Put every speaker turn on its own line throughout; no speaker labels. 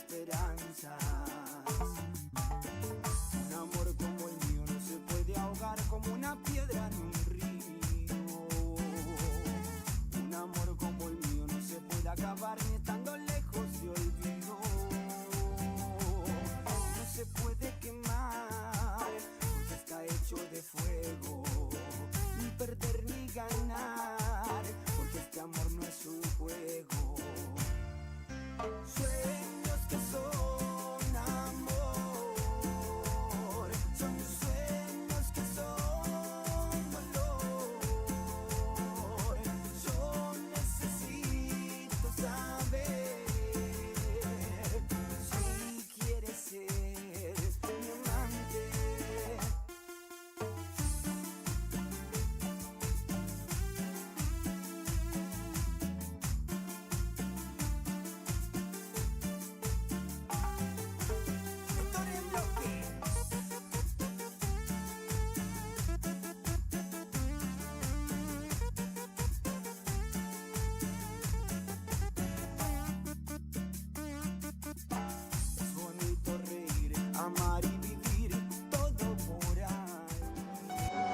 esperanzas. Un amor como el mío no se puede ahogar como una piedra en un río. Un amor como el mío no se puede acabar ni estando lejos de olvido. No se puede quemar porque está hecho de fuego. Ni perder ni ganar porque este amor no es un juego. Sueños que son amor, son sueños que son dolor. Yo necesito saber si quieres ser mi amante. Es bonito reír, amar y vivir todo por ahí.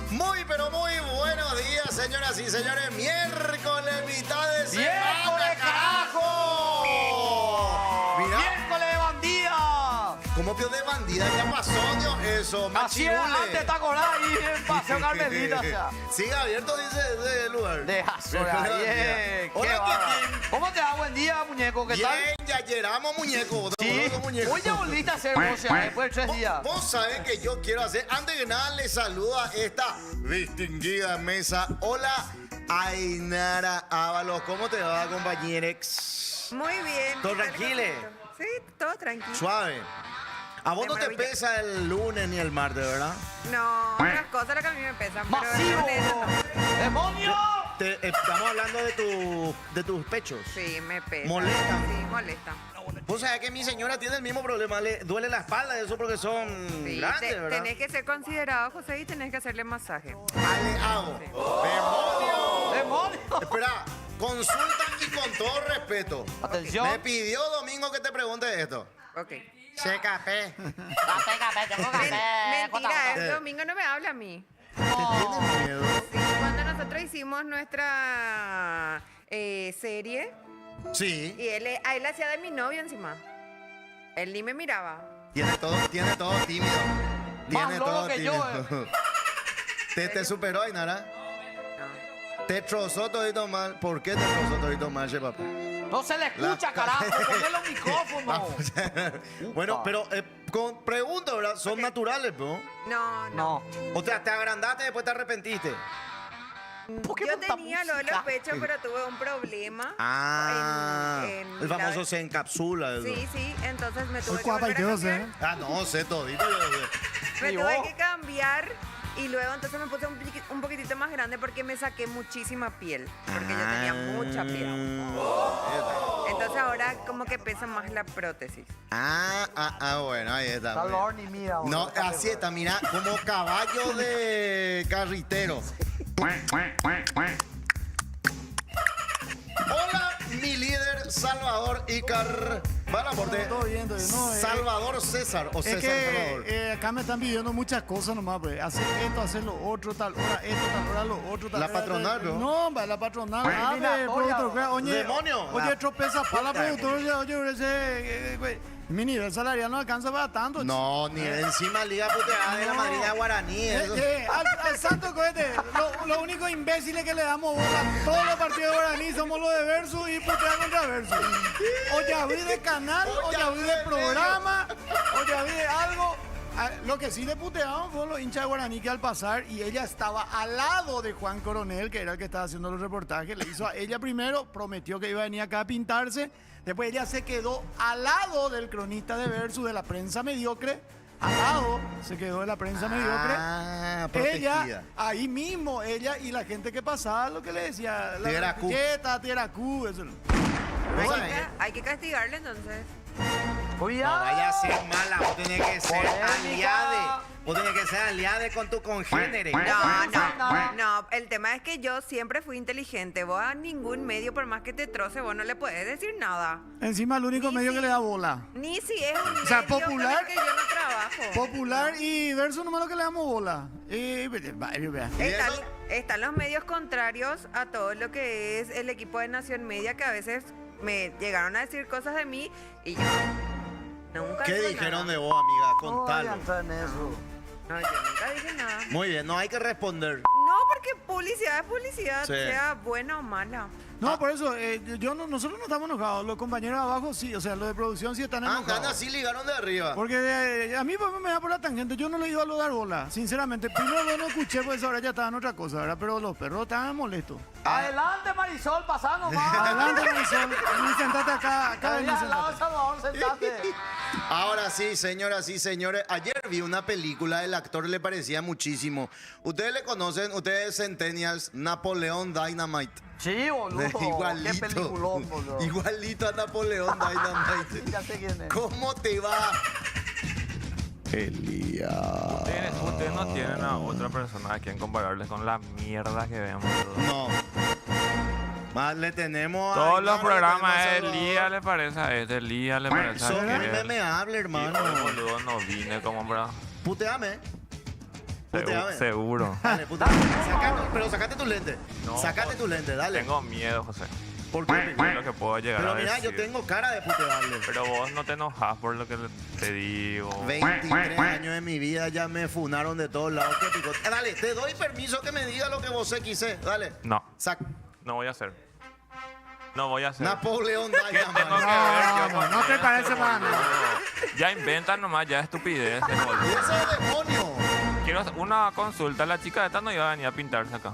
Muy, pero muy buenos días, señoras y señores. Miércoles, mitad de semana,
¡Miércoles, carajo!
Mira,
¡Miércoles de bandida!
¿cómo pio de bandida? ¿Qué pasó, Dios? Eso,
Así era
machibule.
antes, ¿te acordás? Ahí en Paseo Carmelita, o sea.
Sigue abierto, dice ese lugar.
Deja sola, bien.
Hola,
Qué bárbaro.
Kikín.
¿Cómo te va? Buen día, muñeco. ¿Qué tal?
Bien, ya llegamos, muñeco.
Sí.
Muñeco.
Hoy ya volviste a hacer voces después de 3 días.
Vos sabés que yo quiero hacer, antes que nada, le saludo a esta distinguida mesa. Hola, Ainara Ábalos. ¿Cómo te va, compañerex?
Muy bien.
¿Todo
¿Qué tal,
tranquilo?
Josefito? Sí, todo tranquilo.
Suave. A vos
De
no te
maravilla.
pesa el lunes ni el martes, ¿verdad?
No, otras cosas lo que a mí me pesan. pero
¡Masivo!
eso no.
¡Demonio!
Estamos hablando de tus pechos.
Sí, me pesa.
¿Molesta?
Sí, molesta.
Vos sabés que mi señora tiene el mismo problema, le duele la espalda, eso porque son
Sí,
grandes, ¿verdad?
tenés que ser considerado, José, y tenés que hacerle masaje.
Ale hago.
Sí.
¡Demonio!
¡Demonio!
Espera, consulta y con todo respeto.
Atención.
Me pidió Domingo que te pregunte esto.
Ok.
CKP.
Mentira, el domingo no me habla a mí.
¿Te tiene miedo?
Sí, cuando nosotros hicimos nuestra serie,
Sí.
y a él hacía de mi novio encima. Él ni me miraba.
Tiene todo tímido.
Más
Tiene
loco
todo
que
tímido.
yo,
¿Te superó, Ainara?
No.
Te trozó todito mal. ¿Por qué te trozó todito mal, che, papá?
No se le escucha, carajo. Ponle los micrófonos.
Bueno, pero pregunto, ¿verdad? Son naturales, ¿no?
No, no.
No.
O sea, te agrandaste y después te arrepentiste.
¿Por qué
Yo
tanta
tenía lo de los
música?
pechos, pero tuve un problema.
Ah,
en
el famoso
la-
se encapsula. Eso.
Sí, sí, entonces me tuve
Soy
que volver a
42,
cambiar.
Ah, no, sé todito. yo sé.
Me
¿Y
tuve
vos?
que cambiar y luego entonces me puse un poquitito más grande porque me saqué muchísima piel. Porque yo tenía mucha piel. Entonces ahora como que pesa más la prótesis.
Bueno, ahí está.
Está
muy bien.
Lorne, mira.
No, así está, mira, como caballo de carritero. señor Icar. Va al aporte.
Todo bien, todo bien. No,
Salvador César o
Es
César Salvador.
que acá me están pidiendo muchas cosas nomás, pues. Hacer esto, hacer lo otro, tal hora esto, tal hora lo otro, tal
La
hora,
patronal,
tal-
¿no?
No, va, la patronal. A ver,
Eliminatoria,
productor, oye,
¡Demonio!
Oye,
La
tropeza para la
puta,
productora, oye, ese, güey. Mi nivel salarial no alcanza para tanto.
No, ni encima Liga Puteada de la
No.
Madrina Guaraní. Eso.
Al santo cohete, lo único imbéciles que le damos bola a todos los partidos de Guaraní somos los de Versus y putea contra Versus. O ya vi de canal, o ya vi de programa, o ya vi de algo. Lo que sí le puteaban fueron los hinchas de Guaraní que al pasar, y ella estaba al lado de Juan Coronel, que era el que estaba haciendo los reportajes, le hizo a ella primero, prometió que iba a venir acá a pintarse, después ella se quedó al lado del cronista de Versus, de la prensa mediocre, al lado se quedó de la prensa mediocre.
Ah, protegida.
Ella, ahí mismo, ella y la gente que pasaba, lo que le decía, la
Tierra Q.
Tierra Q, eso.
Hay
¿Sabes?
que, hay que castigarle entonces.
No
Cuidado.
vaya a ser mala, vos tenés que ser
Polémica.
aliade. Vos tenés que ser aliade con tu congénere.
No, el tema es que yo siempre fui inteligente. Vos a ningún medio, por más que te troce, vos no le puedes decir nada.
Encima el único
Sí,
medio
sí.
que le da bola.
Ni si es un
O sea,
medio con
popular-
el que yo no trabajo.
Popular y Versus nomás lo que le damos bola. Vea.
¿Y
Están,
eso?
están los medios contrarios a todo lo que es el equipo de Nación Media, que a veces me llegaron a decir cosas de mí y yo nunca
¿Qué
digo
dijeron
nada.
de vos, amiga?
No voy a
Contalo.
entrar en eso.
No, yo nunca dije nada.
Muy bien, no hay que responder.
No, porque publicidad es publicidad,
Sí.
sea buena o mala.
No, por eso, nosotros no estamos enojados. Los compañeros de abajo sí, o sea, los de producción sí están enojados.
Andan así, ligaron de arriba.
Porque a mí pues, me da por la tangente, yo no le iba a dar bola, sinceramente. Primero no escuché, pues ahora ya estaban otra cosa, ¿verdad? Pero los perros estaban molestos.
Adelante, Marisol, pasá nomás.
Adelante, Marisol, vení, sentate acá, vení,
Vení al lado de
sentate.
Salvador, sentate.
Ahora sí, señoras y señores. Ayer vi una película, el actor le parecía muchísimo. Ustedes le conocen, ustedes Centennials, Napoleón Dynamite.
Sí, boludo.
Igualito.
Qué peliculón, boludo.
Igualito a Napoleón Dynamite.
Ya sé quién es.
¿Cómo te va? Elías.
Ustedes no tienen a otra persona a quien compararles con la mierda que vemos.
No. Más le tenemos a
Todos los
Aymar,
programas
le
de
tenemos a
Elías
Salvador.
le parece a este, Elías le parece a
Son muy
aquel.
memeable, hermano.
Hijo de boludo, no vine como bro.
Puteame. Puteame.
Seguro.
Dale, puteame. Pero sacate tu lente.
No,
sacate tu lente, dale.
Tengo miedo, José.
¿Por qué?
Es lo que puedo llegar
Pero
a
mira,
decir.
yo tengo cara de putearle.
Pero vos no te enojas por lo que te digo.
23 años de mi vida ya me funaron de todos lados. ¿Qué pico? Dale, te doy permiso que me diga lo que vos se quise. Dale.
No,
No
voy a hacer. No voy a hacer.
Napoleón
¿Qué tengo que
Dynamite.
ver yo
no,
con
no te
eso,
parece para
boludo? Ya inventan nomás ya estupideces,
¿Y
boludo.
ese demonio?
Quiero hacer una consulta. La chica esta no iba a venir a pintarse acá.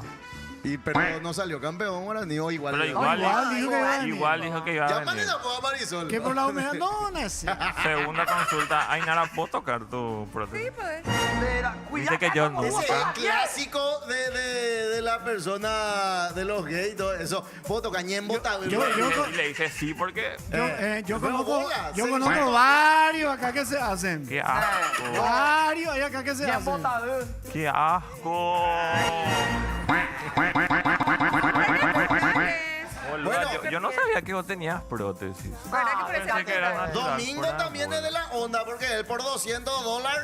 Pero no salió campeón guaraní o igual.
Pero
le-
igual,
igual dijo que iba a venir.
igual dijo que iba a
Llámale
venir.
la voz a Marisol.
Que por la humedad, no sé.
Segunda consulta. Ainara, ¿puedo tocar tu
Sí,
prótesis?
pues.
Espera, cuidado.
Dice que yo no.
Ese es el clásico de la persona, de los gays, todo eso. Foto, cañén, bota.
yo-
Y le dice sí porque...
Yo
pero
conozco,
bola,
yo
sí.
conozco varios acá que se hacen.
¡Qué asco!
Varios hay acá que se
Bien
hacen.
botado.
¡Qué asco! Boluda,
Bueno.
yo no sabía que vos tenías prótesis.
¿Verdad que parece
Pensé que era
natural?
natural.
Domingo
Por
también
amor.
es de la onda porque él por $200,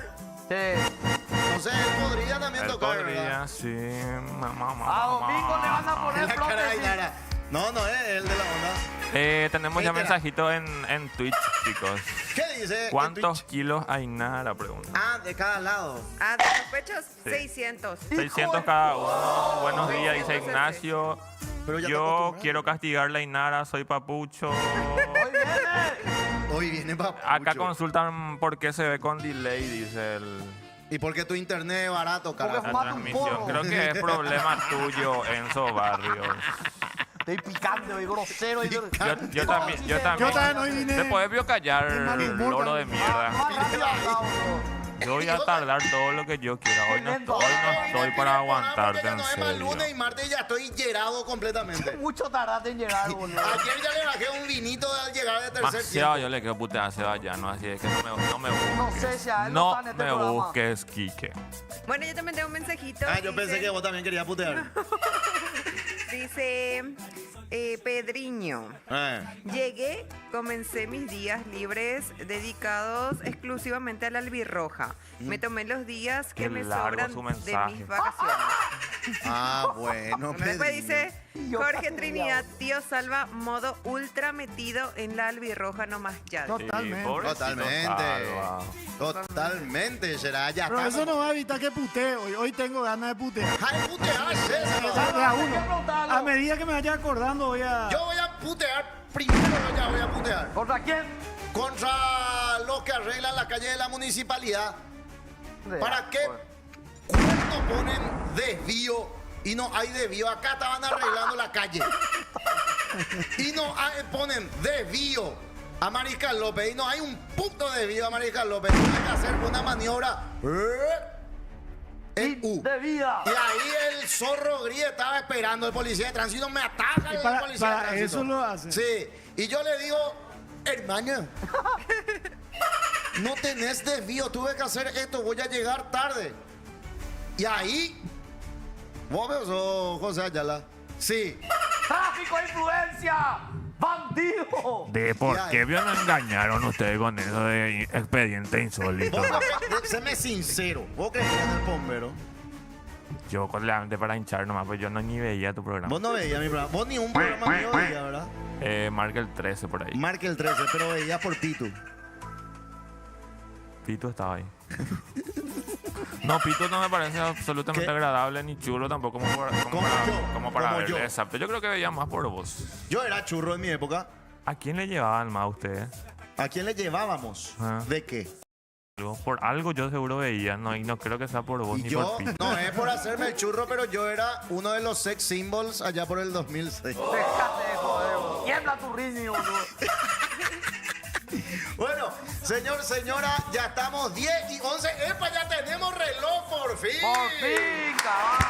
Sí.
entonces él podría también
Él
tocar, ¿verdad?
podría, sí.
A Domingo le van a poner
La cara de
prótesis.
Ainara. No, no es el de la onda.
Tenemos ya
Espera.
mensajito en Twitch, chicos.
¿Qué dice? en
¿Cuántos
Twitch?
kilos Ainara? Pregunta.
Ah, de cada lado.
Ah, de los pechos,
Sí.
600.
600 cada uno. Buenos días, dice
600
Ignacio.
Pero ya te
Yo
acostumbraste.
quiero castigarle a Ainara, soy papucho.
Hoy viene.
Hoy viene papucho.
Acá consultan por qué se ve con delay, dice el...
¿Y por qué tu internet es barato,
Porque
carajo?
La
Fumate un
transmisión.
porro.
Creo que es problema tuyo, Enzo Barrios.
Estoy picante, hoy grosero.
Yo también, yo también.
Yo también hoy vine.
¿Te puedes callar,
de mal humor,
loro de mierda? Yo voy a tardar todo lo que yo quiera. Hoy no estoy para aguantarte, en
No es más lunes y
serio.
martes y ya estoy llerado completamente.
Mucho tardaste en llegar, boludo.
Ayer ya le bajé un vinito al llegar de tercer
Demasiado
tiempo.
yo le quiero putear a Sebastián, así es que no me busques.
No sé si a él
No
está en este
me
programa.
busques, Quique.
Bueno, yo también tengo un mensajito.
Ah, yo pensé que vos también querías putear.
Dice, Pedriño. Llegué, comencé mis días libres dedicados exclusivamente a la albirroja. Me tomé los días que
Qué
me
largo
sobran
su
de
mensaje.
mis vacaciones.
Bueno,
Después
Pedriño.
dice Jorge Trinidad, tío Salva, modo ultra metido en la albirroja nomás ya.
Totalmente.
pobrecito
Totalmente.
Salva.
Totalmente, será. Ya
Pero
está.
eso no va a evitar que putee hoy. Hoy tengo ganas de putear.
¡Ay, putear, César!
De a uno. A medida que me vaya acordando voy a...
Yo voy a putear primero, ya voy a putear.
¿Contra quién?
Contra los que arreglan la calle de la municipalidad. ¿Para qué cuando ponen desvío y no hay desvío? Acá estaban arreglando la calle. Y no ponen desvío a Mariscal López. Y no hay un punto de desvío a Mariscal López. Tienen que hacer una maniobra en U.
De vida.
Y ahí el zorro gris estaba esperando. El policía de tránsito me ataca.
Y
El
para-
policía de
para
tránsito.
eso lo hace.
Sí. Y yo le digo, hermano, no tenés desvío. Tuve que hacer esto. Voy a llegar tarde. Y ahí, vos ves, José Ayala. Sí.
¡Tráfico de influencia! ¡Bandido!
¿De por
Ya,
qué me engañaron ustedes con eso de expediente insólito?
Vos, séme sincero. ¿Vos creías en el bombero?
Yo con la mente para hinchar nomás, pues yo no ni veía tu programa.
Vos no veías mi programa. Vos ni un programa mío veías, ¿verdad?
Marca el 13 por ahí.
Marca el 13, pero veías por Pitu.
Pito estaba ahí. No, Pito no me parece absolutamente
¿Qué?
agradable ni chulo tampoco como para,
Como yo,
como para
como
verle.
yo.
Exacto. Yo creo que veía más por vos.
Yo era churro en mi época.
¿A quién le llevaban más a ustedes?
¿A quién le llevábamos?
Ah.
¿De qué?
Por algo yo seguro veía, no, y no creo que sea por vos
Y
ni
yo,
por Pito.
no es por hacerme el churro, pero yo era uno de los sex symbols allá por el 2006.
Déjate de joder, boludo. Tiembla tu ritmo, boludo.
Bueno, señor, señora, ya estamos 10 y 11. ¡Epa, ya tenemos reloj por fin!
Por fin, carajo.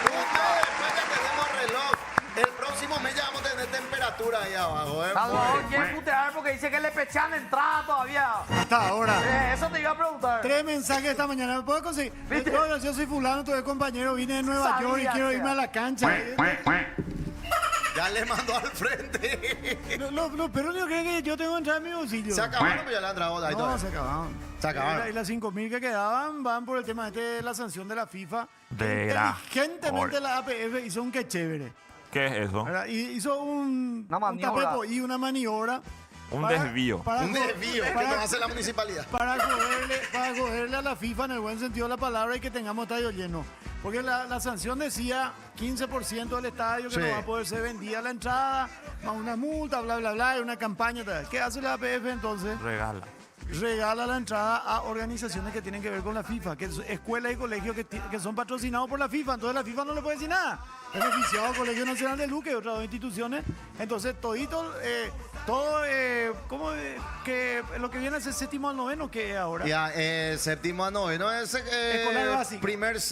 Un mes después ya tenemos reloj. El próximo mes ya vamos a tener temperatura ahí abajo, ¿eh?
Salvador quiere putear porque dice que le pechan la entrada todavía.
Hasta ahora.
Eso te iba a preguntar.
3 mensajes esta mañana. ¿Me puedo conseguir?
¿Viste?
No, yo soy fulano, tuve compañero, vine de Nueva
Sabía
York y quiero
que
irme a la cancha.
Ya le mandó al frente.
Los perros no creen que yo tengo que entrar en mi bolsillo.
Se acabaron, pero ya le han entrado ahí
No,
todavía.
se acabaron.
Se acabaron.
Y las 5.000 que quedaban van por el tema de la sanción de la FIFA.
De
Inteligentemente
la-
la APF hizo un que chévere.
¿Qué es eso?
¿Verdad? Y hizo un
maniobra.
tapepo y una maniobra.
Un
para-
desvío.
para
Un
co-
desvío que
para-
nos hace la municipalidad.
para cogerle a la FIFA en el buen sentido de la palabra y que tengamos estadio lleno. Porque la sanción decía 15% del estadio que
Sí.
no va a poder ser vendida la entrada, más una multa, bla, bla, bla, y una campaña. Tal. ¿Qué hace la APF entonces?
Regala.
Regala la entrada a organizaciones que tienen que ver con la FIFA, que es escuelas y colegios que son patrocinados por la FIFA. Entonces la FIFA no le puede decir nada. Beneficiado al Colegio Nacional de Luque y otras dos instituciones. Entonces todito, que lo que viene es el séptimo al noveno, que es ahora.
Ya, séptimo a noveno es
Escolar básico.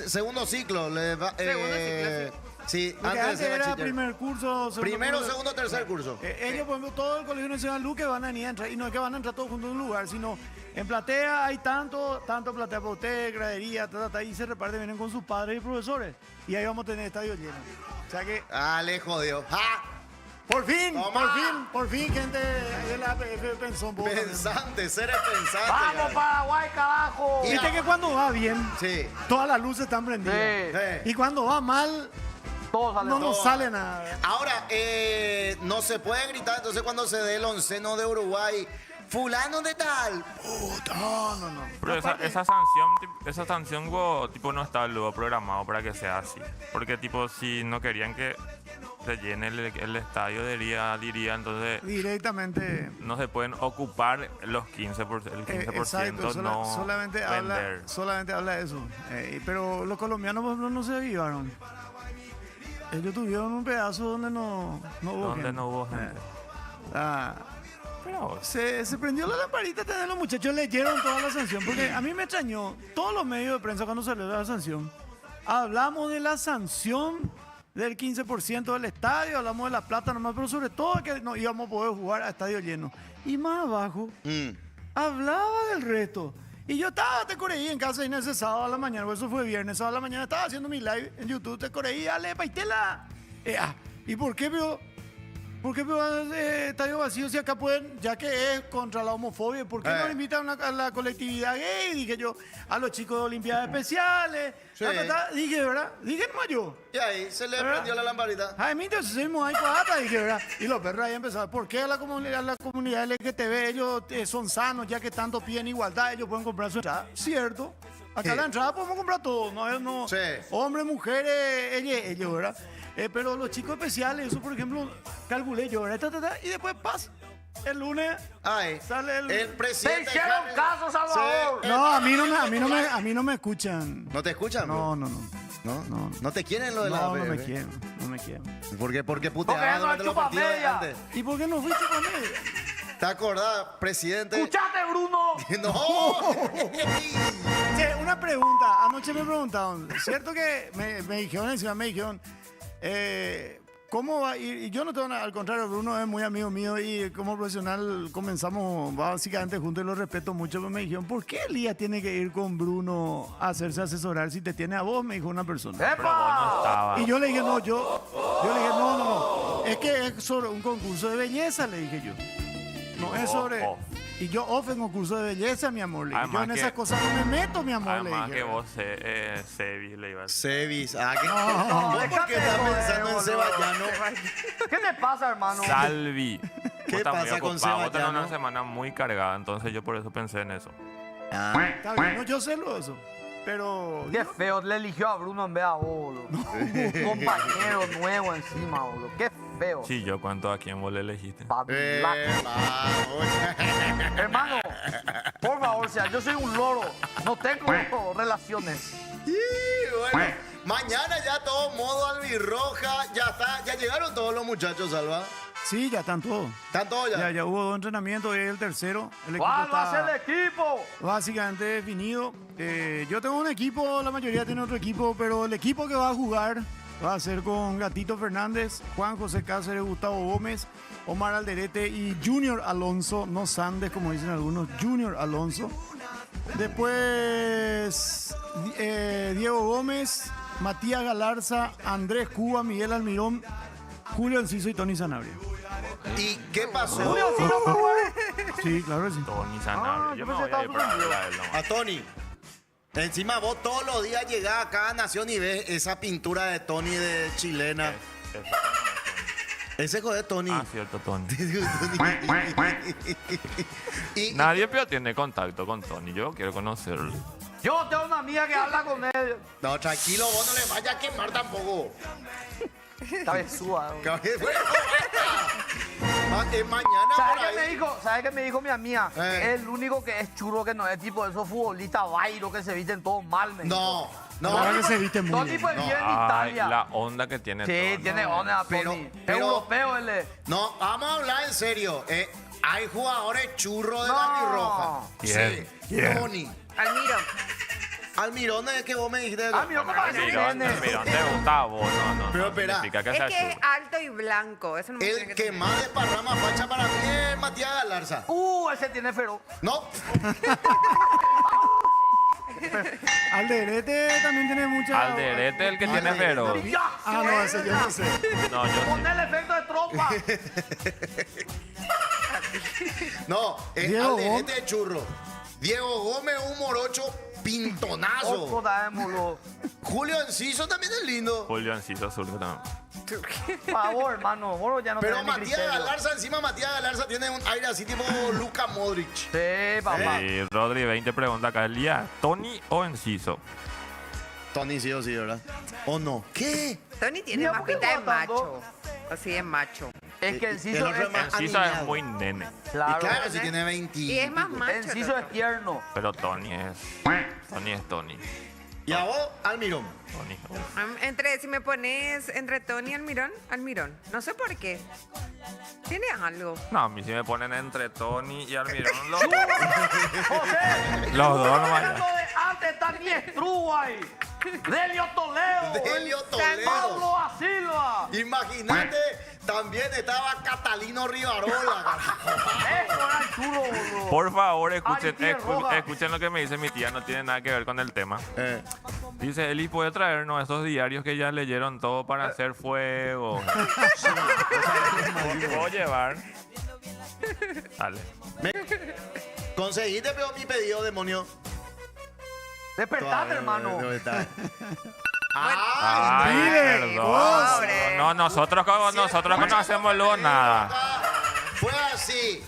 segundo ciclo.
Segundo ciclo,
sí,
Lo que
antes de
antes
ser
era
bachiller.
primer curso,
Primero,
curso.
segundo, tercer curso.
Ellos, por ejemplo, todo el Colegio Nacional Luque van a venir a entrar, y no es que van a entrar todos juntos en un lugar, sino en platea hay tanto platea para usted, gradería, y se reparte, vienen con sus padres y profesores. Y ahí vamos a tener estadio lleno. O sea que,
Ah, le jodió. ¡Ja!
por fin, gente de la APF pensó un poco. también.
Pensante, seres pensantes.
¡Vamos,
cara.
Paraguay, carajo!
Y-
Viste que cuando va bien,
Sí.
todas las luces están prendidas.
Sí.
Y cuando va mal,
Todo sale
no
todo.
nos sale nada.
Ahora, no se puede gritar, entonces cuando se dé el onceno de Uruguay, fulano de tal.
No.
Pero esa sanción tipo no estaba luego programado para que sea así. Porque tipo si no querían que se llene el estadio diría entonces
Directamente.
no se pueden ocupar los 15%, el 15%
Exacto,
no
solamente habla de eso. Pero los colombianos, por ejemplo, no se avivaron. Ellos tuvieron un pedazo donde no hubo
donde
gente.
no hubo gente. Pero
Se prendió la lamparita, los muchachos leyeron toda la sanción. Porque a mí me extrañó, todos los medios de prensa cuando salió la sanción, hablamos de la sanción del 15% del estadio, hablamos de la plata nomás, pero sobre todo que no íbamos a poder jugar a estadio lleno. Y más abajo, hablaba del resto. Y yo te correí en casa Inés ese sábado a la mañana, porque eso fue viernes, sábado a la mañana estaba haciendo mi live en YouTube, te correí, dale, paitela. ¿Y por qué, pero? ¿Por qué me van a estadio vacío si acá pueden, ya que es contra la homofobia, ¿por qué no invitan a la colectividad gay? Dije yo, a los chicos de Olimpiadas Especiales.
Sí.
Dije, ¿verdad? Dije nomás yo.
Y ahí se le
¿Verdad?
prendió la lamparita.
Ay, mira, seguimos ahí cuata, dije, ¿verdad? Y los perros ahí empezaron, ¿por qué a la comunidad LGTB ellos son sanos, ya que tanto piden igualdad, ellos pueden comprar su entrada? Cierto. Acá
Sí.
la entrada podemos comprar todo, no,
Sí.
hombres, mujeres, ellos, ¿verdad? Pero los chicos especiales, eso por ejemplo, calculé yo, ¿verdad? Y después pasa. El lunes
Ay,
sale el...
el
Te
presidente.
hicieron
Harris-
caso, Salvador.
Sí.
No, a mí no me escuchan.
¿No te escuchan,
No,
bro?
no.
¿No te quieren lo de la
No, no
APF?
me quieren, no me quieren.
¿Por qué? Porque
Porque
puteaban
no
durante
hay
los partidos de
chupamedia.
antes.
¿Y por qué no fuiste con él?
¿Te acordás, presidente?
Escuchate, Bruno.
¡No!
Che, una pregunta. Anoche me preguntaron, ¿cierto que me dijeron encima, ¿cómo va a ir? Y yo no tengo nada, al contrario, Bruno es muy amigo mío y como profesional comenzamos básicamente juntos y lo respeto mucho, pero me dijeron, ¿por qué Elías tiene que ir con Bruno a hacerse asesorar si te tiene a vos? Me dijo una persona.
Pero vos no
¡Epa!
estabas.
Y yo le dije, no, yo le dije, no, es que es sobre un concurso de belleza, le dije yo. No es sobre...
Off.
Y yo en concurso de belleza, mi amor, le dije. Yo
Además
en
que-
esas cosas no me meto, mi amor, le
Además
dije.
que vos, Sebi, le ibas a decir.
Sevis. Ah, ¿qué?
No,
¿Vos por qué estás
déjate
pensando en
joder,
Seballano?
¿Qué te pasa, hermano?
Salvi.
¿Qué
Vos estás muy
pasa con
ocupado, vos tenés
Seballano?
una semana muy cargada, entonces yo por eso pensé en eso.
Está bien, no, yo sé lo de eso. Pero.
Qué feo, le eligió a Bruno en vez a vos, boludo. Un compañero nuevo encima, boludo. Qué feo.
Sí, yo cuento a quién vos le elegiste.
Papi, la-
Vamos.
Hermano, por favor, o sea, yo soy un loro. No tengo relaciones.
Y bueno, mañana ya todo modo albirroja. Ya está. Ya llegaron todos los muchachos, Salva.
Sí, ya están todos.
¿Están todos ya?
Ya hubo 2 entrenamientos, hoy es el tercero. El equipo
¿Cuál va a ser
está
el equipo?
básicamente definido. Yo tengo un equipo, la mayoría tiene otro equipo, pero el equipo que va a jugar va a ser con Gatito Fernández, Juan José Cáceres, Gustavo Gómez, Omar Alderete y Junior Alonso, no Sandes como dicen algunos, Junior Alonso. Después Diego Gómez, Matías Galarza, Andrés Cuba, Miguel Almirón, Julio Enciso y Tony Sanabria.
¿Y qué pasó?
Julio, ¿sí no fue bueno?
Sí, claro que sí.
Tony Sanabria.
yo
Yo me
pensé
voy a
que
ir para
estaba
hablar de él nomás.
A Tony. Encima vos todos los días llegás a cada nación y ves esa pintura de Tony de chilena. Ese joder Tony.
Ah, cierto, Tony.
Y
Nadie pero tiene contacto con Tony. Yo quiero conocerlo.
Yo tengo una amiga que habla con él.
no, tranquilo, vos no le vayas a quemar tampoco.
Está besuda.
Bueno, mañana por ahí.
¿Sabes qué me dijo mi amiga?
Eh.
Es el único que es churro, que no es tipo de esos futbolistas vairo que se visten todos mal. Me dijo.
No, no.
La verdad que se viste muy
Todo
bien.
tipo de bien en
Ay,
Italia.
la onda que tiene
Sí,
Tony.
tiene onda,
Pero-
Tony.
pero-
Europeo él es.
No, vamos a hablar en serio. Hay jugadores churros de
No.
la Roja.
¿Quién?
Sí, Tony.
Almiro.
Almirón es que vos me dijiste.
Ah, mira cómo parece
Almirón,
nene.
Almirón te gusta a vos, no.
Pero
no
espera.
significa que
Es
sea
que es
chulo.
alto y blanco. Eso no me tiene
El que
tener.
más desparrama facha para mí es Matías Galarza.
Ese tiene feroz.
No,
Alderete también tiene mucha.
Alderete el que tiene pero.
¡Ya!
Ah, no, ese yo no sé.
No, yo sí.
Pon el efecto de trompa.
no, es
Diego
Alderete de churro. Diego Gómez, un morocho pintonazo.
Otro boludo.
Julio Enciso también es lindo.
Julio Enciso Zurdo también.
Por favor, hermano. Vos ya no
Pero
tenés ni
Matías
criterio.
Galarza, encima Matías Galarza tiene un aire así tipo Luka Modric.
Sí, papá.
Y Rodri 20 pregunta acá, Elías, ¿Tony o Enciso?
Tony sí o sí, ¿verdad? ¿O no? ¿Qué?
Tony tiene
Mira,
más
¿por qué
pinta de
guardan dos?
macho. Así es macho.
Es que
El
Enciso
otro es más
Enciso es
aniñado.
muy nene,
Claro.
Y claro, si tiene 20.
Y es más macho. el
Enciso
otro.
es tierno.
pero Tony es Tony.
Y a vos, Almirón.
Tony.
Si me pones entre Tony y Almirón. No sé por qué. Tiene algo.
No, a mí si me ponen entre Tony y Almirón, los dos.
José.
Los dos nomás
Hablando
ya.
de antes está Niestrú ahí. Delio Toledo.
Delio Toledo.
Pablo A. Silva.
Imagínate, también estaba Catalino Rivarola, carajo.
Eso era el chulo, boludo.
Por favor,
Ari Roja.
escuchen lo que me dice mi tía, no tiene nada que ver con el tema. Dice, Eli, ¿puede traernos esos diarios que ya leyeron todo para hacer fuego? ¿Puedo llevar? Dale.
Conseguiste, pero mi pedido, demonio.
Despertate, hermano.
Ay,
Mire,
perdón.
pobre.
No, nosotros no hacemos luego nada.
Fue así.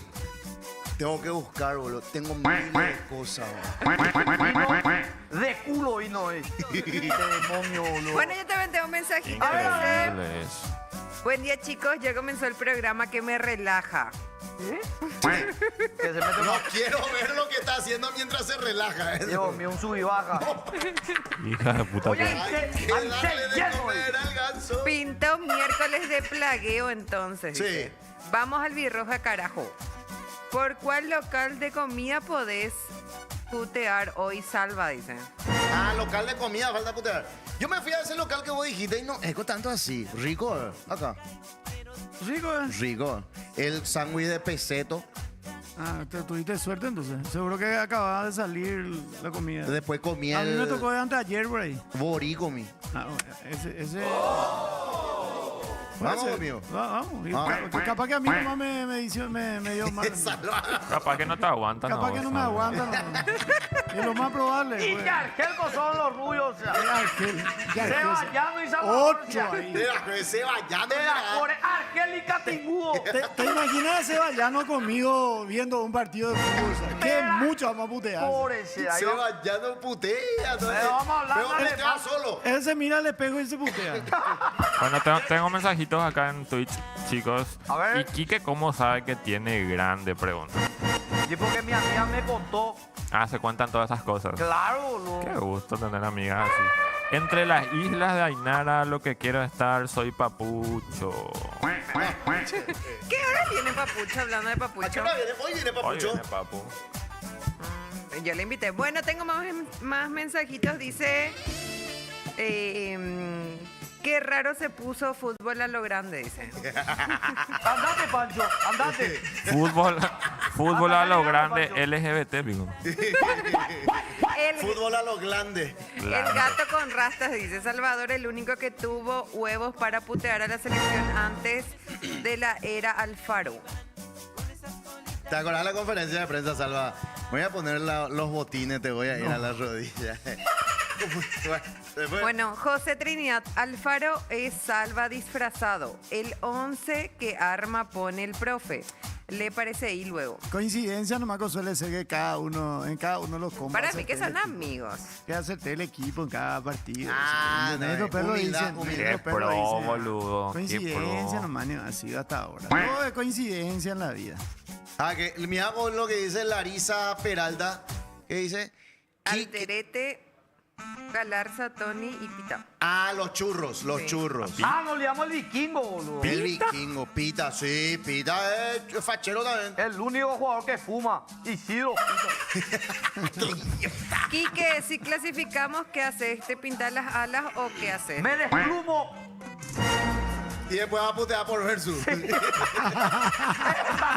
Tengo que buscar, boludo. Tengo miles de cosas, boludo.
De culo y no es. Demonio, boludo.
Bueno, yo también tengo un mensajito. Dice,
Increíble eso.
buen día, chicos. Ya comenzó el programa que me relaja.
Que se mete
No quiero ver lo que está haciendo mientras se relaja.
Dios mío, un sub y baja.
Hija de puta.
Oye,
Hay que
Ay,
darle de
lleno.
comer al ganso.
Pinta un miércoles de plagueo, entonces.
Sí.
dice. Vamos al Birroja, carajo. ¿Por cuál local de comida podés putear hoy, Salva? Dice.
Ah, local de comida, falta putear. Yo me fui a ese local que vos dijiste y no, es tanto así. Rico, acá.
Rico, ¿eh?
Rico. El sándwich de peseto.
Ah, tuviste suerte entonces. Seguro que acababa de salir la comida.
Después comí
A mí me
el
tocó de anteayer por ahí.
borí comí.
Ah, ese.
Vamos,
Puede ser.
amigo.
Vamos.
Vamos.
Capaz que a mí nomás me dio mal.
Salva.
Capaz que no te aguantan.
Capaz que no me aguantan. Es lo más probable.
Y
pues.
que Argelco son los rubios. O sea,
Argel, ya
Seballano y Salvador.
Ocho ahí.
Mira, ese vallano.
De la Core, Argel y Catingudo.
¿Te imaginas a Seballano conmigo viendo un partido de fútbol? O sea, que mucho vamos a putear.
Pobre sea.
Se vallano putea.
Pero vamos a hablar
Pero
más
él
de
te va
más.
solo.
Él se mira al espejo y se putea.
Bueno, tengo mensajitos acá en Twitch, chicos.
A ver.
¿Y Quique cómo sabe que tiene grande? Pregunta.
Y porque mi amiga me contó.
Ah, se cuentan todas esas cosas.
Claro,
Qué
boludo.
gusto tener amigas así. Entre las islas de Ainara, lo que quiero estar, soy papucho.
¿Qué hora viene Papucho hablando de
¿A qué
Papucho?
hora viene? Hoy viene
Hoy
Papucho.
viene papu.
Yo le invité. Bueno, tengo más mensajitos. Dice... qué raro se puso fútbol a lo grande, dice.
Andate, Pancho, andate.
Fútbol a lo grande, LGBT, digo.
El,
Fútbol a los grandes.
el gato con rastas, dice Salvador, el único que tuvo huevos para putear a la selección antes de la era Alfaro.
¿Te acordás de la conferencia de prensa, Salva? Voy a poner los botines, te voy a ir a las rodillas. Después-
Bueno, José Trinidad Alfaro es Salva disfrazado. El 11 que arma pone el profe. ¿Le parece ahí luego?
Coincidencia nomás que suele ser que en cada uno los combos.
Para mí que son amigos.
Que hace el equipo en cada partido.
Ah,
¿entendés?
no,
Los perros
humildad,
dicen.
humildad.
los
Qué
perros
pro,
dicen,
boludo. Qué
Coincidencia
pro.
nomás ni ha sido hasta ahora. Todo es coincidencia en la vida.
Ah, que mira vos lo que dice Larisa Peralta. ¿Qué dice? Quique-
Alterete, Galarza, Tony y Pita.
Ah, los churros, los
Sí.
churros.
Ah, nos le llamo el vikingo, boludo.
El vikingo, Pita, sí, Pita es fachero también.
El único jugador que fuma. Isidro.
Quique, si clasificamos, ¿qué haces? ¿Te pintas las alas o qué haces?
Me desplumo.
Y después va a putear por versus.
Esta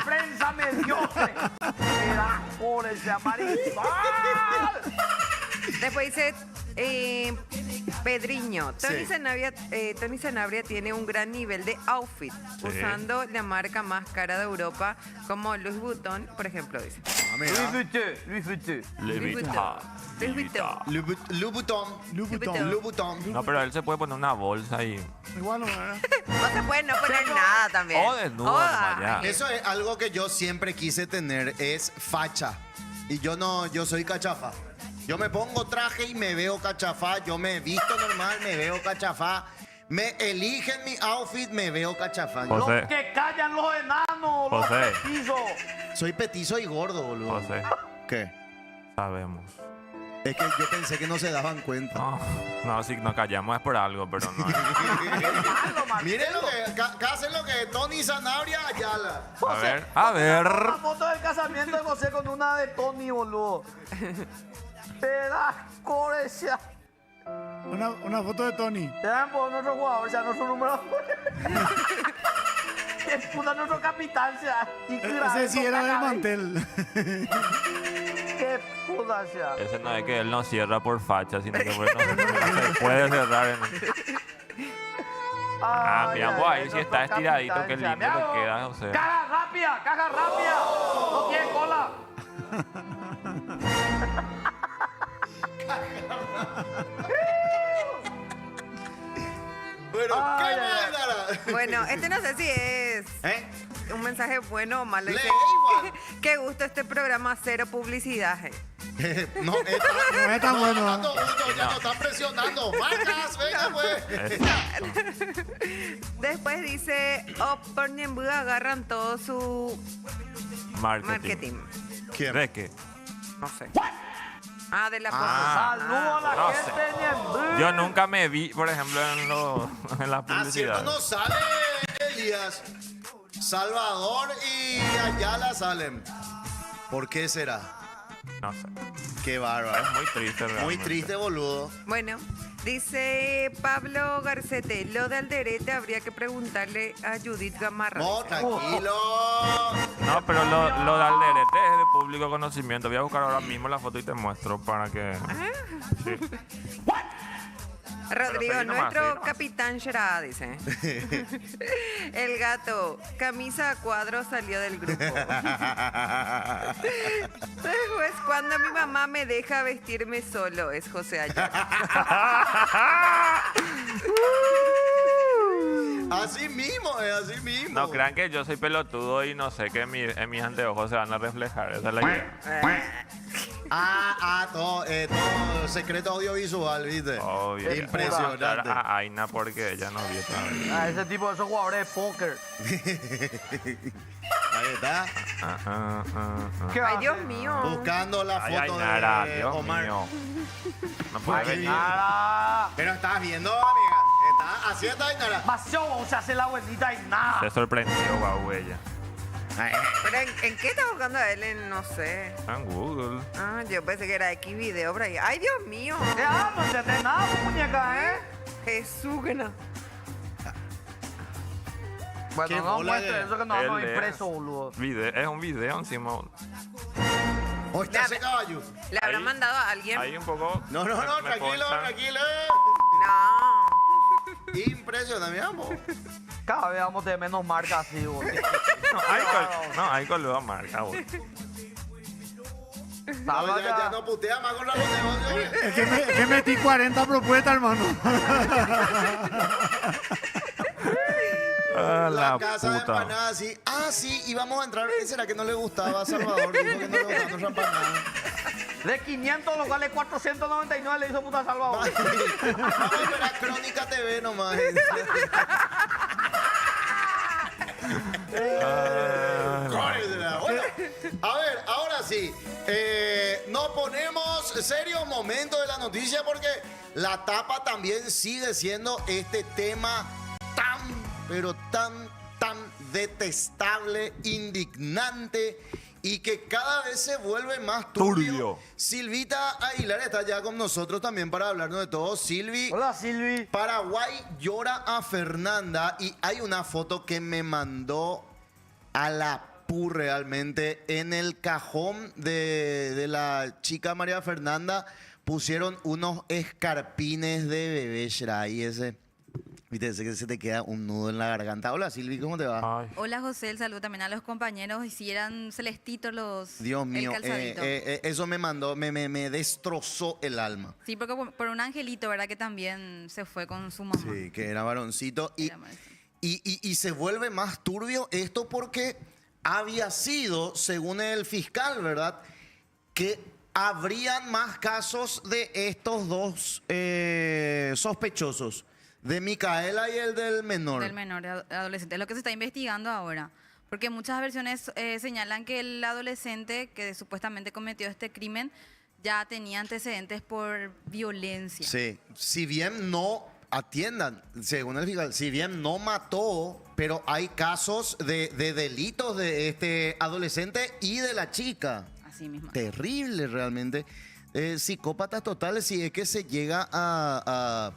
prensa mediocre. Me da por ese amarillo.
Después dice Pedriño. Tony,
Sí.
Tony Sanabria tiene un gran nivel de outfit, usando la marca más cara de Europa, como Louis Vuitton, por ejemplo, dice.
Ah,
Luis
mira.
Vuitton, Luis Vuitton.
Levita.
Louis Vuitton.
Louboutin.
Louboutin.
Louboutin.
No, pero él se puede poner una bolsa ahí.
Igual no, ¿verdad?
No se puede no poner nada también.
O desnudo,
Oh,
nomás, ya.
Eso es algo que yo siempre quise tener, es facha. Y yo no, yo soy cachafa. Yo me pongo traje y me veo cachafá. Yo me visto normal, me veo cachafá. Me eligen mi outfit, me veo cachafá. Yo
José.
Los que callan los enanos, los
José.
petizos.
soy petizo y gordo, boludo.
José,
¿Qué?
sabemos.
Es que yo pensé que no se daban cuenta.
No, si nos callamos es por algo, pero no.
Miren lo que hacen lo que Tony Sanabria Ayala.
A ver.
Una foto del casamiento de José con una de Tony, boludo. Te da corecia.
Una foto de Tony.
Te dan por nuestro jugador, o sea, nuestro número. Que puta nuestro capitán, o sea. Y
Ese sí era del mantel.
Qué de puta sea.
Ese no es que él no cierra por facha, sino que bueno, no se puede cerrar. Mira, pues ahí sí está estiradito, qué lindo te queda, o sea.
¡Caja rápida! ¡Caja rápida! ¡No tiene cola!
Bueno, ¿qué
Ay,
más, Lara?
Bueno, este no sé si es
¿Eh?
un mensaje bueno o malo.
Lee
Dice,
igual.
qué gusto este programa, cero publicidad.
No,
No es tan bueno.
dando gusto, ya nos están presionando. Marcas, venga pues.
Después dice, Oppornenbu agarran todo su marketing.
¿Quién?
¿De qué?
No sé. Ah, de la
¡Saludos a la
no
gente
sé.
en Ñemby!
Yo nunca me vi, por ejemplo, en la
Ah,
publicidad.
cierto, no sale Elías. Salvador y Ayala salen. ¿Por qué será?
No sé.
Qué
Es
bárbaro.
muy triste, realmente.
Muy triste, boludo.
Bueno, dice Pablo Garcete, lo de Alderete habría que preguntarle a Judith Gamarra.
No,
dice.
tranquilo.
No, pero lo de Alderete es de público conocimiento. Voy a buscar ahora mismo la foto y te muestro para que... Sí.
Rodrigo,
Pero seguí nomás,
nuestro
seguí nomás.
capitán Shara, dice. El gato, camisa a cuadros, salió del grupo. Después, cuando mi mamá me deja vestirme solo, es José Ayala.
Así mismo, así mismo.
No crean que yo soy pelotudo y no sé que en mis anteojos se van a reflejar. Esa es la idea.
Todo secreto audiovisual, ¿viste?
Obvio.
Impresionante.
A Aina porque ella no vio todavía.
Ah, ese tipo de esos jugadores de póker.
Ahí está.
¿Qué
Ay,
hace?
Dios mío.
Buscando la
Ay,
foto
Ainara,
de
Dios
Omar.
mío. No puede
Ay,
venir.
Nada.
Pero estás viendo, amiga. Así está Ainara.
Demasiado se hace la buenita y nada.
Se sorprendió, guau, ella.
¿Pero en qué está buscando a él? No sé.
En Google.
Ah, yo pensé que era X video por ahí. Ay, Dios mío.
Ya, no entendés nada, muñeca, ¿eh?
Jesús, que no.
Qué
Bueno, no
bola
muestres
de-
eso que nos vamos
Él es-
impreso, boludo.
Es un video encima.
¿O está ese caballo?
¿Le habrá
Ahí-
mandado a alguien?
Ahí un poco.
No,
me
tranquilo,
constan.
tranquilo.
No.
Impresionante, mi amor.
Cada vez vamos a tener menos marcas así, boludo.
Hay color marca, boludo.
No, ya no putea más con los negocios.
Es que metí 40 propuestas, hermano.
Ah,
La casa de
puta.
empanadas, sí. Ah, sí, íbamos a entrar. ¿Será que no le gustaba a Salvador? Dijo que no le gustaba nuestra empanada.
De 500 locales, 499 le hizo puta Salvador.
Vamos a ver a Crónica TV nomás. Bueno, a ver, ahora sí. No ponemos serios momentos de la noticia porque la tapa también sigue siendo este tema tan, pero tan detestable, indignante y que cada vez se vuelve más turbio.
Turbio.
Silvita Aguilar está ya con nosotros también para hablarnos de todo. Silvi,
Hola, Silvi.
Paraguay llora a Fernanda y hay una foto que me mandó a la pu realmente. En el cajón de la chica María Fernanda pusieron unos escarpines de bebé Shrai. Ese, viste, ese que se te queda un nudo en la garganta. Hola Silvi, ¿cómo te va?
Ay,
Hola José, el saludo también a los compañeros. Y si eran celestitos los.
Dios mío,
El calzadito.
eso me mandó, me destrozó el alma.
Sí, porque por un angelito, ¿verdad? Que también se fue con su mamá.
Sí, que era varoncito. Y,
Era maestro.
y se vuelve más turbio esto porque había sido, según el fiscal, ¿verdad? Que habrían más casos de estos dos sospechosos, de Micaela y el del menor.
Del menor adolescente. Es lo que se está investigando ahora. Porque muchas versiones señalan que el adolescente que supuestamente cometió este crimen ya tenía antecedentes por violencia.
Sí, si bien no atiendan, según el fiscal, si bien no mató, pero hay casos de delitos de este adolescente y de la chica.
Así mismo.
Terrible realmente. Psicópatas totales, si es que se llega a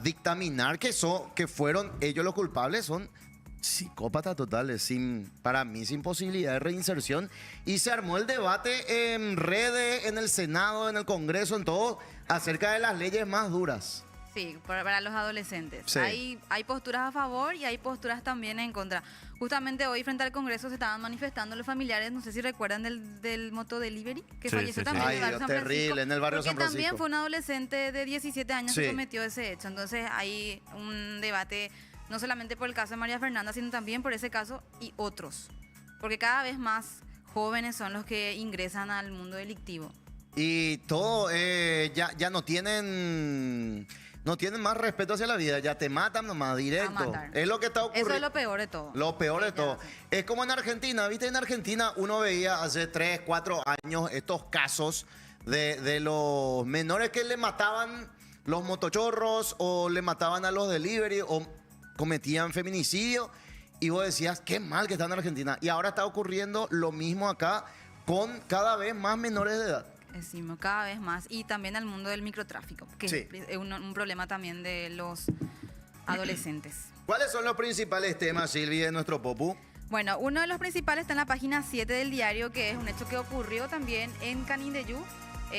dictaminar que fueron ellos los culpables, son Psicópata total, para mí sin posibilidad de reinserción. Y se armó el debate en redes, en el Senado, en el Congreso, en todo, acerca de las leyes más duras.
Sí, para los adolescentes.
Sí.
Hay posturas a favor y hay posturas también en contra. Justamente hoy frente al Congreso se estaban manifestando los familiares, no sé si recuerdan del motodelivery, que
Sí,
falleció
sí, sí.
también en
Ay,
el barrio
Dios,
San Francisco.
terrible, en el barrio
porque
San Francisco.
también fue un adolescente de 17 años
Sí.
que cometió ese hecho. Entonces hay un debate no solamente por el caso de María Fernanda, sino también por ese caso y otros. Porque cada vez más jóvenes son los que ingresan al mundo delictivo.
Y todo, ya no tienen más respeto hacia la vida, ya te matan nomás directo.
matar.
Es lo que está ocurriendo.
Eso es lo peor de todo.
Lo peor de
Sí,
todo.
ya, sí.
Es como en Argentina, ¿viste? En Argentina uno veía hace 3, 4 años estos casos de los menores que le mataban los motochorros o le mataban a los delivery o cometían feminicidio. Y vos decías, qué mal que está en Argentina. Y ahora está ocurriendo lo mismo acá con cada vez más menores de edad.
Decimos cada vez más. Y también al mundo del microtráfico, que
Sí.
es un problema también de los adolescentes.
¿Cuáles son los principales temas, Silvi, de nuestro Popu?
Bueno, uno de los principales está en la página 7 del diario, que es un hecho que ocurrió también en Canindeyú.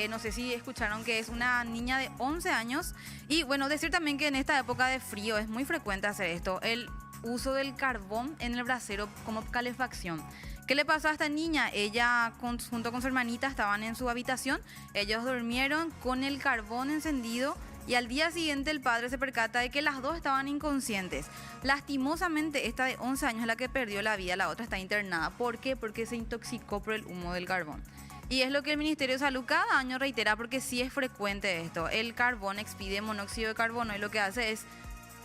No sé si escucharon que es una niña de 11 años. Y bueno, decir también que en esta época de frío es muy frecuente hacer esto. El uso del carbón en el brasero como calefacción. ¿Qué le pasó a esta niña? Ella junto con su hermanita estaban en su habitación. Ellos durmieron con el carbón encendido. Y al día siguiente el padre se percata de que las dos estaban inconscientes. Lastimosamente, esta de 11 años es la que perdió la vida, la otra está internada. ¿Por qué? Porque se intoxicó por el humo del carbón. Y es lo que el Ministerio de Salud cada año reitera porque sí es frecuente esto. El carbón expide monóxido de carbono y lo que hace es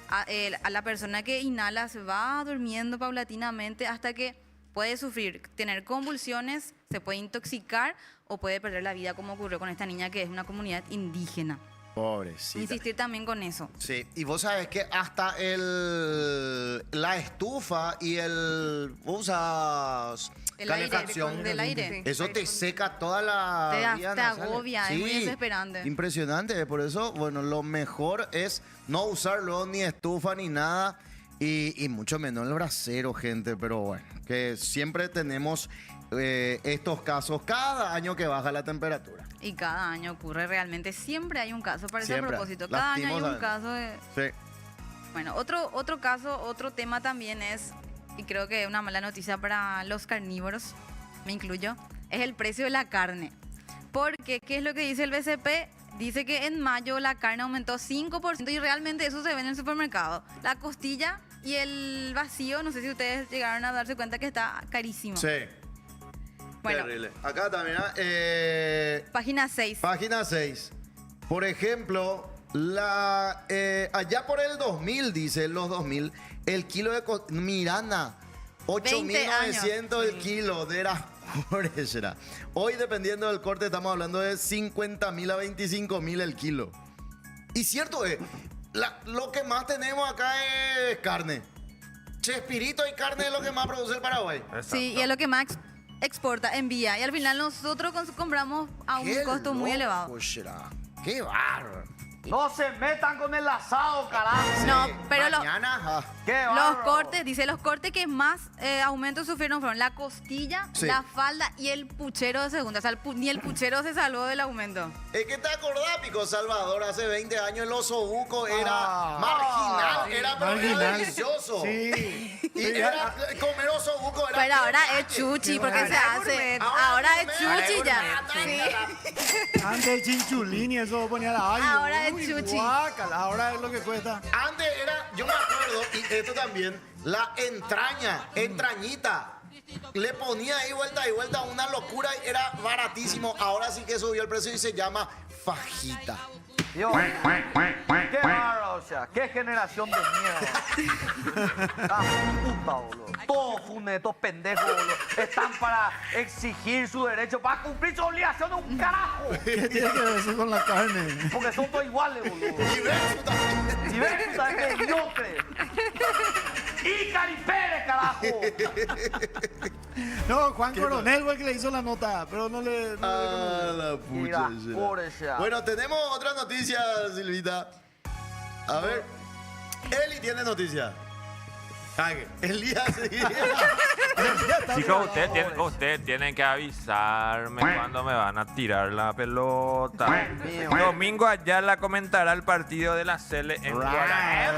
a la persona que inhala se va durmiendo paulatinamente hasta que puede sufrir, tener convulsiones, se puede intoxicar o puede perder la vida como ocurrió con esta niña que es una comunidad indígena.
Pobrecita.
Insistir también con eso.
Sí, y vos sabés que hasta la estufa y vos usas
El
calefacción.
aire, del aire.
Eso te seca toda la
Te
vía
te
nasal.
agobia, es muy desesperante.
Impresionante, por eso, bueno, lo mejor es no usarlo ni estufa ni nada y mucho menos el brasero, gente, pero bueno, que siempre tenemos estos casos cada año que baja la temperatura.
Y cada año ocurre realmente, siempre hay un caso, para ese
Siempre,
propósito, cada año hay un
lastimosamente.
caso de...
Sí.
Bueno, otro caso, otro tema también es, y creo que es una mala noticia para los carnívoros, me incluyo, es el precio de la carne. Porque, ¿qué es lo que dice el BCP? Dice que en mayo la carne aumentó 5% y realmente eso se ve en el supermercado. La costilla y el vacío, no sé si ustedes llegaron a darse cuenta que está carísimo.
Sí.
Bueno,
Terrible. Acá también,
página 6.
página 6. Por ejemplo, allá por el 2000, dice los 2000, el kilo de Miranda, 8.900 el kilo de las pobres. Hoy, dependiendo del corte, estamos hablando de 50.000 a 25.000 el kilo. Y cierto es, lo que más tenemos acá es carne. Chespirito y carne es lo que más produce el Paraguay.
Sí, y es lo que más exporta, envía. Y al final nosotros compramos a un
Qué
costo muy
loco
elevado.
será. ¡Qué bárbaro!
No se metan con el asado, carajo.
No, pero
Mañana,
Qué
los
bárbaro.
cortes, dice, los cortes que más aumento sufrieron fueron la costilla,
Sí.
la falda y el puchero de segunda. O sea, ni el puchero se salvó del aumento.
es que te acordás, Pico Salvador, hace 20 años el osobuco era
Ah,
marginal,
sí,
era, pero era
marginal.
delicioso.
Sí.
Y era, comer osobuco era...
Pero ahora
qué
es chuchi, porque se
Ahora es
hace.
gourmet.
Ahora es
gourmet,
chuchi ya.
Sí.
Antes el chinchulín y eso ponía la ay,
Ahora es
uy,
chuchi.
guácala, ahora es lo que cuesta.
Antes era, yo me acuerdo, y esto también, la entrañita. Le ponía ahí vuelta y vuelta, una locura, y era baratísimo. Ahora sí que subió el precio y se llama fajita.
Dios, qué bárbaro, o sea, qué generación de mierda. Ah, puta, boludo. Todos funes, estos pendejos, boludo, están para exigir su derecho, para cumplir su obligación de un carajo.
¿Qué tiene que ver eso con la carne?
Porque son todos iguales, boludo.
Y ves, también.
Y ves, puta, es mediocre. Y Cari Pérez, carajo.
No, Juan Coronel fue el que le hizo la nota, pero no le...
Ah, la
Mira,
pucha. será.
pobre sea.
Bueno, tenemos otra noticia, Silvita. A ver. Eli tiene noticia. Elías.
Chicos, ustedes tienen que avisarme cuando me van a tirar la pelota.
mío.
Domingo Ayala comentará el partido de la Cele en Guaraná.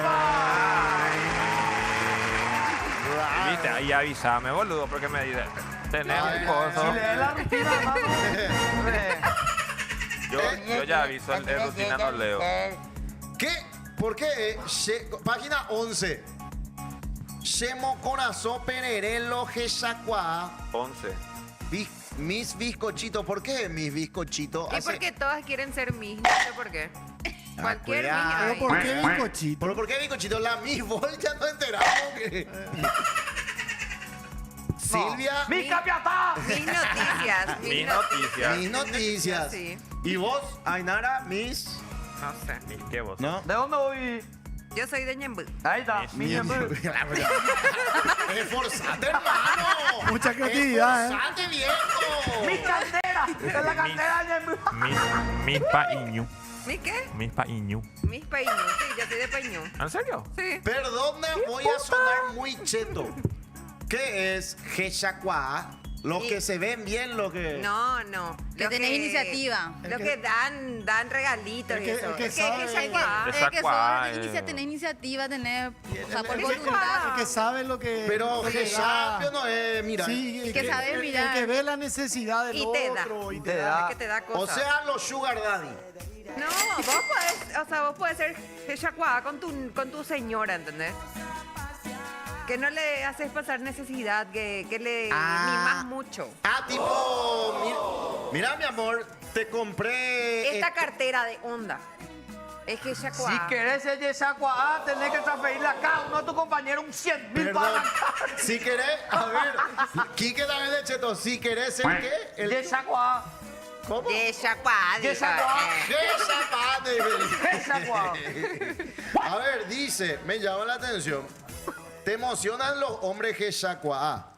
Viste, ahí avísame, boludo, porque me dice, tenés un
Si
coso.
le da la rutina, hermano.
Yo ya aviso, el rutina no leo.
¿Qué? ¿Por qué? Página 11. Shemo corazón pererelo gesacua.
11.
Mis bizcochitos. ¿Por qué mis bizcochitos?
Y porque todas quieren ser mis, no sé por qué. Cualquier
cuidado.
mis
¿Pero
hay.
por qué bizcochito?
¿Pero por qué bizcochitos? La mis vos ya no enteramos que... Silvia.
¡Mi capiatá!
Mis noticias.
Mis noticias.
Mis noticias.
Sí.
¿Y vos, Ainara, mis?
No sé.
¿Qué vos?
¿No?
¿De dónde voy?
Yo soy de Ñembú.
Ahí está. Mi
Esforzate, hermano.
Mucha creatividad,
Esforzate, viejo.
Mi cantera. Es la cantera de
Mis pa'iñu.
¿Mis qué?
Mis pa'iñu.
Mis peños. Sí, yo soy de Peñú.
¿En serio?
Sí.
Perdón, me voy a sonar muy cheto. ¿Qué es Geshacuá? Los
Y-
que se ven bien, lo que...
No, no.
Que
Lo
tenés iniciativa.
Lo que dan regalitos
El
y
que-
eso.
el que
Es
sabe-
es Yacuá.
El que-
Es que
Sacuá,
tenés iniciativa, tenés, o sea, por
El
voluntad.
que sabe lo que...
Pero
lo que
Geshapio
da.
no es, mira.
Sí, el
que sabe
el
mirar.
que ve la necesidad del
Y te da.
otro y
Te
te
da.
da.
Es que te da
O
cosas.
sea, los sugar daddy.
No, vos podés ser Yacuá con tu señora, ¿entendés? Que no le haces pasar necesidad, que le mimas mucho.
Ah, tipo... Mira, mi amor, te compré...
Esta cartera de onda es que Yacuá.
Si querés ser Yesacua, tenés que transferirle a cada uno de tus compañeros un 100.000
Perdón.
para
Si querés... A ver, Quique también de cheto. Si querés ser qué? El...
Yesacua.
¿Cómo?
De Yacuá, dijo.
Yacuá.
Geshapate.
Yesacua.
A ver, dice, me llama la atención. ¿Te emocionan los hombres Geshacuá?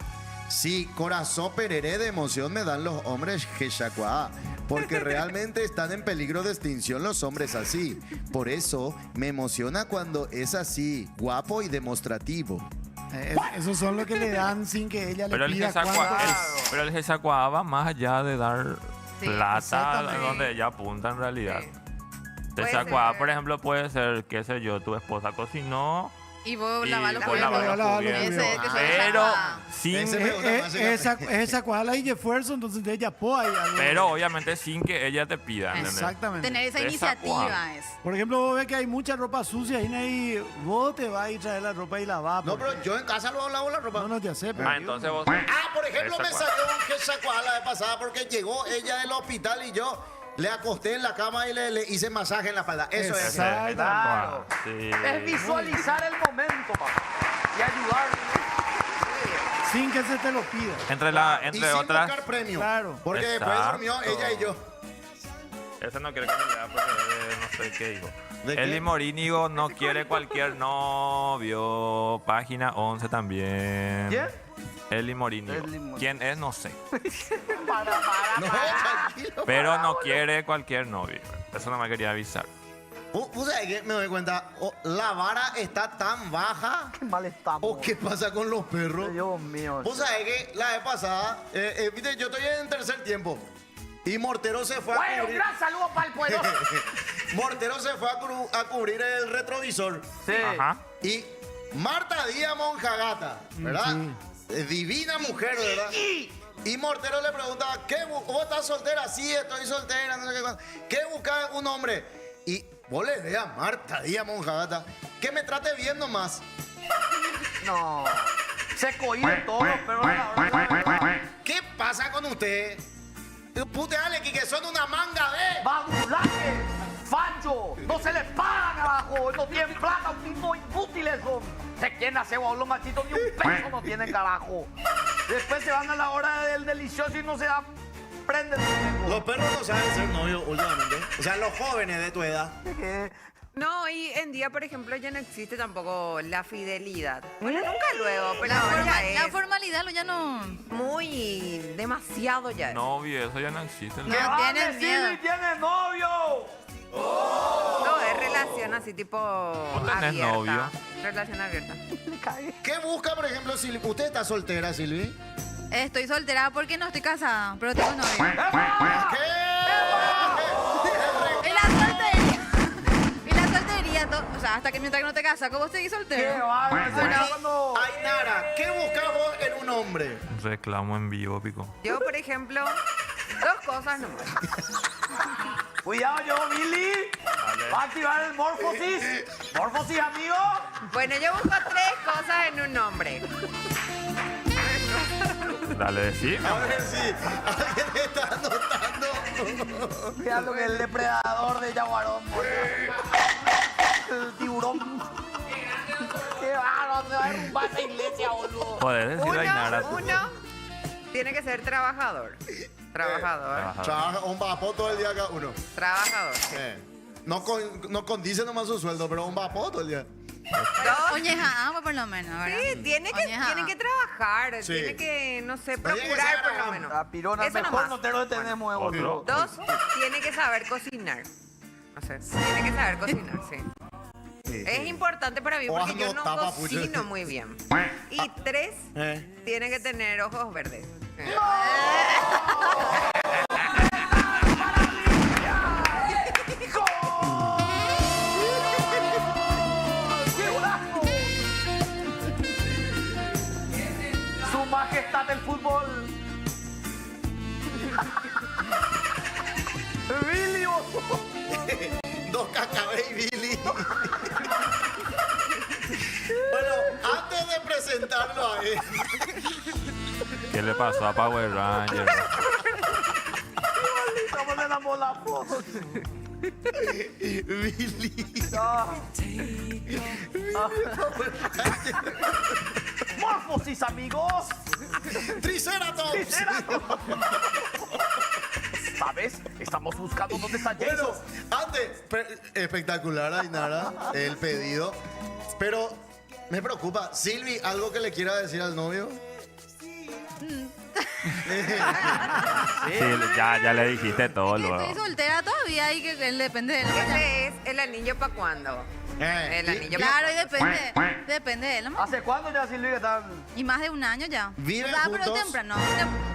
Sí, corazón pereré de emoción me dan los hombres Geshacuá. Porque realmente están en peligro de extinción los hombres así. Por eso me emociona cuando es así, guapo y demostrativo.
Esos son los que le dan sin que ella
Pero
le
el
pida cuánto.
Gesacua va más allá de dar
Sí,
plata,
exactamente.
donde ella apunta en realidad.
Sí. Puede
Gesacua,
ser.
por ejemplo, puede ser, qué sé yo, tu esposa cocinó
Y vos
y
lavás los
vos
cubiertos.
lavas los
Lavar los
cubiertos.
cubiertos.
Ese es que
Pero
Gesacua.
sin,
Ese me gusta más,
Esa cuadra y de esfuerzo, entonces de ella puede algo.
pero obviamente sin que ella te pida, ¿entendés?
Exactamente.
Tener esa
Gesacua.
iniciativa es.
Por ejemplo, vos ves que hay mucha ropa sucia y ahí vos te vas y traes la ropa y la vas.
No, pero yo en casa lo lavo la ropa.
No te hace, pero...
Ah, entonces vos...
Ah, por ejemplo, me
Gesacua.
salió un Geshacuá la vez pasada porque llegó ella del hospital y yo le acosté en la cama y le hice masaje en la espalda. Eso es.
Exacto.
Claro.
Sí.
Es visualizar el momento, papá. Y ayudar.
Sin que se te lo pida.
Entre
Y
entre
sin
otras...
buscar premio.
Claro.
Porque después
Exacto.
durmió ella y yo.
Ese no quiere que me lea porque no sé qué dijo.
¿De qué?
Eli Morínigo no quiere cualquier novio. Página 11 también.
¿Quién?
Eli Morínigo.
Eli Morínigo.
¿Quién es? No sé.
No, tranquilo.
Pero no quiere cualquier novio. Eso no me quería avisar.
¿Vos sabés qué? Me doy cuenta. La vara está tan baja.
Qué mal estamos.
¿O qué pasa con los perros?
Dios mío.
Vos sabés que la vez pasada, viste, yo estoy en tercer tiempo. Y Mortero se fue a
Bueno, un
cubrir.
gran saludo para el pueblo.
Mortero se fue a cubrir el retrovisor.
Sí.
Ajá.
Y Marta Díaz Monjagata, ¿verdad? Divina mujer, ¿verdad? Y Mortero le pregunta, ¿vos estás soltera? Sí, estoy soltera, no sé qué cosa. ¿Qué busca un hombre? Y vos le veas a Marta Díaz Monjagata que me trate bien nomás.
No. Se cohiben todos los perros a la hora.
¿Qué pasa con usted? Puteale, que son una manga de...
¡Badulaje! ¡Fancho! ¡No se les paga, carajo! ¡No tienen plata! ¡Un tipo inútiles son! ¿Se quieren hacer los machitos? Ni un peso no tienen, carajo. Después se van a la hora del delicioso y no se da... Prenden.
Los perros no saben ser novios últimamente. O sea, los jóvenes de tu edad.
No, hoy en día, por ejemplo, ya no existe tampoco la fidelidad. Bueno, nunca luego, pero ahora ya
La
es
formalidad lo ya no.
muy demasiado ya.
Novio, eso ya no existe.
No.
¡Que va a
tienen
decir
miedo.
y tiene novio!
No, es relación así tipo
tenés
abierta.
novio?
Relación abierta.
¿Qué busca, por ejemplo, Silvi? ¿Usted está soltera, Silvi?
Estoy soltera porque no estoy casada, pero tengo novio.
¿Qué?
Y la soltería. Y la soltería, o sea, hasta que mientras que no te casas, ¿cómo seguís
¡Qué
soltero?
bárbaro!
Ainara, ¿qué busca vos en un hombre?
Reclamo en vivo, Pico.
Yo, por ejemplo, dos cosas nomás.
Cuidado yo, Billy. Va a activar el morfosis. Morfosis, amigo.
Bueno, yo busco tres cosas en un hombre.
Dale, decime.
A ver si alguien está anotando.
Cuidado que el depredador de Yaguarón. El tiburón. Qué bárbaro, se va a derrumbar esa iglesia, boludo.
Podés decir Ainara.
Uno tiene que ser trabajador. Trabajador.
Trabaja un vapor todo el día cada uno.
Trabajador.
No condice nomás su sueldo, pero un vapor todo el día.
Dos,
Oñeja, por lo menos, ¿verdad?
sí, tiene
Oñeja.
que trabajar,
Sí.
tiene que, no sé,
Tiene que
procurar
saber
por lo
ganar.
menos.
La pirona, el
Eso
mejor
nomás.
notero que tenemos, boludo.
Dos, tiene que saber cocinar. O sea, tiene que saber cocinar, sí. Es importante para mí
O
porque yo
no
no
tapa pucho.
cocino muy bien. Y tres, tiene que tener ojos verdes.
Su majestad del fútbol. Billy, boludo.
Dos cacabés y Billy. Bueno, antes de presentarlo a él,
¿Qué le pasó a Power Ranger?
Estamos en la bola foto.
Billy.
Morfosis, amigos.
Triceratops.
¿Sabes? Estamos buscando dónde está
Bueno,
Jason.
antes, espectacular, Ainara, el pedido. Pero me preocupa, Silvi, ¿algo que le quiera decir al novio?
Sí, ya le dijiste todo
Que
luego.
estoy soltera todavía y que él depende de él.
Ese es el anillo para cuándo. El anillo para
Claro, y depende de él. nomás.
¿Hace cuándo ya, Silvia, que están?
Y más de un año ya.
¿Viven
Pero
juntos?
temprano.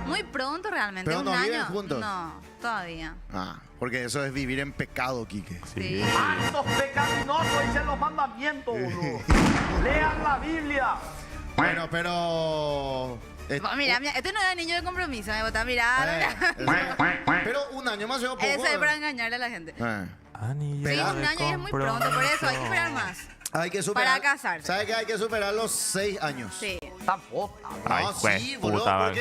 Muy pronto realmente.
¿Pero
un
no
año.
viven juntos?
No, todavía.
Ah, porque eso es vivir en pecado, Quique.
Sí.
Actos pecaminosos, dicen los mandamientos, boludo. Lean la Biblia.
Bueno, pero...
Mira, este no era niño de compromiso. Me bota a mirar.
Pero un año más yo poco.
Eso es para engañarle a la gente.
Anillo
Sí,
de
un año y es muy pronto, por eso hay que esperar más.
Hay que superar.
Para casarse.
¿Sabe que hay que superar los 6 años?
Sí.
Tampoco.
Ay,
No,
pues,
sí, boludo,
puta,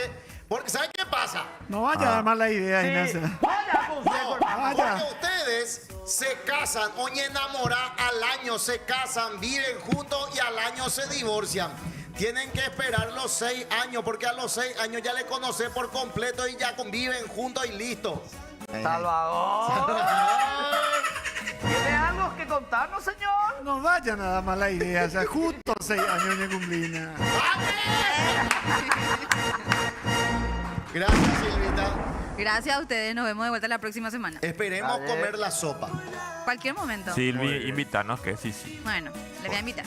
porque ¿sabe qué pasa?
No vaya a dar mala idea,
Sí.
Ignacio.
Vaya consejo, hermano.
Vaya.
Porque ustedes se casan, oye, enamorar al año se casan, viven juntos y al año se divorcian. Tienen que esperar los 6 años, porque a los 6 años ya le conocen por completo y ya conviven juntos y listo.
Salvador. ¿Tiene algo que contarnos, señor?
No vaya nada mala idea. O sea, justo 6 años de cumplina.
Gracias, Silvita.
Gracias a ustedes. Nos vemos de vuelta la próxima semana.
Esperemos
Dale.
comer la sopa.
Cualquier momento.
Silvi, invítanos que sí.
Bueno, le voy a invitar.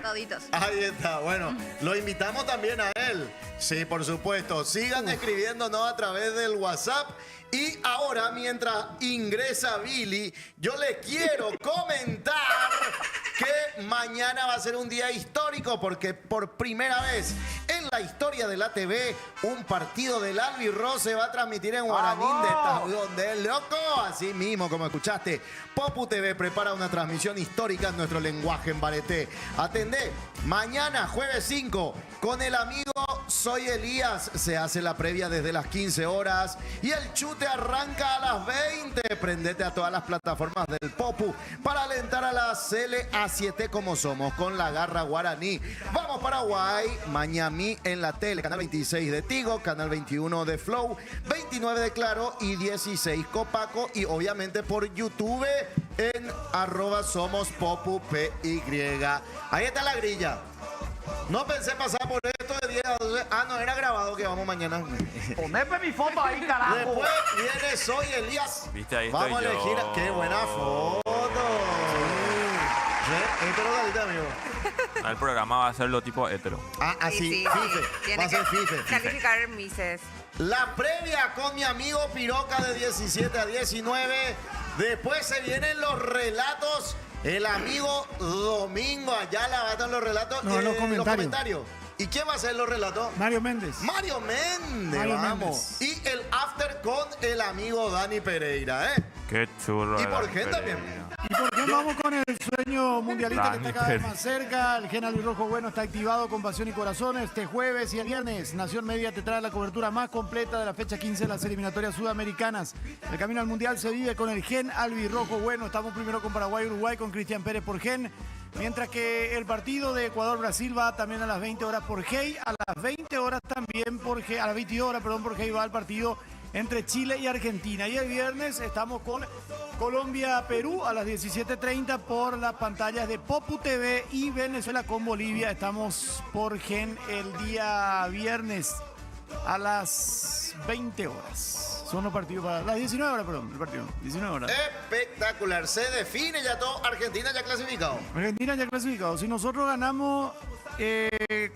Toditos.
Ahí está, bueno, lo invitamos también a él. Sí, por supuesto. Sigan escribiéndonos a través del WhatsApp. Y ahora, mientras ingresa Billy, yo le quiero comentar que mañana va a ser un día histórico porque por primera vez en la historia de la TV, un partido del Albirroz se va a transmitir en Guaranín de Tabón del Loco. Así mismo, como escuchaste, Popu TV prepara una transmisión histórica en nuestro lenguaje en bareté. Atendé, mañana, jueves 5, con el amigo Soy Elías. Se hace la previa desde las 15 horas y el chute arranca a las 20. Prendete a todas las plataformas del Popu para alentar a la CLA7 como somos, con la garra guaraní. Vamos Paraguay, Miami en la tele, canal 26 de Tigo, canal 21 de Flow, 29 de Claro y 16 Copaco, y obviamente por YouTube en @SomosPopuPY. Ahí está la grilla. No pensé pasar por esto de 10 a 12. Ah, no, era grabado que vamos mañana.
Poneme mi foto ahí, carajo.
Después viene Soy Elías.
Viste, ahí
Vamos a
estoy
elegir.
yo.
¡Qué buena foto! Sí. Hetero Galita, amigo.
El programa va a ser lo tipo hetero.
Ah, así,
Sí,
FIFE.
tiene
Va a ser
que
FIFE.
calificar Mises.
La previa con mi amigo Piroca de 17 a 19. Después se vienen los relatos. El amigo Domingo Ayala va a dar los relatos.
No, los comentarios.
¿Y quién va a hacer los relatos?
Mario Méndez.
Mario Méndez,
Mario
vamos.
Méndez.
Y el after con el amigo Dani Pereira, ¿eh?
Qué churro.
Y
de
por
Dani
gente
Pereira.
también.
¿Y por qué vamos con el sueño mundialista que
Dani
está cada vez
Pérez.
más cerca? El Gen Albirrojo Bueno está activado con pasión y corazón. Este jueves y el viernes, Nación Media te trae la cobertura más completa de la fecha 15 de las eliminatorias sudamericanas. El camino al mundial se vive con el Gen Albirrojo Bueno. Estamos primero con Paraguay y Uruguay con Cristian Pérez por Gen. Mientras que el partido de Ecuador-Brasil va también a las 20 horas por Hey. A las 20 horas también por Hey, a las 22 horas, perdón, por Hey va el partido entre Chile y Argentina. Y el viernes estamos con Colombia-Perú a las 17:30 por las pantallas de Popu TV y Venezuela con Bolivia. Estamos por Gen el día viernes a las 20 horas. Son los partidos para las 19 horas, perdón, el partido. 19 horas.
Espectacular. Se define ya todo. Argentina ya clasificado.
Argentina ya clasificado. Si nosotros ganamos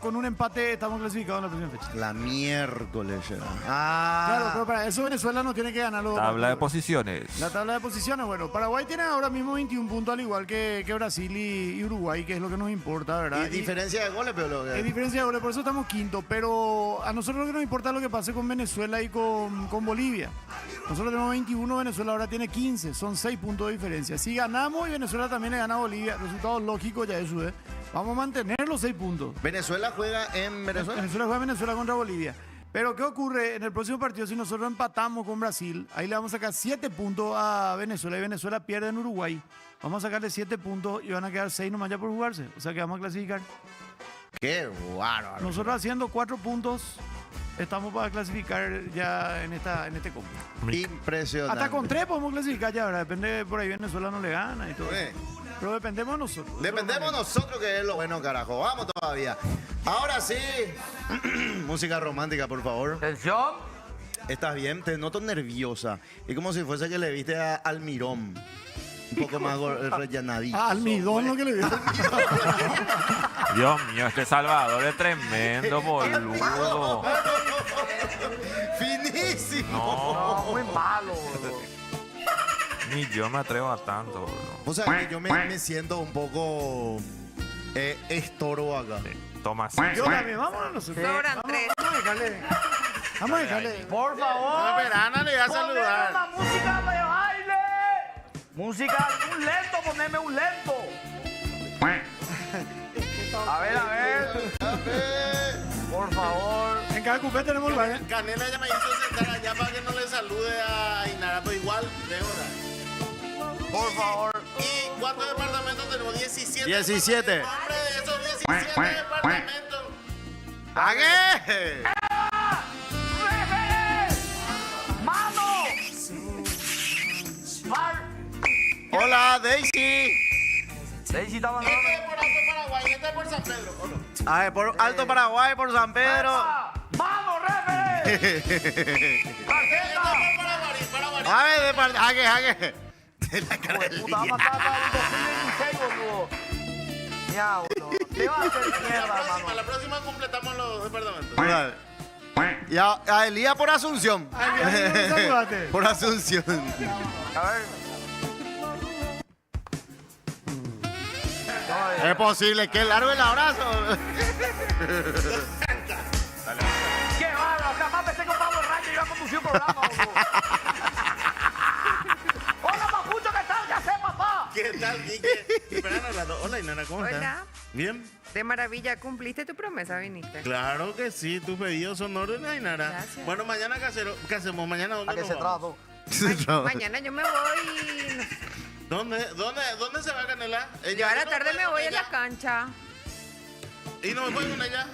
con un empate, estamos clasificados en la próxima fecha.
La miércoles ya.
Claro, pero para eso Venezuela no tiene que ganar los dos
Tabla de
partidos.
posiciones.
La tabla de posiciones, bueno, Paraguay tiene ahora mismo 21 puntos, al igual que Brasil y Uruguay, que es lo que nos importa, ¿verdad?
Y diferencia de goles, pero lo
Hay
que...
diferencia de goles, por eso estamos quinto, pero a nosotros lo que nos importa es lo que pase con Venezuela y con Bolivia. Nosotros tenemos 21, Venezuela ahora tiene 15, son 6 puntos de diferencia. Si ganamos y Venezuela también le gana a Bolivia, resultado lógico ya eso es. Vamos a mantener los 6 puntos.
Venezuela juega en Venezuela.
Venezuela juega Venezuela contra Bolivia. Pero ¿qué ocurre en el próximo partido si nosotros empatamos con Brasil? Ahí le vamos a sacar 7 puntos a Venezuela y Venezuela pierde en Uruguay. Vamos a sacarle 7 puntos y van a quedar 6 nomás ya por jugarse. O sea que vamos a clasificar.
Qué bárbaro.
Nosotros haciendo 4 puntos estamos para clasificar ya en este combo.
Impresionante.
Hasta con 3 podemos clasificar ya, ¿verdad? Depende, por ahí Venezuela no le gana y todo. Pero dependemos de nosotros.
Dependemos nosotros, que es lo bueno, carajo. Vamos todavía. Ahora sí. Música romántica, por favor.
Atención.
¿Estás bien? Te noto nerviosa. Es como si fuese que le viste a Almirón. Un poco más rellenadito.
Almidón lo que le viste.
Dios mío, este Salvador es tremendo, boludo.
Finísimo.
No,
Muy malo, boludo.
ni yo me atrevo a tanto, boludo.
O sea, que yo me siento un poco estorbo acá.
Toma así.
Yo también, vámonos nosotros.
Sobran 3.
Vamos a dejarle.
Por favor.
Ana le va a
Poneme una música de baile. Música, un lento, poneme un lento. A ver. Por favor.
En cada cupé tenemos lugar, ¿eh?
Canela ya me hizo sentar allá para que no le salude a Inara, pero igual de hora.
Por favor.
¿Y cuántos departamentos tenemos? 17.
17.
Hombre, de esos 17 departamentos.
¿A qué?
¡Mano! Mar.
Hola, Daisy.
Daisy está mandando.
Este es por Alto Paraguay, este es por San Pedro. ¿O no?
A ver, por Alto Paraguay, por San Pedro.
¡Mano, refere!
Este es por Paraguay.
A ver, de parte. ¿A qué? De la
Puta, vamos a
carelía.
matar para el 2026, boludo. Ya, boludo. Te va a hacer mierda, mano.
La próxima completamos los departamentos.
Y a Elías por Asunción.
Saludate.
Por Asunción.
A ver.
Es posible que largo el abrazo.
¡Qué bárbaro! Jamás pensé que un Pablo Rayo iba a conducir un programa, boludo. ¡Hola, papucho! ¿Qué tal? ¿Qué haces, papá?
¿Qué tal, Quique? Espera un rato. Hola, Inara, ¿cómo estás?
Hola.
¿Bien?
De maravilla, cumpliste tu promesa, viniste.
Claro que sí, tus pedidos son órdenes, Inara.
Gracias.
Bueno, mañana, ¿qué hacemos? ¿Mañana dónde
¿A qué
nos
se
vamos?
trata?
Mañana yo me voy.
¿Dónde se va Canela?
Yo a la
¿No
tarde
puede
me
con
voy a
ella?
la cancha.
¿Y no me puede con ella?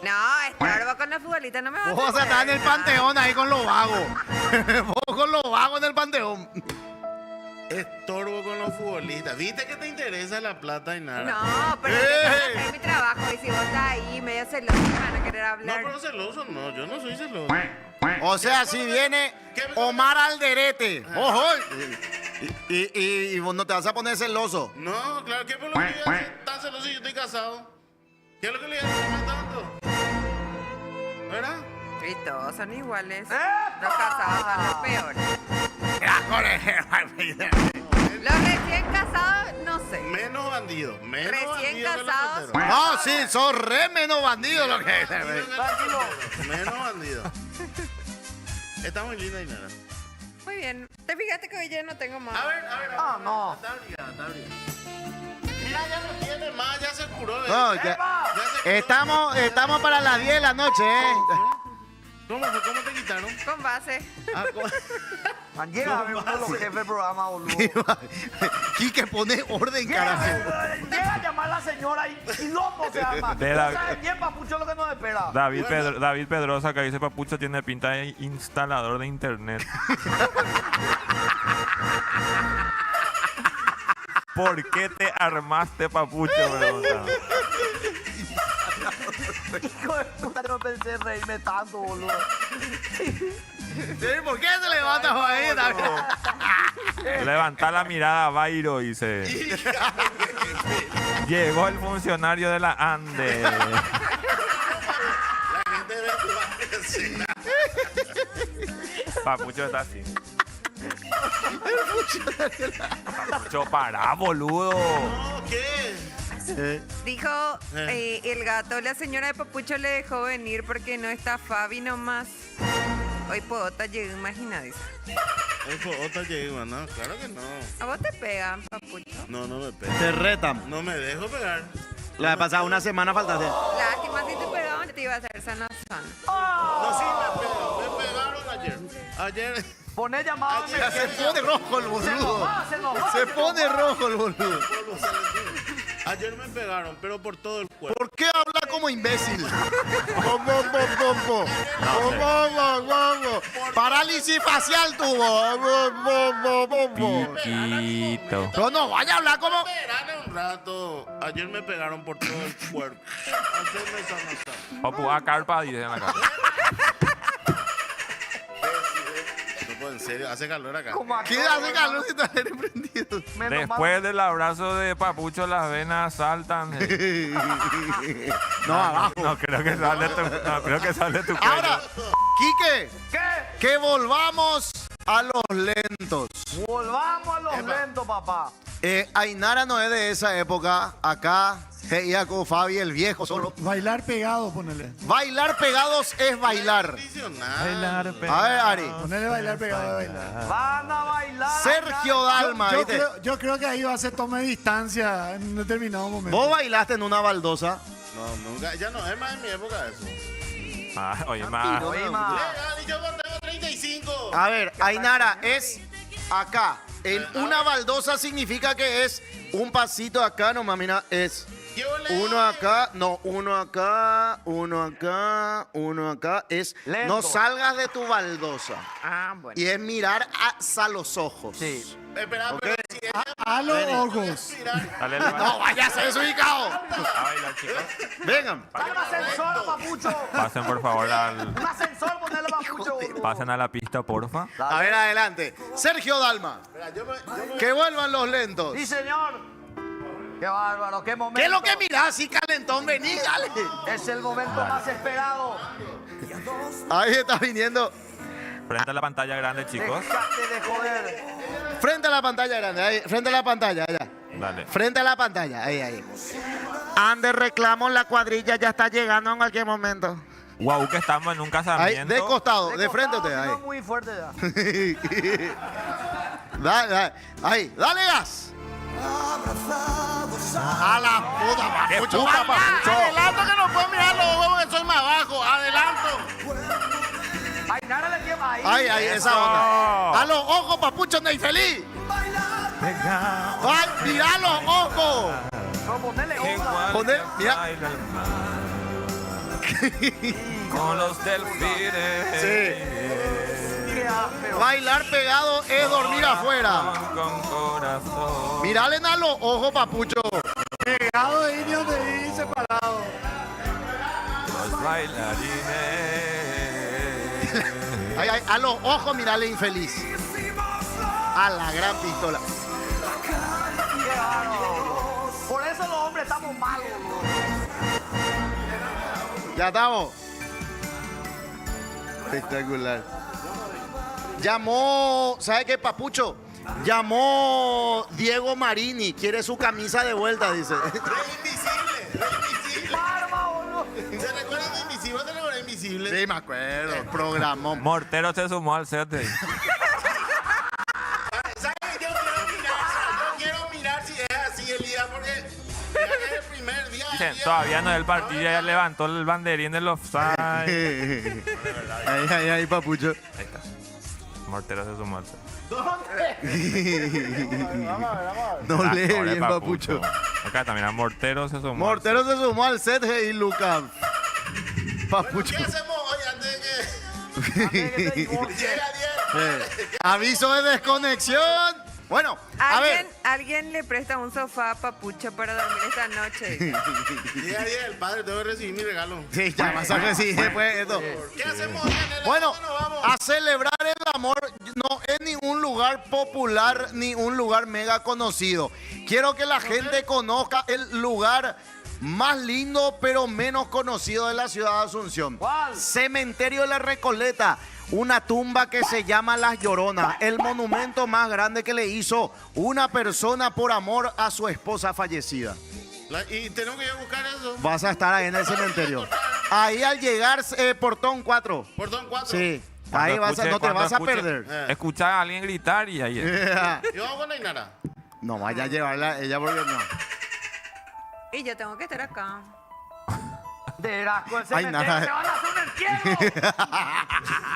No, estorbo con la futbolita, no me va a
Vos estás en el panteón ahí con los vagos. Vos con los vagos en el panteón.
Estorbo con los futbolistas. ¿Viste que te interesa la plata, Inara?
No, pero yo tengo que hacer mi trabajo y si vos estás ahí medio celoso me van a querer
No,
hablar.
pero celoso no, yo no soy celoso.
O sea, si viene Omar Alderete. Ojo. Y vos no te vas a poner celoso.
No, claro, ¿qué por lo que le iba a ser tan celoso si yo estoy casado? ¿Qué es lo que le iba a hacer tanto? ¿Verdad?
Y todos son iguales. Los casados son los peores. Los recién casados, no sé.
Menos bandido. Menos
Recién
bandido que los
casados.
solteros.
No, sí, sos re menos bandido lo que es.
Menos bandido. Está muy linda Ainara.
Muy bien. ¿Te fijaste que hoy ya no tengo más?
A ver.
Ah, no.
Está abrigada, está abrigada. Mira, ya no tiene más, ya se curó.
No, estamos para las 10 de la noche,
¿Cómo fue? ¿Cómo te quitaron?
Con base.
Ah,
Man, llega a ver uno de los jefes del programa, boludo.
Quique, pone orden, carajo.
Llega a llamar a la señora y loco se llama.
De la-
No sabe bien, papucho, lo que nos espera.
David Pedrosa, que dice Papucho, tiene pinta de instalador de internet. ¿Por qué te armaste, Papucho? Pregunta.
Hijo de puta, no pensé reírme tanto, boludo.
¿Por qué te levantas ahí, David?
Levanta la mirada, Bairo, dice. Llegó el funcionario de la ANDE.
La gente ve tu vecina.
Papucho está así. Papucho, pará, boludo.
No, ¿qué?
Dijo el gato, la señora de Papucho le dejó venir porque no está Fabi nomás. Hoy Podota llegó, imagina, dice.
Otra llegó, ¿no? Claro que no.
A vos te pegan, Papucho.
No, no me pega.
Te retan.
No me dejo pegar.
La pasada una semana faltaste.
Lástima, si te pegaban, te iba a hacer sana.
No, sí me pegan. Me pegaron ayer. Ayer.
Poné llamada.
Ya se pone rojo el boludo.
Se nos va.
Se pone rojo el boludo.
Ayer me pegaron, pero por todo el cuerpo.
¿Por qué habla como imbécil? Parálisis facial tuvo.
Piquito.
Pero no vaya a hablar como.
Esperarle un rato. Ayer me pegaron por todo el cuerpo. Hacerme sana.
Papu, a carpa, dicen acá.
No puedo, en serio. Hace calor acá.
Como acá,
¿Qué hace calor si está aire prendido?
menos
Después del abrazo de Papucho, las venas saltan.
No, abajo.
No creo que sale tu, no, creo que sale tu cuello.
Ahora, Quique,
¿Qué?
que volvamos a los lentos.
Volvamos a los lentos, papá.
Ainara no es de esa época. Acá, Iaco, Fabi, el viejo, solo.
Bailar pegado, ponele.
Bailar pegados es bailar.
Tradicional.
A ver, Ari.
Ponele bailar pegado de bailar.
Van a bailar.
Sergio Dalma, ¿viste?
Yo creo que ahí va a ser tome de distancia en un determinado momento.
Vos bailaste en una baldosa.
No, nunca. Ya no es más en mi época eso.
Ah, oye, más.
Oye, ma.
Legal, y yo tengo 35.
A ver, Ainara, es acá. En una baldosa significa que es un pasito acá, no mira, es
¿Qué ole?
uno acá, no, uno acá, uno acá, uno acá. Es
Lento.
no salgas de tu baldosa.
Ah, bueno.
Y es mirar hacia los ojos.
Sí.
Espera,
Ok.
pero si ella
A los ojos.
mira,
Dale,
No, vaya a ser desubicado.
a bailar, chicos.
Vengan.
Dale un ascensor, papucho.
Pasen, por favor,
Un ascensor, ponele papucho, boludo.
pasen a la pista, porfa.
A ver, adelante. Sergio Dalma.
espera, yo me-
Que vuelvan los lentos.
Sí, señor. Qué bárbaro, qué momento.
¿Qué es lo que mirás, así calentón? Vení, dale.
Es el momento más esperado.
Ahí está viniendo.
Frente a la pantalla grande, chicos.
Dejate de joder.
Frente a la pantalla grande, ahí, frente a la pantalla, allá.
Dale.
Frente a la pantalla, ahí. Ande reclamo, la cuadrilla ya está llegando en cualquier momento.
Guau, que estamos en un
Ahí,
casamiento.
de costado, de frente
costado,
usted,
si no,
ahí.
muy fuerte ya.
Dale, ahí, dale gas. A la puta,
¡Qué
Papucho.
puta, Papucho!
Adelanto que no puedo mirar los ojos que soy más bajo. Adelanto.
Ay, nada le lleva ahí.
Ahí, esa onda. A los ojos, Papucho, no infeliz.
Venga.
Ay, mira los ojos.
No, ponele onda.
Igual
Poner-
que
mira.
baila el mar. Con los delfines.
Qué áspero.
Bailar pegado es dormir afuera.
Con corazón.
Mirale a los ojos, Papucho.
Pegado de indios de ahí separado.
Los bailarines.
Ay, a los ojos, mirale infeliz. A la gran pistola.
Qué bárbaro, boludo. Por eso los hombres estamos malos, boludo.
Ya estamos. Espectacular. Llamó, ¿sabe qué, Papucho? Llamó Diego Marini, quiere su camisa de vuelta, dice.
Re invisible.
Barba, boludo.
¿Se recuerdan de Invisible? ¿Te recuerdas de Invisible?
Sí, me acuerdo, programó.
Mortero se sumó al set.
¿Sabes? Yo quiero mirar si es así el día, porque ya es el primer día.
Dicen, todavía no es el partido, ya levantó el banderín del offside.
Ahí, Papucho.
Ahí está. Mortero se sumó al set.
No lee
Pobre
bien, Papucho.
Acá también a Mortero se sumó.
Mortero se sumó al set y Lucas.
Bueno,
Papucho.
¿qué hacemos hoy antes de que llegue Ariel?
Aviso de desconexión. Bueno, a ver.
¿Alguien le presta un sofá a Papucho para dormir esta noche?
Llegue Ariel, padre, tengo que recibir mi regalo.
Sí, ya vas a recibir después esto.
¿Qué hacemos hoy en el
Bueno,
nos vamos?
a celebrar el amor no es ningún lugar popular ni un lugar mega conocido. Quiero que la gente conozca el lugar más lindo pero menos conocido de la ciudad de Asunción.
¿Cuál?
Cementerio de la Recoleta. Una tumba que se llama Las Lloronas, el monumento más grande que le hizo una persona por amor a su esposa fallecida.
Y tenemos que ir a buscar eso.
Vas a estar ahí en el cementerio. Ahí al llegar, portón 4.
Portón 4.
Sí,
Cuando
ahí vas a,
escuche-
no te
cuando
vas a
escuche-
perder.
Escucha a alguien gritar y ahí es.
Y vamos con Ainara.
No vaya a llevarla ella porque no.
Y yo tengo que estar acá.
De veras, con el
Ay,
cementerio
nada.
se van a hacer un entierro.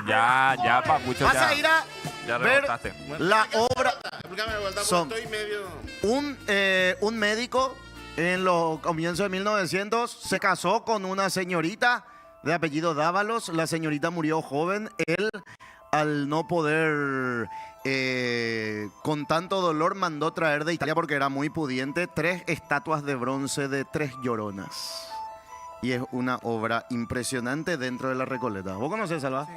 Ya, Papucho,
Vas
ya.
a ir a
Ya
ver
rebotaste.
la obra.
Explícame de vuelta,
Son-
porque estoy medio...
Un médico en los comienzos de 1900 se casó con una señorita de apellido Dávalos. La señorita murió joven. Él, al no poder, con tanto dolor, mandó traer de Italia, porque era muy pudiente, 3 estatuas de bronce de 3 lloronas. Y es una obra impresionante dentro de la Recoleta. ¿Vos conocés, Salva?
Sí.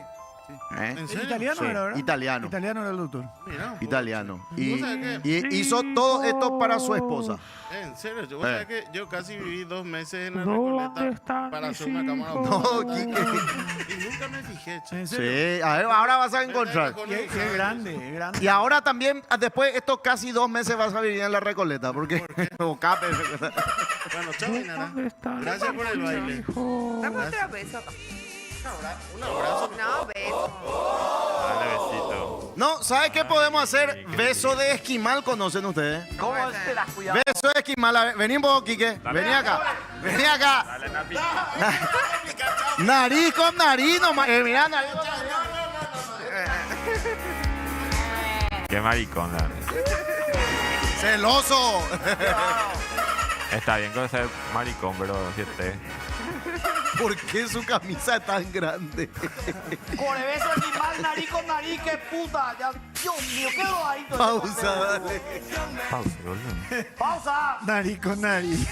¿Eh?
¿En serio?
Italiano
Sí,
era, ¿verdad?
italiano.
Italiano era el doctor.
Mira,
Italiano.
¿Vos
Y
sabés
hizo todo esto para su esposa.
en serio, vos sabés que yo casi viví 2 meses en la Recoleta para hacer una cámara
No, Quique.
y nunca me fijé, che.
¿En serio?
Sí, a ver, ahora vas a encontrar.
Y es grande, es grande.
Y ahora también, después de estos casi 2 meses vas a vivir en la Recoleta, porque o Cape.
Bueno, chao, Ainara. Gracias por el baile.
Dame otro beso.
Un abrazo.
No, beso.
Dale besito.
No, ¿sabes qué podemos hacer? Beso de esquimal, ¿conocen ustedes?
¿Cómo te las cuidado?
Beso de esquimal. A ver, vení un poco, Quique. Vení acá. Vení acá.
Dale, Napi.
Nariz con nariz nomás. Mirá, nariz con nariz.
Qué maricón, la verdad.
Celoso.
Está bien con ser maricón, pero si esté.
¿Por qué su camisa es tan grande?
Con el beso animal, nariz con nariz, qué puta. Ya, Dios mío, qué bobadito.
Pausa, dale.
Pausa, boludo.
Pausa.
Nariz con nariz.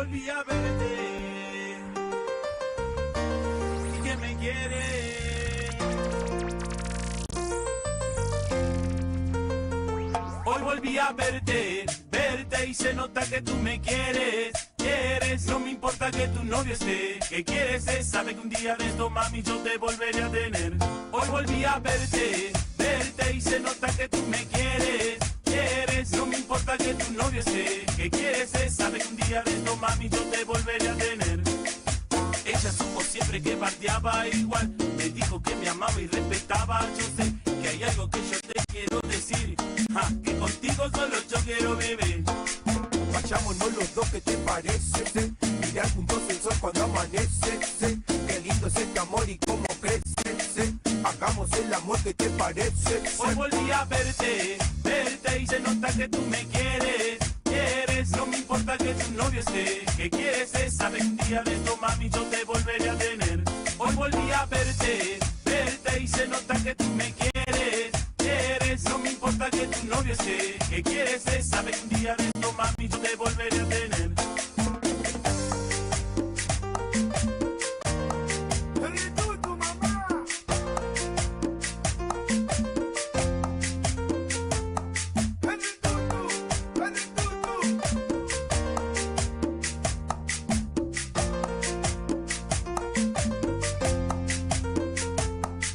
volví a verte, que me quieres. Hoy volví a verte, verte y se nota que tú me quieres. Quieres, no me importa que tu novio esté. Que quieres es, sabe que un día de esto, mami, yo te volveré a tener. Hoy volví a verte, verte y se nota que tú me quieres. Quieres, no me importa que tu novio esté. Que quieres es, sabe que un día de esto, mami, yo te volveré a tener. Ella supo siempre que bardeaba igual. Me dijo que me amaba y respetaba. Yo sé que hay algo que yo te quiero decir. Que contigo solo yo quiero beber.
Vayámonos los dos, ¿qué te parece? ¿Sí? Mirar juntos el sol cuando amanece. ¿Sí? Qué lindo es este amor y cómo crece. ¿Sí? Hagamos el amor, ¿qué te parece? ¿Sí?
Hoy volví a verte, verte y se nota que tú me quieres. Quieres, no me importa que tu novio esté. Que quieres es, sabe un día de esto, mami, yo te volveré a tener. Hoy volví a verte, verte y se nota que tú me quieres. Quieres, no me importa que tu novio esté. Que quieres es, sabe un día de esto, mami, yo te volveré a tener.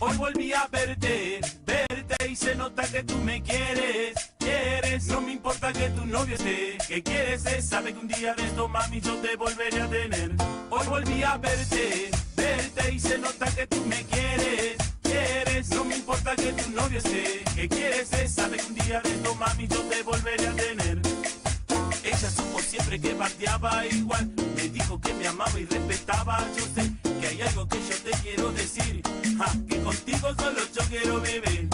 Hoy volví a verte, verte y se nota que tú me quieres. Quieres, no me importa que tu novio esté. Que quieres es, sabe que un día de esto, mami, yo te volveré a tener. Hoy volví a verte, verte y se nota que tú me quieres. Quieres, no me importa que tu novio esté. Que quieres es, sabe que un día de esto, mami, yo te volveré a tener. Ella supo siempre que bardeaba igual. Me dijo que me amaba y respetaba. Yo sé que hay algo que yo te quiero decir. Que contigo solo yo quiero beber.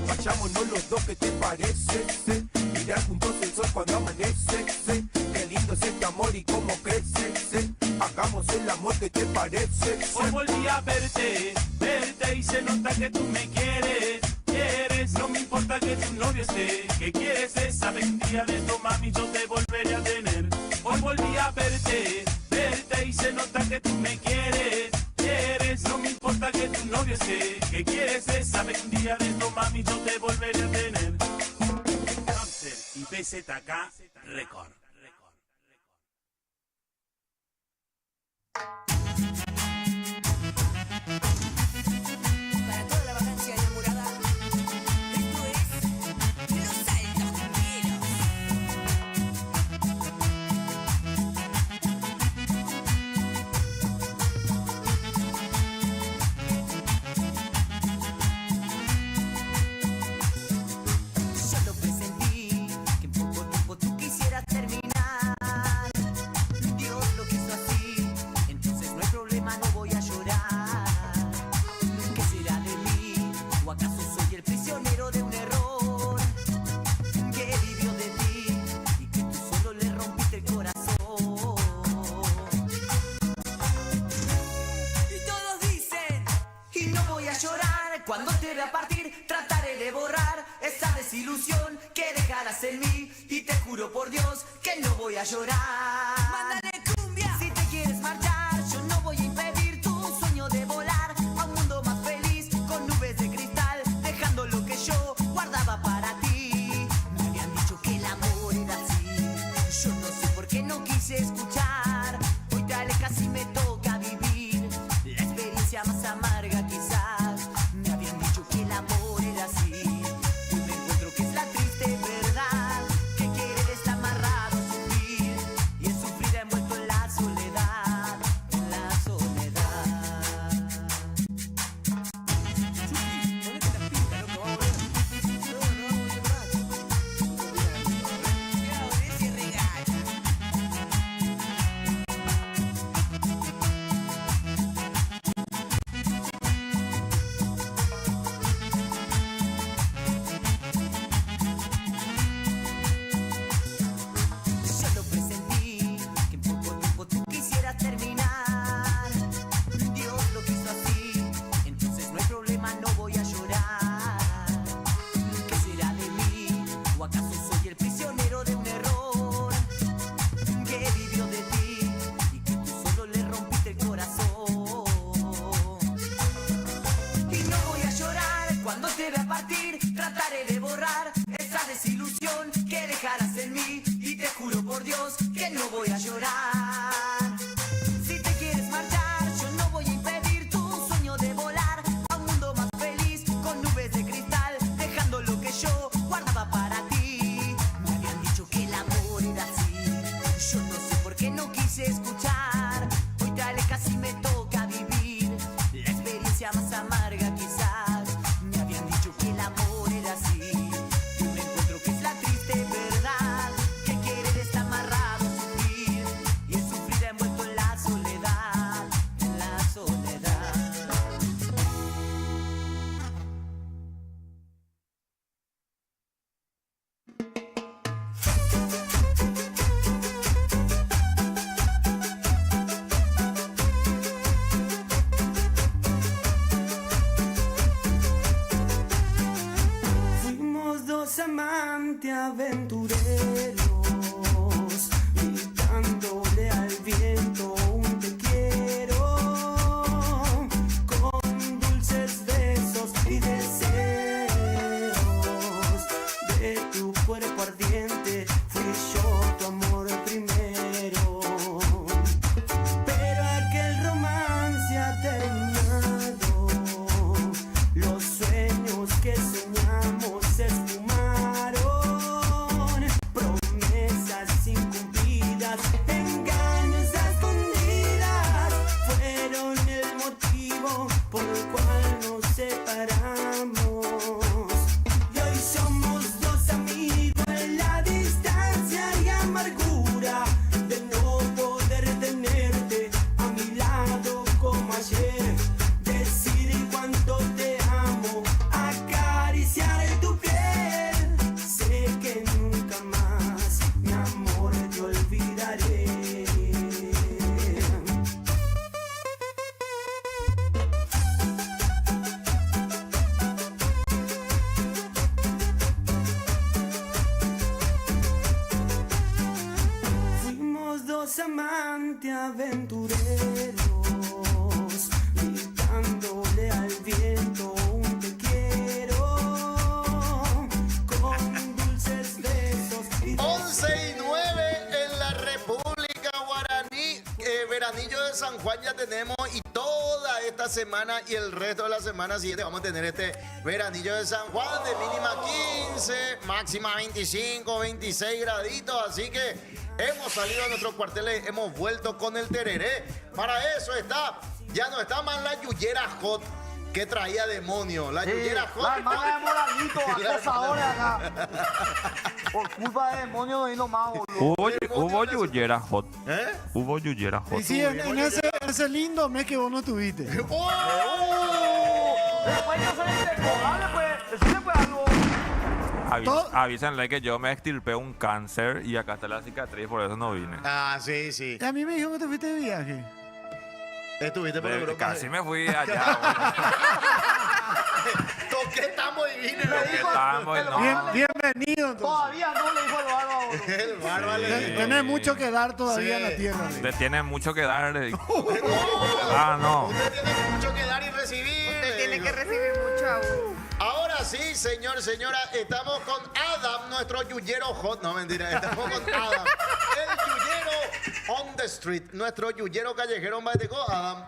Vayámonos los dos, ¿qué te parece? ¿Sí? Mirar juntos el sol cuando amanece. ¿Sí? Qué lindo es este amor y cómo crece. ¿Sí? Hagamos el amor, ¿qué te parece? ¿Sí?
Hoy volví a verte, verte y se nota que tú me quieres. Quieres, no me importa que tu novio esté. Que quieres es, sabe un día de esto, mami, yo te volveré a tener. Hoy volví a verte, verte y se nota que tú me quieres. Quieres, no me importa que tu novio esté. Que quieres es, sabe un día de esto, mami, yo te volveré a tener. Hamster y PZK Record.
Para toda la vacancia enamorada, esto es Los Altos Cumbieros. Yo lo presentí, que en poco tiempo tú quisieras terminar. Dios lo quiso así, entonces no hay problema, no voy a llorar. ¿Qué será de mí? ¿O acaso soy el prisionero de un error que vivió de ti y que tú solo le rompiste el corazón? Y todos dicen, y no voy a llorar cuando te vea partir, trataré de borrar esa desilusión que dejarás en mí y te juro por Dios que no voy a llorar. Mándale cumbia. Si te quieres marchar, yo no voy a impedir tu sueño de volar a un mundo más feliz con nubes de cristal, dejando lo que yo guardaba para ti. Me habían dicho que el amor era así, yo no sé por qué no quise escuchar. Hoy te alejas y me toca vivir la experiencia más amarga quizás. Me habían dicho que el amor era así, y me encuentro que es la triste verdad, que querer está amarrado a sufrir y en sufrir envuelto cuando te vea partir, trataré de borrar esa desilusión que dejarás en mí. Y te juro por Dios que no voy a llorar. Si te quieres marchar, yo no voy a impedir tu sueño de volar a un mundo más feliz, con nubes de cristal, dejando lo que yo guardaba para ti. Me habían dicho que el amor era así, yo no sé por qué no quise escuchar. Hoy te alejas y me toca vivir la experiencia más amarga quizás. Me habían dicho que el amor era así, y me encuentro que es la triste verdad, que querer está amarrado a sufrir, y el sufrir envuelto en la soledad, en la soledad.
Fuimos dos amantes aventureros, gritándole al viento un te quiero, con dulces besos y deseos. De tu cuerpo ardiente fui yo tu amor primero, pero aquel romance ha terminado. Los sueños que soñamos se esfumaron, promesas incumplidas, engaños a escondidas, fueron el motivo por el cual nos separamos. Y hoy somos dos amigos en la distancia y amargura de no poder tenerte a mi lado como ayer. Decir cuánto te amo, acariciar tu piel. Sé que nunca más, mi amor, te olvidaré. Fuimos dos amantes aventureros, gritándole al viento un te quiero, con dulces besos y
11:09 en la República Guaraní. Veranillo de San Juan ya tenemos, y toda esta semana y el resto de la semana siguiente vamos a tener este veranillo de San Juan de mínima 15, máxima 25, 26 graditos. Así que hemos salido de nuestros cuarteles, hemos vuelto con el tereré. Para eso está, ya no está más la yuyera hot que traía demonio. La yuyera hot.
La hermana de Moralito,
La
acosadores acá. Por culpa de demonio no vino más, boludo.
Hubo yuyera hot.
¿Eh?
Hubo yuyera hot.
Y sí, en ese lindo mes que vos no tuviste.
¡Oh!
Después no se le dale, pues. Decirle pues algo.
Avísenle que yo me extirpé un cáncer y acá está la cicatriz, por eso no vine.
Ah, sí, sí.
A mí me dijo que te fuiste de viaje.
Estuviste por Europa.
Casi me fui allá.
Toqué tambo y vine.
Estamos, no.
Bienvenido, entonces.
Todavía no le dijo el bárbaro, boludo.
El bárbaro le dijo.
Tenés mucho que dar todavía
Sí.
en la tierra.
Te tiene mucho que dar.
No,
No.
Usted tiene mucho que dar y recibir.
Usted tiene que recibir mucho aún.
Ahora sí, señor, señora, estamos con Adam, nuestro yuyero hot. No, mentira, estamos con Adam, el yuyero on the street, nuestro yuyero callejero en Baeteco. Adam,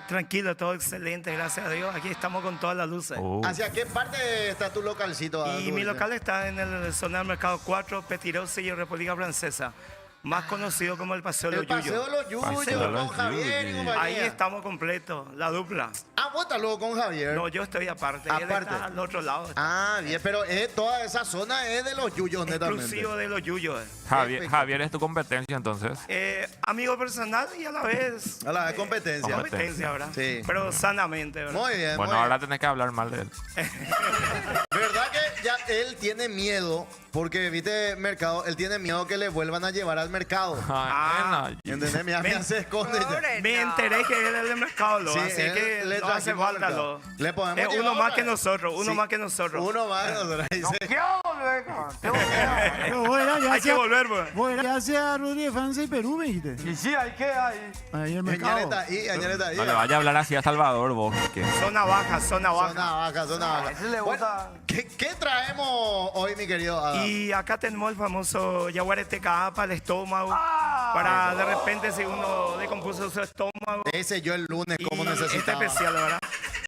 Tranquilo, todo excelente, gracias a Dios. Aquí estamos con todas las luces.
¿hacia qué parte está tu localcito, Adam?
Y mi local está en el zona del Mercado 4, Petirosi y República Francesa. Más conocido como el Paseo de
El
los
Paseo de
Yuyos.
los
Paseo de
Yuyos,
los
con Javier y
Yuyos.
compañía.
Ahí estamos completos, la dupla.
Ah, vos estás luego con Javier.
No, yo estoy aparte. Él
Aparte.
está al otro lado.
Ah, bien, pero toda esa zona es de los Yuyos, netamente.
Exclusivo de los Yuyos.
Javier es tu competencia, entonces.
Amigo personal y a la vez
A la competencia.
competencia, ¿verdad?
Sí.
Pero sanamente, ¿verdad?
Muy bien,
Bueno,
muy
ahora
bien.
tenés que hablar mal de él.
¿Verdad que ya él tiene miedo? Porque, viste, mercado, él tiene miedo que le vuelvan a llevar al mercado. ¿Entendés? Mira,
Me-
se esconde.
Pobre,
Me
no.
enteré que él es del mercado,
Sí,
así
él
que
le
no hace
trajimos al
falta.
mercado. Le podemos
Es
llevar
uno más
otra
que
vez.
nosotros, uno
Sí.
más que nosotros.
Uno más, nosotros, dice.
¡Qué
Pero vos eras ya
Hay que
hacia-
volver, pues.
Vos eras ya hacia Rodríguez de Francia y Perú, me dijiste.
Y sí, hay que ahí.
Ahí el mercado.
Añareta ahí.
No le vaya a hablar así a Salvador, vos. Que...
Zona baja, zona baja.
Zona baja.
A ese le
Bueno,
gusta.
¿qué traemos hoy, mi querido Adam?
Y acá tenemos el famoso yaguareteca para el estómago.
Ah,
para de repente, si uno descompuso su estómago.
Ese yo el lunes, como
Y
necesitaba.
este especial, ¿verdad?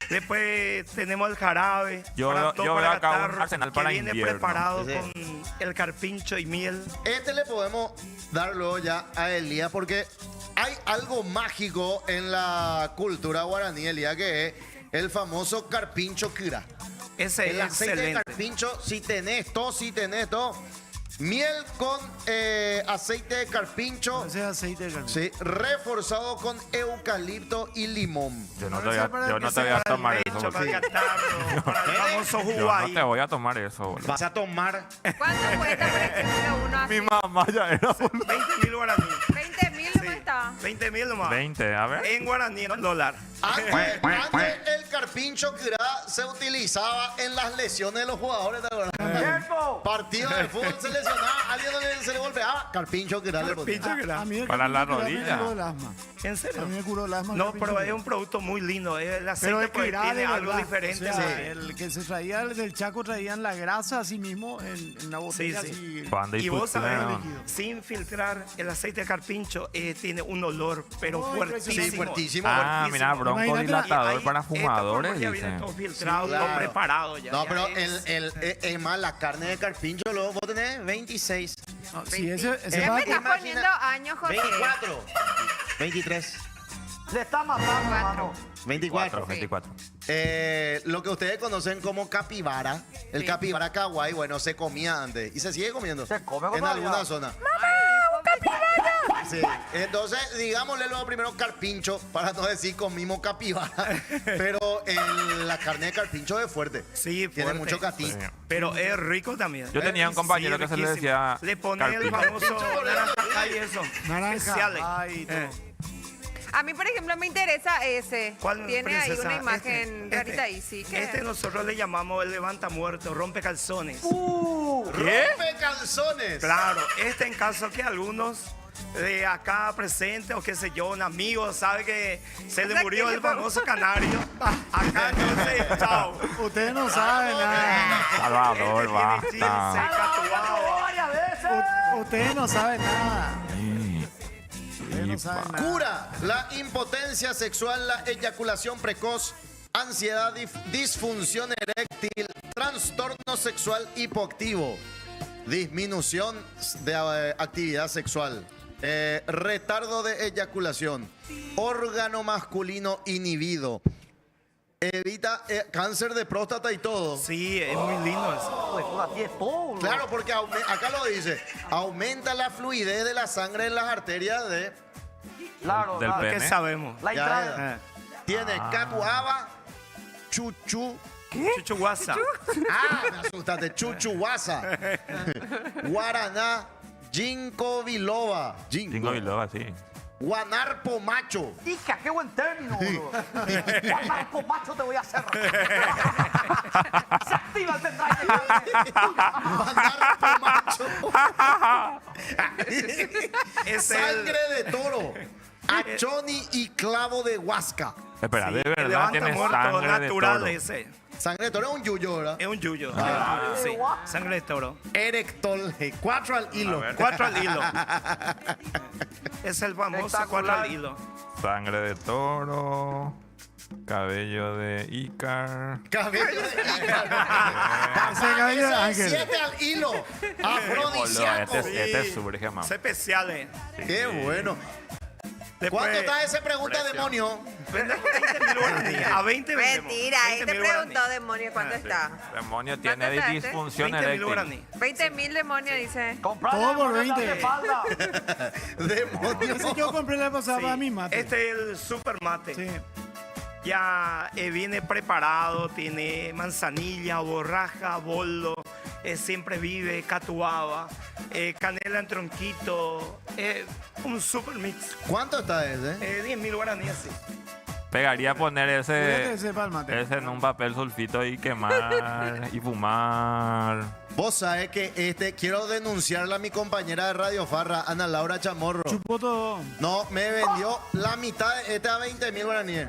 Después tenemos el jarabe.
Yo
para
veo-
tos,
yo
para
veo acá un
catarro,
arsenal
que
para
viene
invierno.
preparado
Sí.
con el carpincho y miel.
Este le podemos dar luego ya a Elías porque hay algo mágico en la cultura guaraní, Elías, que es el famoso carpincho kira.
Ese
El
es
aceite de
excelente.
carpincho, si tenés todo. Miel con aceite de carpincho,
Ese es aceite de carpincho.
sí, reforzado con eucalipto y limón.
Yo no te
Parece
voy
para
a, yo
que
no te
sea
voy a
Para el
tomar eso.
pecho, para el
boludo.
catarro, para el famoso
Yo
jugo
no
ahí.
te voy a tomar eso, boludo.
Vas a tomar
¿Cuánto cuesta, por ejemplo, uno así?
Mi mamá ya era, boludo.
20.000 guaraní.
20.000 no está.
20.000 nomás.
20, a ver.
En guaraní, no en dólar.
Antes el carpincho kira se utilizaba en las lesiones de los jugadores, ¿te acuerdas?
¡Tiempo!
Partido de fútbol se lesionaba, alguien se le golpeaba, carpincho kira le ponía.
Pincho que la-
A mí el
Para la
carpincho kira me
rodilla.
curó el asma.
¿En
A
serio?
mí me curó el asma. el
No,
carpincho
pero es
kira.
un producto muy lindo. El aceite
Pero el
pues,
Kira
tiene
de
algo
verdad.
diferente.
O sea,
sí.
el que se traía del Chaco traían la grasa así mismo en una botella
Sí.
así.
Pan de
Y vos sabés,
Iputlan.
sin filtrar, el aceite de carpincho tiene un olor, pero
Muy
fuertísimo.
Sí, fuertísimo.
Ah,
fuertísimo.
mira, broncodilatador
Ahí,
para
esta
fumadores,
forma ya viene
dice.
todo filtrado,
Sí, claro.
todo preparado ya.
No,
Ya
pero
es-
es más, la carne de carpincho luego vos tenés 26,
No, sí, ese
Ya
va
me
a-
estás
Imagina-
poniendo años, José.
24, 23,
Le está matando, hermano.
24.
24.
Lo que ustedes conocen como capibara, el
Sí.
capibara kawaii, bueno, se comía antes y se sigue comiendo
Se come
en
todavía.
alguna zona. Sí. Entonces, digámosle luego primero carpincho, para no decir comimos capibara, pero la carne de carpincho es fuerte.
Sí,
Tiene
fuerte.
mucho catí.
Sí.
Pero es rico también.
Yo tenía un compañero que se le
riquísimo.
decía
Le pone el
carpincho.
famoso naranja y eso.
naranja.
Especiales.
Ay, todo.
A mí, por ejemplo, me interesa ese.
¿Cuál,
Tiene ahí
princesa?
una imagen
Este,
rarita ahí, sí. ¿qué?
Este nosotros le llamamos el levanta muerto, rompe calzones.
¡Rompe calzones!
Claro, este en caso que algunos de acá presentes o qué sé yo, un amigo sabe que se le
O sea,
murió
que
el
le-
famoso canario. Acá entonces, chao.
Ustedes no saben nada.
Salvador,
Este tiene jeans,
basta.
tatuado.
Varias veces.
Ustedes no saben nada.
Sí.
Ustedes no saben nada.
Cura la impotencia sexual, la eyaculación precoz, ansiedad, disfunción eréctil, trastorno sexual hipoactivo, disminución de actividad sexual, retardo de eyaculación, órgano masculino inhibido, evita cáncer de próstata y todo.
Sí, es muy lindo eso.
Pues, una tía, todo, boludo.
Claro, porque acá lo dice, aumenta la fluidez de la sangre en las arterias de...
Claro,
Del
claro.
pene.
¿Qué sabemos?
La
Ya,
entrada.
Tiene capuaba, chuchu.
Chuchuguasa.
Ah, me asustaste. Chuchuguasa. Guaraná. Ginkgo biloba.
Jingo Biloba, sí.
Guanarpo macho.
Hija, qué buen término, boludo. ¿Cuál marco macho te voy a hacer? Se activa el pendrive.
Guanarpo macho.
Es el,
Sangre de toro. Achoni y clavo de huasca.
Espera,
sí,
de
el
verdad
levanta
tiene
muerto
sangre de
natural
toro.
ese.
Sangre de toro es un yuyo, ¿verdad?
Es un yuyo. Sí, sangre de toro.
Erectol. 4 al hilo.
4 al hilo. Es el famoso 4 al hilo.
Sangre de toro. Cabello de Ícar.
Cabello de Ícar.
Ese cabello de ángel.
7 al hilo. Afrodisíaco.
Este es súper gemado.
Es especiales.
Qué bueno.
Después,
¿Cuánto está ese pregunta, demonio?
vendemos 20.000 guaraní. A 20 vendemos.
Mentira, ahí te
20.000 guaraní.
preguntó, demonio, ¿cuánto está?
Demonio
¿Cuánto
tiene
está este?
disfunción
20.000
eréctil.
guaraní.
20.000 demonio, dice.
Comprale
Todo por
la
20.
espalda.
Demonio.
Ese yo compré la pasada
Sí,
para mi mate.
Este es el super mate.
Sí.
Ya viene preparado, tiene manzanilla, borraja, boldo, siempre vive, catuaba, canela en tronquito, un super mix.
¿Cuánto está ese?
10.000 guaraníes, sí.
Pegaría poner
Cuídate,
ese
sepa el mate.
en un papel sulfito y quemar y fumar.
Vos sabés que quiero denunciarla a mi compañera de Radio Farra, Ana Laura Chamorro.
Chupó todo.
No, me vendió la mitad de a 20.000 guaraníes.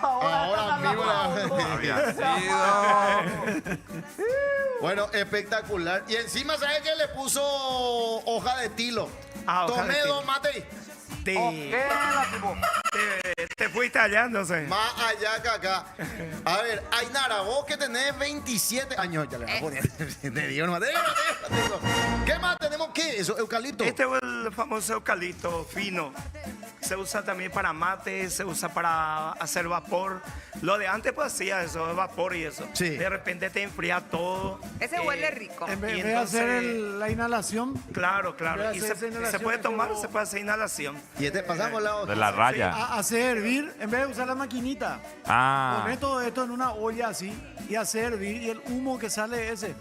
Ahora mismo
Había sido.
Bueno, espectacular. Y encima, ¿sabes qué? Le puso hoja de tilo.
Hoja
Tomé
de tilo.
2 mates.
Te fuiste allá, no sé.
Más allá que acá. A ver, Ainara, vos que tenés 27 años, ya le voy a poner. Te digo, no, te digo. ¿Qué más tenemos? ¿Qué? ¿Eso? ¿Eucalipto?
Este es el famoso eucalipto fino. Se usa también para mate, se usa para hacer vapor. Lo de antes pues hacía eso, vapor y eso.
Sí.
De repente te enfría todo.
Ese huele rico.
En vez
Y
de hacer
entonces-
la inhalación,
Claro,
Voy
claro.
a
Y
hacer esa
se
inhalación
puede
que
tomar,
yo-
se puede hacer inhalación.
Y pasamos la otra.
De la raya.
hacer hervir, en vez de usar la maquinita,
Ah.
poner todo esto en una olla así y hacer hervir y el humo que sale ese.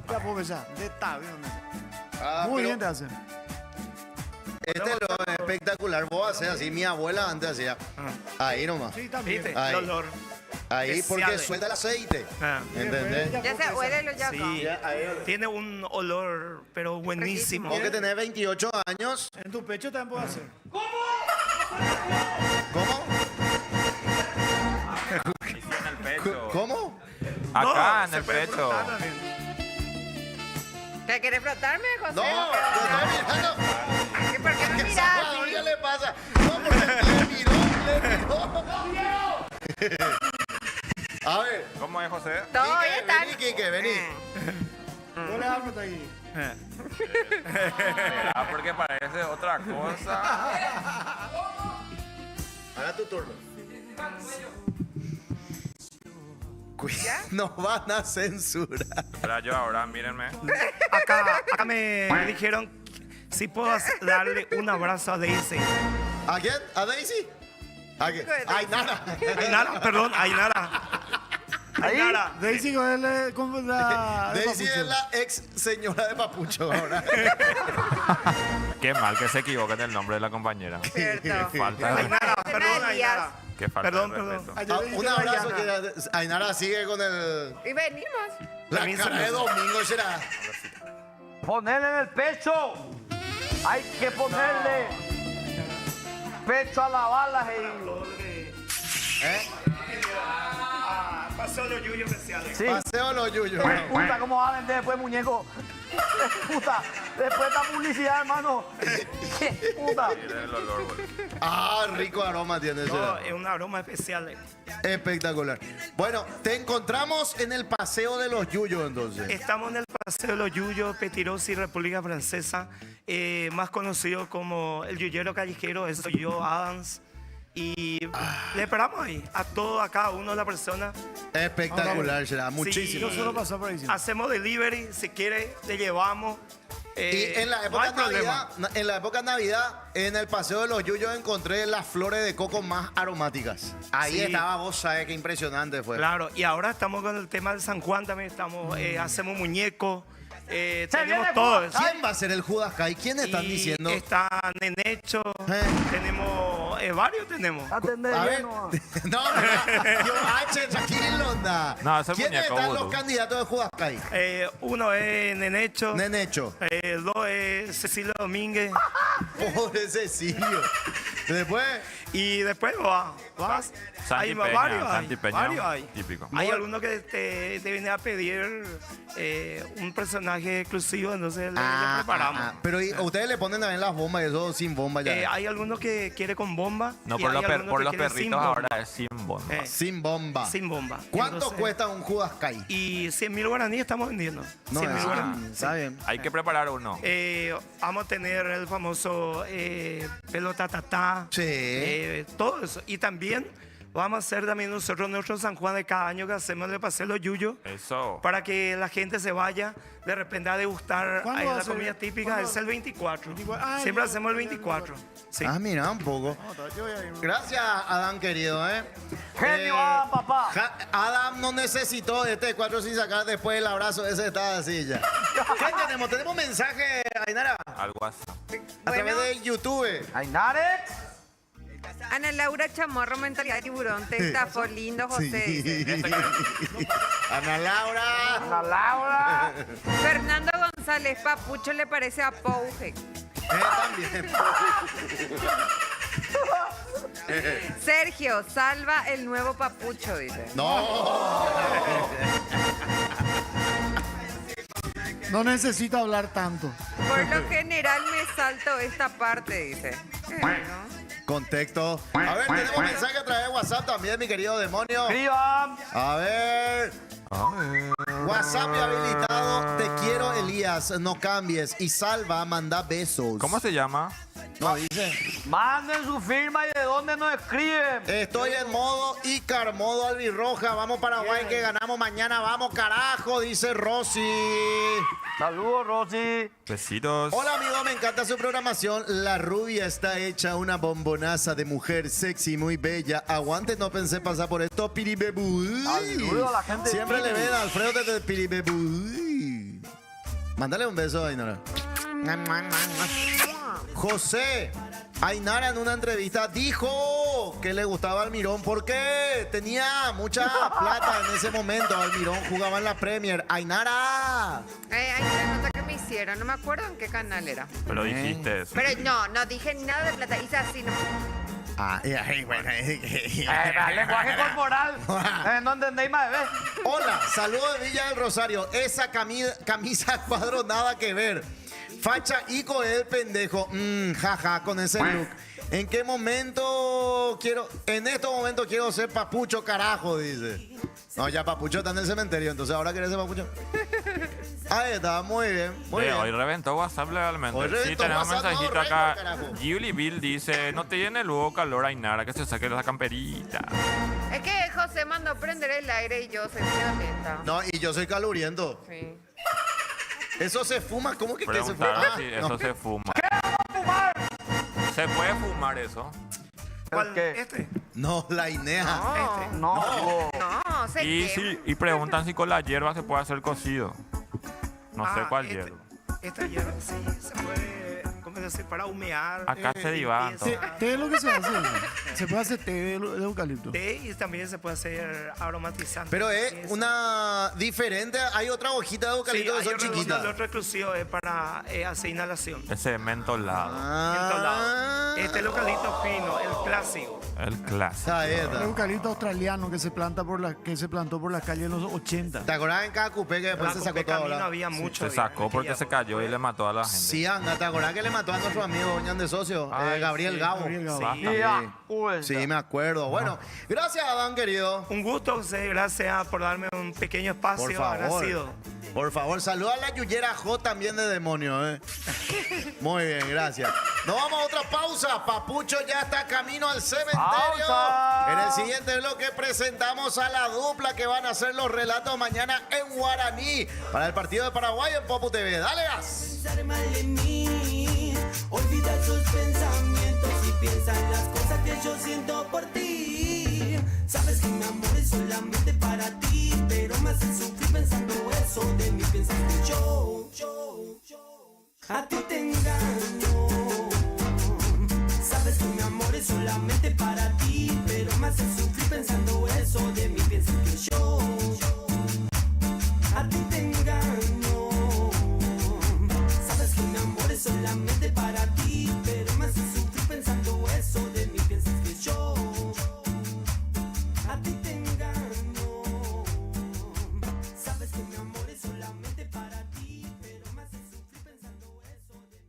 Ya pues ya, de tabi, hombre.
Ah,
Muy
pero
bien te hacen.
Este lo es espectacular. Vos haces así. Mi abuela antes hacía. Ahí nomás.
Sí, también.
¿Viste?
Ahí.
El olor.
Ahí porque
Especiales.
suelta el aceite.
Ah.
¿Entendés?
Ya se huele lo ya acá.
Sí, tiene un olor, pero buenísimo.
Vos que tenés 28 años.
En tu pecho también puedo hacer.
¿Cómo?
En el pecho.
¿Cómo?
Acá
No,
en
se
el
puede
pecho.
frotar también.
¿Te querés frotarme, José?
No, yo estoy mirando.
¿Y por qué me
¿Qué
mirás
Salvador
así?
ya le pasa? No, porque le miró. A ver.
¿Cómo es, José?
Todo
Quique,
bien, está.
vení, Quique, vení.
No le hablo ahí.
Ah, porque parece otra cosa.
Ahora tu turno. Nos van a censurar.
Pero yo ahora, mírenme.
Acá me dijeron si puedo darle un abrazo a Daisy.
¿A quién? ¿A Daisy? ¿A quién? Ay, nada.
Ainara, perdón, Ainara. Ainara.
Daisy con la. de
Daisy
Papucho.
es la ex señora de Papucho ahora.
Qué mal que se equivoquen el nombre de la compañera.
Cierto.
Qué falta de,
Ainara, perdón, Ainara.
qué falta
Perdón,
de
perdón.
respeto.
Ayer le dije
Un
a
abrazo.
Dayana.
Que Ainara sigue con el.
Y venimos.
La
Permiso,
cara de
permiso.
domingo será.
Ponerle en el pecho. Hay que ponerle pecho a la bala.
¿Eh?
Pasó los yuyos especiales.
Sí.
Paseo los yuyos.
Puta, ¿cómo va a vender después, muñeco? Puta, después de esta publicidad, hermano. ¿Qué puta?
Miren el olor, boludo.
Ah, rico aroma tiene ese.
No, es un aroma especial.
Espectacular. Bueno, te encontramos en el Paseo de los Yuyos entonces.
Estamos en el Paseo de los Yuyos, Petirosi, República Francesa, más conocido como el yuyero callejero, eso soy yo, Adams. Y le esperamos ahí, a cada uno de las personas.
Espectacular será,
Sí,
muchísimo.
Yo solo pasó por ahí. sí.
Hacemos delivery, si quiere, le llevamos.
Y en la
no
época
hay
de
problema.
Navidad, en la época de Navidad, en el Paseo de los Yuyos encontré las flores de coco más aromáticas. Ahí
Sí.
estaba, vos sabés qué impresionante fue.
Claro, y ahora estamos con el tema del San Juan también, estamos, hacemos muñecos, tenemos todo eso.
¿Quién va a ser el Judas Kai? ¿Quién están
Y
diciendo?
está Nenecho, tenemos, varios tenemos.
Atender
A ver,
bien, no.
no, mira, yo, H, tranquilo, anda.
No, ese
¿Quiénes
muñeco,
están
boludo.
los candidatos de Judas Kai?
Uno es Nenecho,
Nenecho.
dos es Cecilio Domínguez,
Pobre Cecilio. Después,
y después vas.
Santi
Hay
Peña,
varios,
Santi
hay,
Peña,
varios hay.
típico.
Hay algunos que te vienen a pedir un personaje exclusivo, entonces le preparamos.
Pero ¿y ustedes le ponen también las bombas y eso sin bomba ya.
Hay algunos que quiere con bomba.
No,
y
por
hay
los,
algunos
por
que
los
quiere sin
perritos
bomba.
ahora es sin bomba.
Sin bomba.
Sin bomba.
¿Cuánto
Entonces,
cuesta un Judas Kai?
Y 100.000 guaraníes estamos vendiendo.
No,
100.000
eso,
guaraníes.
está bien.
Hay que preparar uno.
Vamos a tener el famoso pelota tatá.
Sí.
Todo eso. Y también vamos a hacer también nosotros nuestro San Juan de cada año que hacemos el paseo los yuyos.
Eso.
Para que la gente se vaya de repente a degustar
¿Cuándo
ahí
va a
la
ser?
comida típica.
¿Cuándo?
Es el 24.
24. Ah,
Siempre
yo-
hacemos el
yo-
24. Sí.
Ah, mira, un poco.
Yo voy a ir.
Gracias, Adam, querido,
Genio, Adam, papá.
Adam no necesitó este 4 sin sacar después el abrazo ese estaba así ya. ¿Qué tenemos? Tenemos mensaje Ainara?
Al WhatsApp.
A través de YouTube.
Ainare.
Ana Laura Chamorro, mentalidad de tiburón. Te estafó lindo, José. dice.
Ana Laura.
Ana Laura.
Fernando González, Papucho le parece a Pouge.
También.
Sergio, salva el nuevo Papucho, dice.
No.
No necesito hablar tanto.
Por lo general me salto esta parte, dice.
Contexto. A ver, tenemos mensaje a través de WhatsApp también, mi querido demonio.
Escriban.
A ver. WhatsApp habilitado. Te quiero, Elías. No cambies. Y Salva, manda besos.
¿Cómo se llama?
No, dice.
Manden su firma y de dónde nos escriben.
Estoy en modo Icar, modo albirroja. Vamos Paraguay que ganamos mañana. Vamos carajo, dice Rosy.
Saludos, Rosy.
Besitos.
Hola amigo, me encanta su programación. La rubia está hecha una bombonaza de mujer sexy, muy bella. Aguante, no pensé pasar por esto. Piribebu.
Saludos a la gente.
Siempre le ven a Alfredo desde Piribebu. Mándale un beso a Ainara. José, Ainara en una entrevista dijo que le gustaba Almirón porque tenía mucha plata en ese momento. Almirón jugaba en la Premier. Ainara.
Hay una nota que me hicieron, no me acuerdo en qué canal era.
Pero dijiste eso.
Pero no dije nada de plata, hice así, no.
Bueno.
Lenguaje corporal. No entendéis más, ¿ves?
Hola, saludos de Villa del Rosario. Esa camisa cuadro nada que ver. Facha Ico es el pendejo. Jaja, con ese look. ¿En qué momento quiero? En estos momentos quiero ser Papucho, carajo, dice. No, ya Papucho está en el cementerio, entonces ahora querés ser Papucho. Ahí está, muy bien, muy bien.
Hoy reventó WhatsApp legalmente.
Hoy reventó
Sí, tenemos un
WhatsApp,
mensajito
no,
acá.
carajo.
Julie Bill dice, no te llene luego calor, Ainara, que se saque la camperita.
Es que José mandó prender el aire y yo soy muy atenta.
No, y yo soy caluriento.
Sí.
Eso se fuma, ¿cómo que se fuma?
Preguntaron si eso se fuma. ¿Se puede fumar eso?
¿Cuál?
¿Qué?
Este.
No, la Inea.
Este.
No.
No, se
Y,
quema.
sí, y preguntan si con la hierba se puede hacer cocido. No sé cuál
este,
hierba.
Esta hierba sí se puede, ¿cómo decir? Para humear.
Acá se divagan
limpieza.
todo.
Té es lo que se hace. Se puede hacer té de eucalipto.
Té y también se puede hacer aromatizante.
Pero es
Eso.
una diferente. Hay otra hojita de
Sí,
eucalipto que
hay
son
otro,
chiquitas.
el otro exclusivo es para hacer inhalación.
Ese mentolado.
Mentolado. Este es el eucalipto fino, el clásico.
El clásico.
Ahí
El
está.
eucalipto australiano que se plantó por las calles en los 80.
¿Te acordás en cada cupé que después
La
se sacó
Copeca
todo?
no
¿verdad?
había mucho.
Se sacó porque se cayó y le mató a la gente.
Sí, anda, ¿te acordás que le mató a nuestro amigo Doñan de Socio?
Ay,
Gabriel
sí,
Gabo.
Gabriel Gabo.
Basta.
Sí, me acuerdo. Bueno, gracias, Adán, querido.
Un gusto, José. Gracias por darme un pequeño espacio.
Por favor.
Agradecido.
Por favor, saluda a la Yuyera J también de demonio, ¿eh? Muy bien, gracias. Nos vamos a otra pausa. Papucho ya está camino al cementerio.
¡Pausa!
En el siguiente bloque presentamos a la dupla que van a hacer los relatos mañana en guaraní para el partido de Paraguay en Popu TV. Dale gas.
Pensar mal en mí, olvida sus pensamientos y piensa en las cosas que yo siento por ti. Sabes que mi amor es solamente para ti, pero me haces sufrir pensando eso de mí. Piensas que yo a ti te engaño. Sabes que mi amor es solamente para ti, pero me haces sufrir pensando eso de mí. Piensas que yo a ti te engaño. Sabes que mi amor es solamente para ti, pero me haces sufrir pensando eso de mí. Piensas que yo a ti te engaño. Sabes que mi amor es solamente para ti, pero me haces sufrir pensando eso de mí.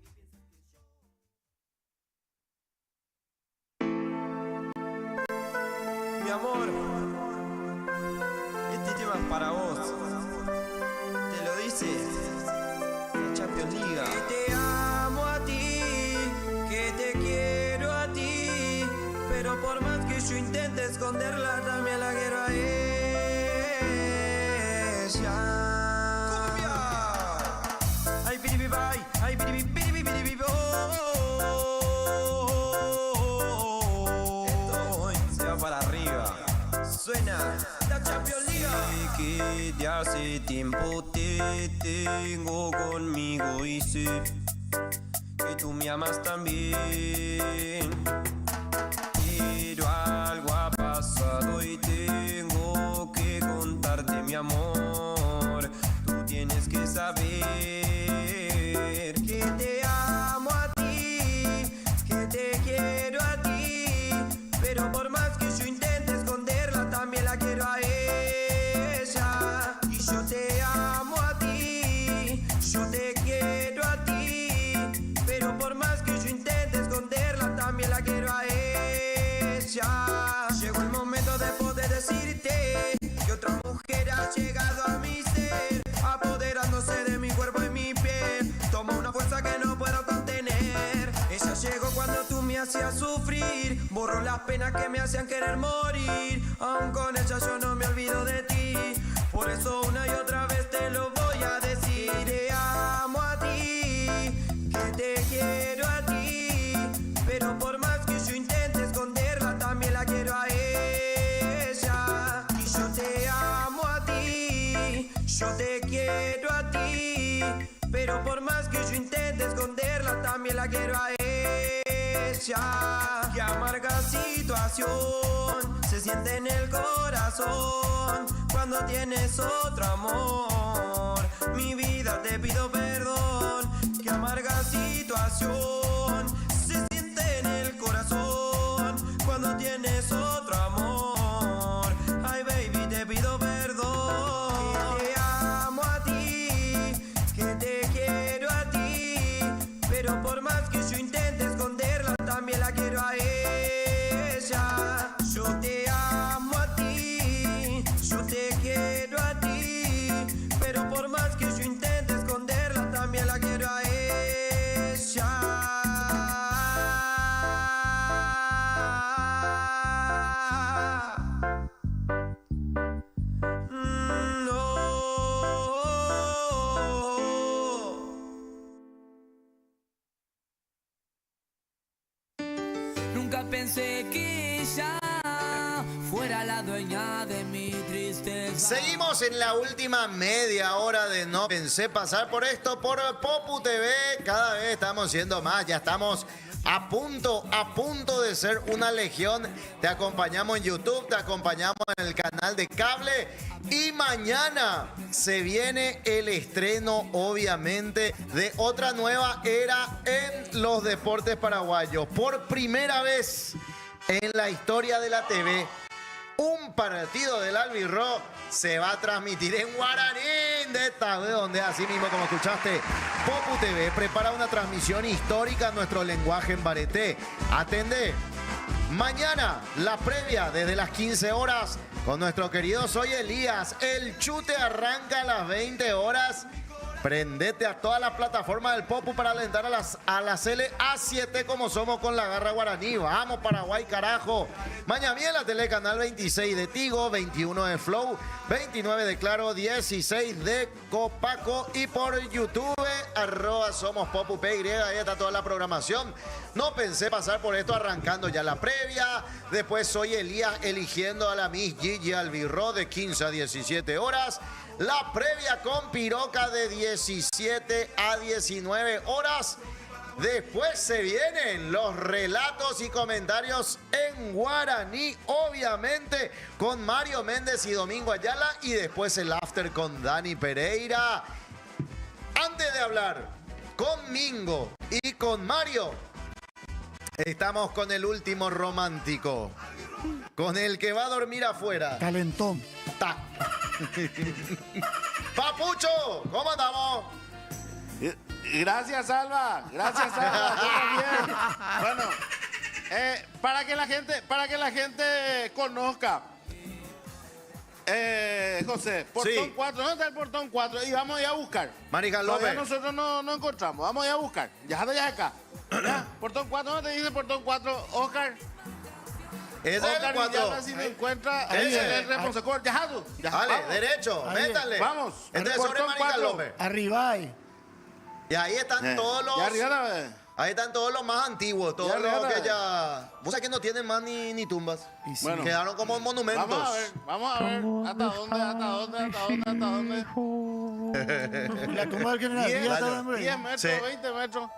Mi amor, este tema es para vos. Te lo dice la Champions League. Que te amo a ti, que te quiero a ti, pero por más que yo intente esconderla, también la quiero a ella. ¡Cumbia! Ay, biribi, bye. Ay, biribi, biribi, biribi, oh. Se va para arriba. Suena la Champions League. Sé que de hace tiempo te tengo conmigo y sé y tú me amas también. Pero algo ha pasado y tengo que contarte, mi amor. Tú tienes que saber que te amo a ti, que te quiero a ti, pero por más que yo intente esconderla, también la quiero a ella. Y yo te amo a ti, yo te quiero a ti, pero por más que yo intente esconderla, también la quiero a ella. Llegó el momento de poder decirte que otra mujer ha llegado a mi ser, apoderándose de mi cuerpo y mi piel. Toma una fuerza que no puedo contener. Ella llegó cuando tú me hacías sufrir, borró las penas que me hacían querer morir. Aún con ella yo no me olvido de ti, por eso una y otra vez te lo voy a decir. Te amo a ti, que te quiero a ti, pero por más que yo intente esconderla, también la quiero a ella. Y yo te amo a ti, yo te quiero a ti, pero por más que yo intente esconderla, también la quiero a ella. Qué amarga situación se siente en el corazón cuando tienes otro amor. Mi vida, te pido perdón. Qué amarga situación se siente en el corazón cuando tienes otro amor. Ay, baby, te pido perdón. Que te amo a ti, que te quiero a ti, pero por más que yo intente esconderla, también la quiero a ella. Yo te amo a ti, yo te quiero a ti, pero por más que yo intente esconderla, también la quiero a ella.
Nunca pensé que ella fuera la dueña de mi tristeza.
Seguimos en la última media hora de No Pensé Pasar por Esto por Popu TV. Cada vez estamos siendo más, ya estamos a punto de ser una legión. Te acompañamos en YouTube, te acompañamos en el canal de cable. Y mañana se viene el estreno, obviamente, de otra nueva era en los deportes paraguayos. Por primera vez en la historia de la TV, un partido del Albirrojo se va a transmitir en guaraní de Tabé, donde así mismo como escuchaste, Popu TV prepara una transmisión histórica en nuestro lenguaje en bareté. Atende, mañana la previa desde las 15 horas con nuestro querido Soy Elías. El chute arranca a las 20 horas. Prendete a todas las plataformas del Popu para alentar a las A7 como somos con la garra guaraní. Vamos Paraguay, carajo. Mañana la tele canal 26 de Tigo, 21 de Flow, 29 de Claro, 16 de Copaco y por YouTube, @SomosPopuPY. Ahí está toda la programación. No pensé pasar por esto, arrancando ya la previa. Después Soy Elías eligiendo a la Miss Gigi Albirrojo de 15 a 17 horas. La previa con Piroca de 17 a 19 horas. Después se vienen los relatos y comentarios en guaraní, obviamente, con Mario Méndez y Domingo Ayala. Y después el after con Dani Pereira. Antes de hablar con Mingo y con Mario, estamos con el último romántico, con el que va a dormir afuera.
Calentón.
Papucho, ¿cómo andamos?
Gracias, Alba. Gracias, Alba. Todo bien. Bueno, para que la gente conozca, José, portón 4, ¿dónde está el portón 4? Y vamos a ir a buscar.
Marical López.
Todavía nosotros no encontramos. Vamos a ir a buscar. Ya está acá. ¿Ya? Portón 4, ¿dónde te dice portón 4, Oscar?
Ese es el 4.
Si me encuentra, ahí es el responsable.
Dale, derecho, métale.
Vamos.
Entonces sobre Marical López.
Arriba ahí.
Y ahí están todos los... Ahí están todos los más antiguos, todos los que ya... Vos sabés que no tienen más ni tumbas.
Bueno,
quedaron como monumentos.
Vamos a ver. ¿Hasta dónde?
La tumba del general Díaz está, hombre.
10 metros,
Sí.
20 metros.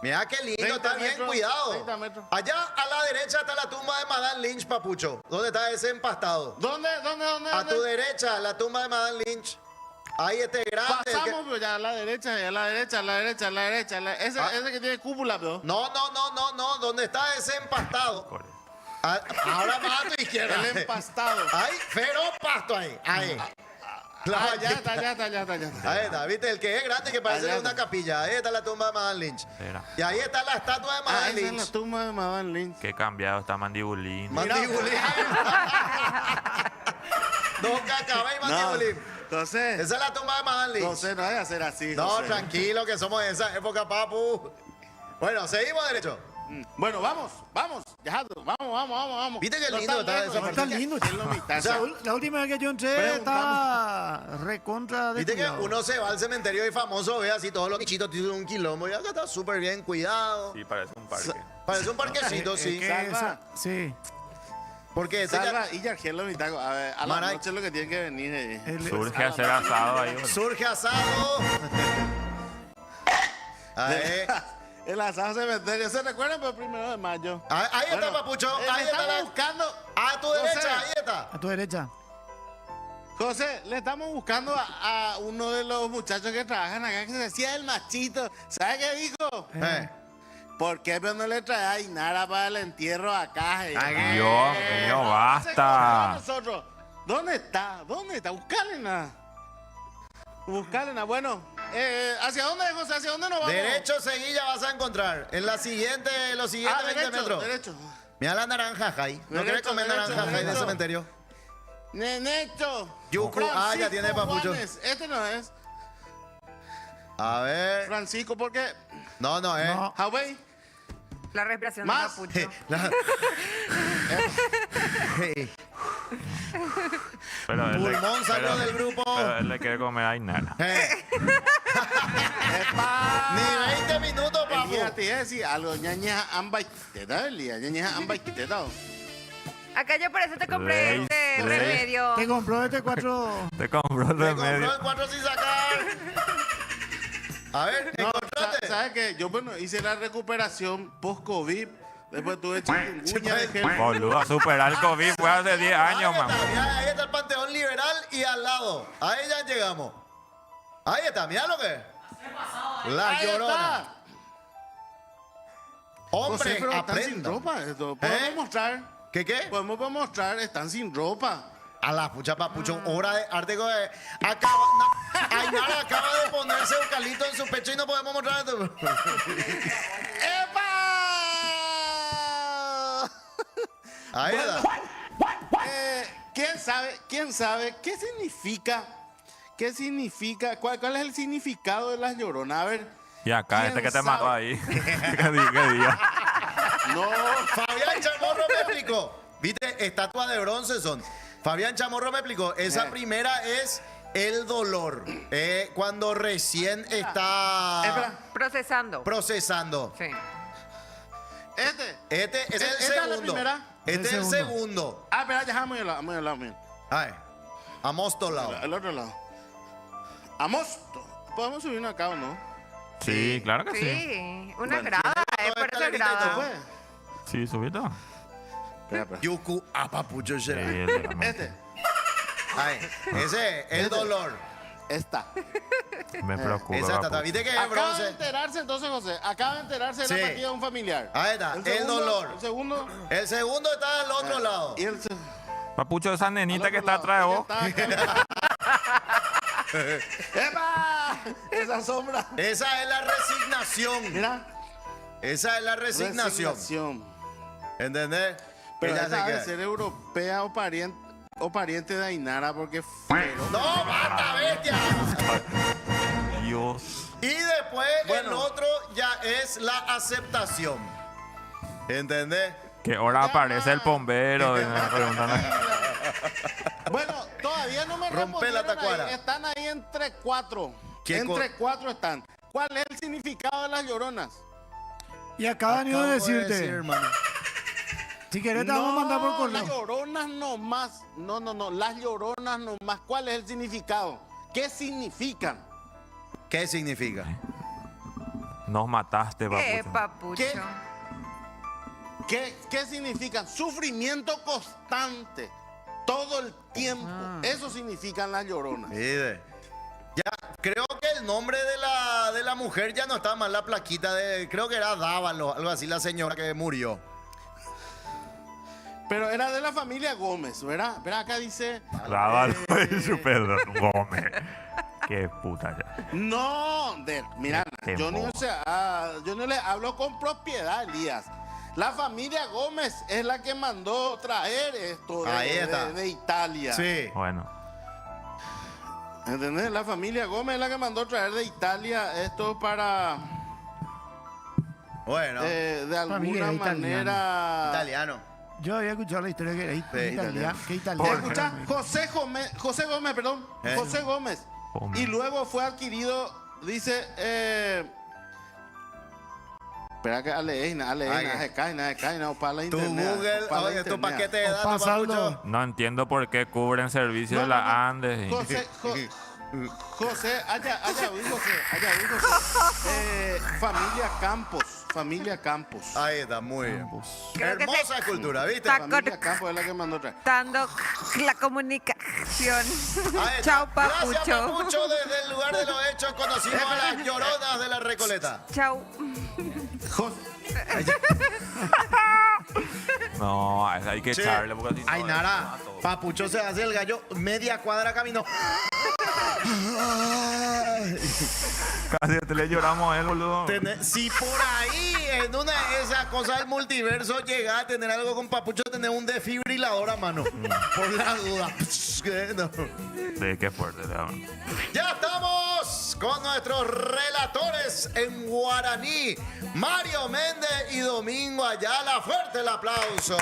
Mira qué lindo,
30
está bien
metros,
cuidado.
30 metros.
Allá a la derecha está la tumba de Madame Lynch, papucho. ¿Dónde está ese empastado?
¿Dónde?
A tu derecha, la tumba de Madame Lynch. Ahí este grande.
Pasamos, pero ya a la derecha, a la derecha, a la derecha, a la derecha. Ese que tiene cúpula, pero.
No. ¿Dónde está ese empastado? Ahora más a tu izquierda.
El empastado.
Ahí, feroz pasto ahí. Ahí. Claro,
ya está.
Ahí está, viste, el que es grande que parece una capilla. Ahí está la tumba de Madame Lynch.
Espera.
Y ahí está la estatua de Madame
Esa es
Lynch.
la tumba de Madame Lynch.
Qué cambiado está Mandibulín.
Mandibulín. Don Cacabé y Mandibulín.
Entonces.
Esa es la tumba de Madame Lynch.
José, no hay que hacer así.
No,
José.
tranquilo, que somos de esa época, papu. Bueno, seguimos derecho.
Bueno, vamos. Vamos.
¿Viste qué
No
lindo está
lejos,
esa
no
Está
partida?
lindo.
Es lo mitad.
O sea, la última vez que yo entré estaba recontra de
Viste que
cuidado.
uno se va al cementerio y famoso ve así todos los nichitos tienen un quilombo y acá está súper bien cuidado.
Sí, parece un parque.
Parece un parquecito,
Es
sí.
que- Salva.
Sí.
Porque ese
Salva y Yargel lo mitad. A ver, a la
Maray.
noche lo que tiene que venir.
Surge a hacer asado ahí. bueno.
surge asado. Ahí,
El asado cementerio. ¿Se recuerdan? Pero 1 de mayo.
ahí está,
Bueno,
papucho. Ahí está
estamos
la...
buscando.
A tu
José.
derecha, ahí está.
A tu derecha.
José, le estamos buscando a uno de los muchachos que trabajan acá que se decía el machito. ¿Sabe qué dijo? ¿Por qué pero no le trae a Inara para el entierro acá?
Mío, basta.
Nosotros. ¿Dónde está? Buscale nada. Bueno, ¿hacia dónde, José? ¿Hacia dónde nos vamos?
Derecho, seguí, ya vas a encontrar. En los siguientes 20 metros.
Derecho.
Mira la naranja, Jai. ¿No quieres
Derecho,
comer naranja, Jai, en el
derecho.
cementerio?
Nenecho.
Yucu, ya tiene papucho.
Juanes. Este no es.
A ver.
Francisco, ¿por qué?
No,
No.
Huawei.
La respiración
Más.
de Mapucho.
Pero él le-
Pulmón salió del grupo.
Pero él le quiere comer a Inara.
Ni 20 minutos, papu.
Elías, te iba a decir algo. Ñaña ambaiteta, Elías. Ñaña ambaiteta.
Acá yo por eso te compré
Ley,
este
ley.
remedio.
¿Qué compró este 4?
Te compró el
Me compró
remedio.
el 4 sin sacar. A ver,
No,
encontrate.
¿sabes qué? Yo, bueno, hice la recuperación post-COVID. Después tuve chikungunya de gel.
Boludo, superar el COVID fue hace 10 años,
Ahí está,
mamá.
mira, ahí está el Panteón Liberal y al lado. Ahí ya llegamos. Ahí está, mira lo que es. La
Ahí
Llorona.
está.
Hombre,
José, pero están sin
aprenda.
ropa. Esto. ¿Podemos mostrar?
¿Qué?
Podemos mostrar. Están sin ropa.
A la pucha papucho, hora de arte. Ainara acaba de ponerse eucalipto en su pecho y no podemos mostrar esto.
¡Epa!
Ahí está.
¿Quién sabe qué significa, cuál es el significado de las lloronas? A ver.
Y acá, este
¿quién
que te mató
sabe?
ahí. ¿Qué día?
No.
Fabián Chamorro me explicó. Viste, estatua de bronce son. Fabián Chamorro me explicó. Esa primera es el dolor. Cuando recién está procesando.
Sí.
Este es el
¿Esta es la
segundo.
primera?
Este es el segundo.
Ah, espera, ya vamos a lado mío.
Ay, a Mostolao.
Al otro lado. Amos. ¿Podemos subir acá o no?
Sí, claro que sí.
Sí, una grada, por eso grada.
Sí, subito.
Yuku apapucho
Sí, el de la mente.
Ay, ese, el dolor.
Esta.
Me preocupa.
Esa está,
papu.
¿viste que es
Acaba de
bronce?
enterarse entonces, José. Acaba de enterarse de
Sí.
la partida de un familiar.
Ahí está, el
segundo-
dolor.
El segundo.
El segundo está del otro lado.
Y el
Papucho, esa nenita que está atrás de vos.
¡Epa! Esa sombra.
Esa es la resignación.
Mira.
Esa es la resignación. ¿Entendés?
Pero
Ella
esa
se
debe
queda.
ser europea o pariente de Ainara porque
¡No, basta, bestia!
Dios.
Y después el otro ya es la aceptación. ¿Entendés?
Que ahora aparece el bombero. Y me preguntan,
Bueno, todavía no me
Rompe la
respondieron
tacuara.
ahí. Están ahí entre 4.
¿Qué
Entre 4 están. ¿Cuál es el significado de las lloronas?
Y acaban de decirte.
hermano.
Si querés te vamos a mandar por
Las
correo.
lloronas nomás. No. Las lloronas nomás. ¿Cuál es el significado? ¿Qué significan?
¿Qué significa?
Nos mataste, papucho.
Papucho.
¿Qué significa? Sufrimiento constante, todo el tiempo. Eso significan las lloronas.
Ya, creo que el nombre de la mujer ya no está mal, la plaquita de, creo que era Dávalo, algo así, la señora que murió.
Pero era de la familia Gómez, ¿verdad? Pero acá dice...
Dávalo y su Pedro Gómez. Qué puta ya.
No, mira,
Qué
yo no,
moja.
yo no le hablo con propiedad, Elías. La familia Gómez es la que mandó traer esto de Italia.
Sí.
Bueno.
¿Entendés? La familia Gómez es la que mandó traer de Italia esto para...
Bueno.
de
Familia
alguna manera...
Italiano.
Yo había escuchado la historia que era italiano. Que italiano.
Escucha, José Gómez, perdón. José Gómez. Y luego fue adquirido, dice... Espera que Aleina, se cae, o para la
Tu
internet.
Google,
para la
oye, tu
internet.
paquete de datos, papucho.
No entiendo por qué cubren servicio de la Andes.
José, allá voy, José. Familia Campos.
Ahí está, muy bien.
Creo que
Hermosa
se-
escultura, ¿viste?
Está
Familia Campos es la que mandó traer.
Dando la comunicación.
Ahí está.
Chao,
Gracias,
papucho.
papucho. Desde el lugar de los hechos conocimos a las lloronas de la Recoleta.
Chao.
No, hay que
Che,
echarle porque si no.
Ainara, papucho se hace el gallo, media cuadra caminó.
Casi te le lloramos a él, boludo.
Si por ahí en una de esas cosas del multiverso llega a tener algo con papucho, tener un desfibrilador a mano. Por la duda. No.
Sí, qué fuerte, León.
Ya estamos con nuestros relatores en guaraní, Mario Méndez y Domingo Ayala. Fuerte el aplauso.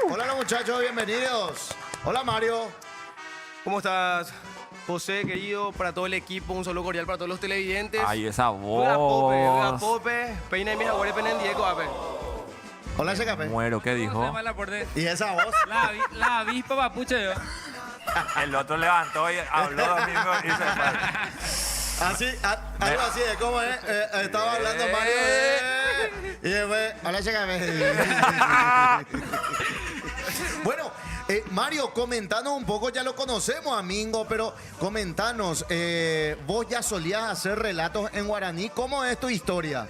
Hola muchachos, bienvenidos. Hola Mario.
¿Cómo estás, José, querido? Para todo el equipo, un saludo cordial para todos los televidentes.
Ay, esa
Hola,
voz.
Pope. Peina y mis abuelos, penen Diego, a ver.
Hola, ese café.
Muero, ¿qué dijo?
¿Y esa voz?
La avispa, papucho, yo.
El otro levantó y habló Domingo y se fue.
Así, algo así de cómo es. Estaba hablando Mario. Y después, hola, ese café. Bueno, Mario, comentanos un poco, ya lo conocemos a Mingo, pero comentanos, vos ya solías hacer relatos en guaraní, ¿cómo es tu historia?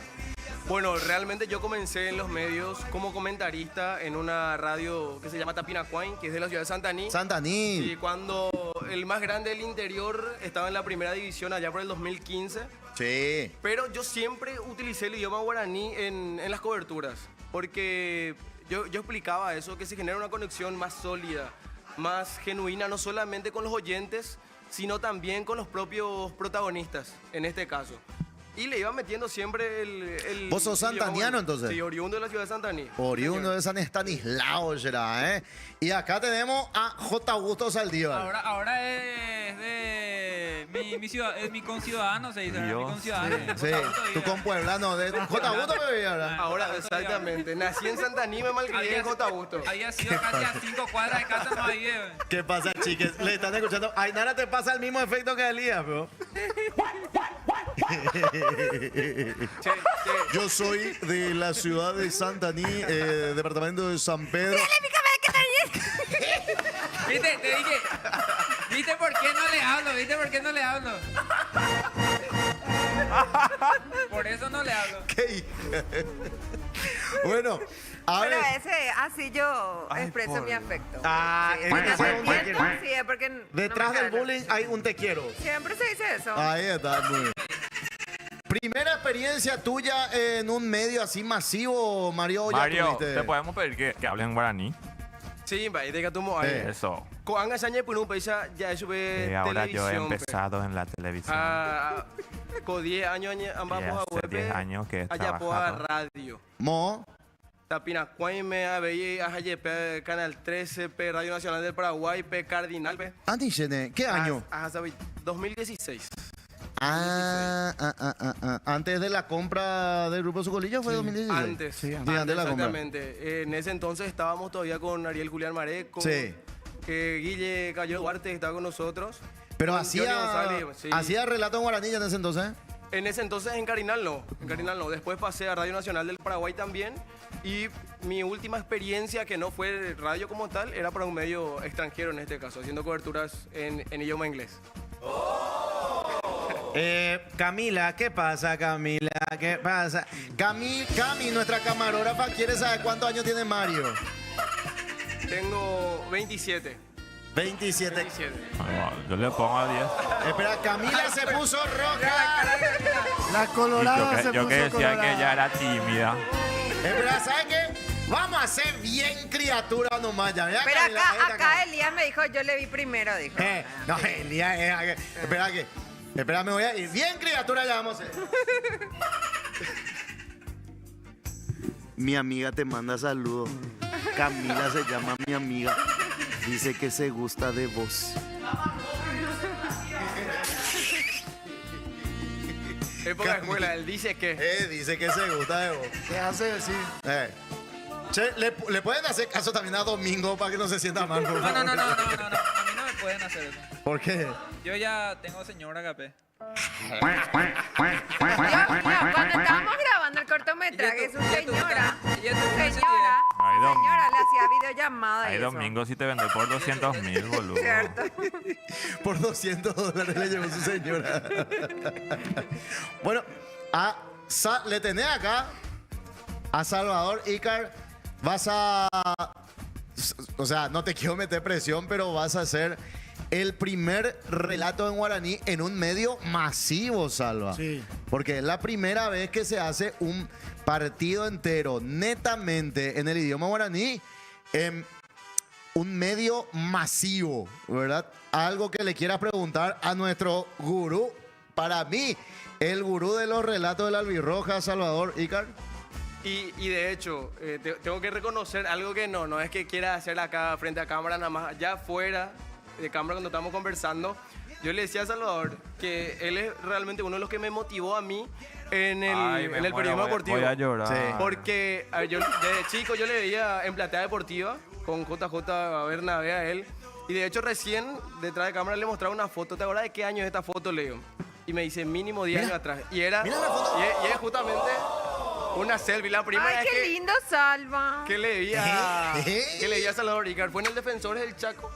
Bueno, realmente yo comencé en los medios como comentarista en una radio que se llama Tapinacuain, que es de la ciudad de Santaní.
Santaní.
Y cuando el más grande del interior estaba en la primera división allá por el 2015.
Sí.
Pero yo siempre utilicé el idioma guaraní en las coberturas, porque yo explicaba eso, que se genera una conexión más sólida, más genuina, no solamente con los oyentes, sino también con los propios protagonistas, en este caso. Y le iba metiendo siempre el
¿Vos sos santaniano, entonces?
Sí, oriundo de la ciudad de Santaní.
Oriundo de San Estanislao, será, ¿eh? Y acá tenemos a J. Augusto Saldívar.
Ahora es de mi ciudad, es mi conciudadano, se dice, mi conciudadano.
Sí, tu compueblano de J. Augusto me veía ahora.
Ahora, exactamente. Nací en Santaní, me malcrié en J. Augusto.
Había sido casi a 5 cuadras de casa, no había.
¿Qué pasa, chiques? Le están escuchando. Ainara te pasa el mismo efecto que Elías, bro. Yo soy de la ciudad de Santaní, departamento de San Pedro.
¿Viste? Te dije. ¿Viste por qué no le hablo? ¿Viste por qué no le hablo? Por eso no le hablo.
¿Qué? Bueno, a
Pero
ver.
así yo expreso mi afecto.
Es que
Cuando
soy un te
miento,
quiero.
sí, es porque no
Detrás
me
del
cae
bullying hay un te quiero.
Siempre se dice eso.
Ahí está, muy bien. Primera experiencia tuya en un medio así masivo, Mario. ¿Ya
Mario,
tuviste?
¿te podemos pedir que hablen guaraní?
Sí, va, de que tomo
Eso.
Con Angasaña por un país ya sube
Ahora yo he
televisión.
empezado en la televisión.
Con 10 años ambas
Y
a
hace 10 años que he
allá por
trabajado.
radio.
Mo.
Tapinacuain me veía a Canal 13, Radio Nacional del Paraguay, Cardinal.
¿Qué año?
2016.
Antes de la compra del Grupo Sucolillo fue 2016.
Antes,
Sí, antes de la compra.
exactamente. En ese entonces estábamos todavía con Ariel Julián Mareco.
Sí.
Que Guille Cayo Duarte estaba con nosotros.
Pero
con Johnny González, sí.
hacía relato en guaraní ya en ese entonces.
En ese entonces en Carinal no. Después pasé a Radio Nacional del Paraguay también. Y mi última experiencia, que no fue radio como tal, era para un medio extranjero en este caso, haciendo coberturas en idioma inglés.
Camila, ¿qué pasa, Camila? ¿Qué pasa? Cami, nuestra camarógrafa, quiere saber cuántos años tiene Mario.
Tengo 27.
27.
Yo le pongo a 10.
Espera, Camila se puso roja.
La colorada se puso
Yo que decía
colorada.
que ella era tímida.
Espera, ¿sabes qué? Vamos a ser bien criatura nomás ya. Mira,
Pero
Camila, esta
acá Elías me dijo, yo le vi primero, dijo.
No, Elías, espera, me voy a ir. Bien criatura ya vamos a ser. Mi amiga te manda saludos. Camila se llama mi amiga. Dice que se gusta de vos.
Época de escuela, él dice que.
Dice que se gusta de vos.
¿Qué hace decir?
Che, ¿le pueden hacer caso también a Domingo para que no se sienta mal? Por favor?
No. A mí no me pueden hacer eso.
¿Por qué?
Yo ya tengo señora Capé.
Cuando estábamos grabando el cortometraje, su señora le hacía videollamada.
Ahí Domingo sí te vende por 200,000, boludo.
Cierto.
Por $200 le llevó su señora. Bueno, le tenés acá a Salvador Ícar. Vas a... O sea, no te quiero meter presión, pero vas a hacer el primer relato en guaraní en un medio masivo, Salva.
Sí.
Porque es la primera vez que se hace un partido entero netamente en el idioma guaraní en un medio masivo, ¿verdad? Algo que le quieras preguntar a nuestro gurú, para mí, el gurú de los relatos de la albirroja, Salvador Ícar.
Y de hecho, tengo que reconocer algo que no es que quiera hacer acá frente a cámara, nada más allá afuera de cámara cuando estamos conversando. Yo le decía a Salvador que él es realmente uno de los que me motivó a mí en el periodismo deportivo.
Voy a llorar.
Sí.
Porque yo desde chico yo le veía en Platea Deportiva con JJ Bernabé a él. Y de hecho recién detrás de cámara le mostraba una foto. ¿Te acuerdas de qué año es esta foto, Leo? Y me dice mínimo 10 años atrás. Y era
Mira la foto.
y es justamente una selfie. La primera
Ay,
vez
qué lindo, Salva.
que le vi a Salvador Ícar fue en el Defensores del Chaco.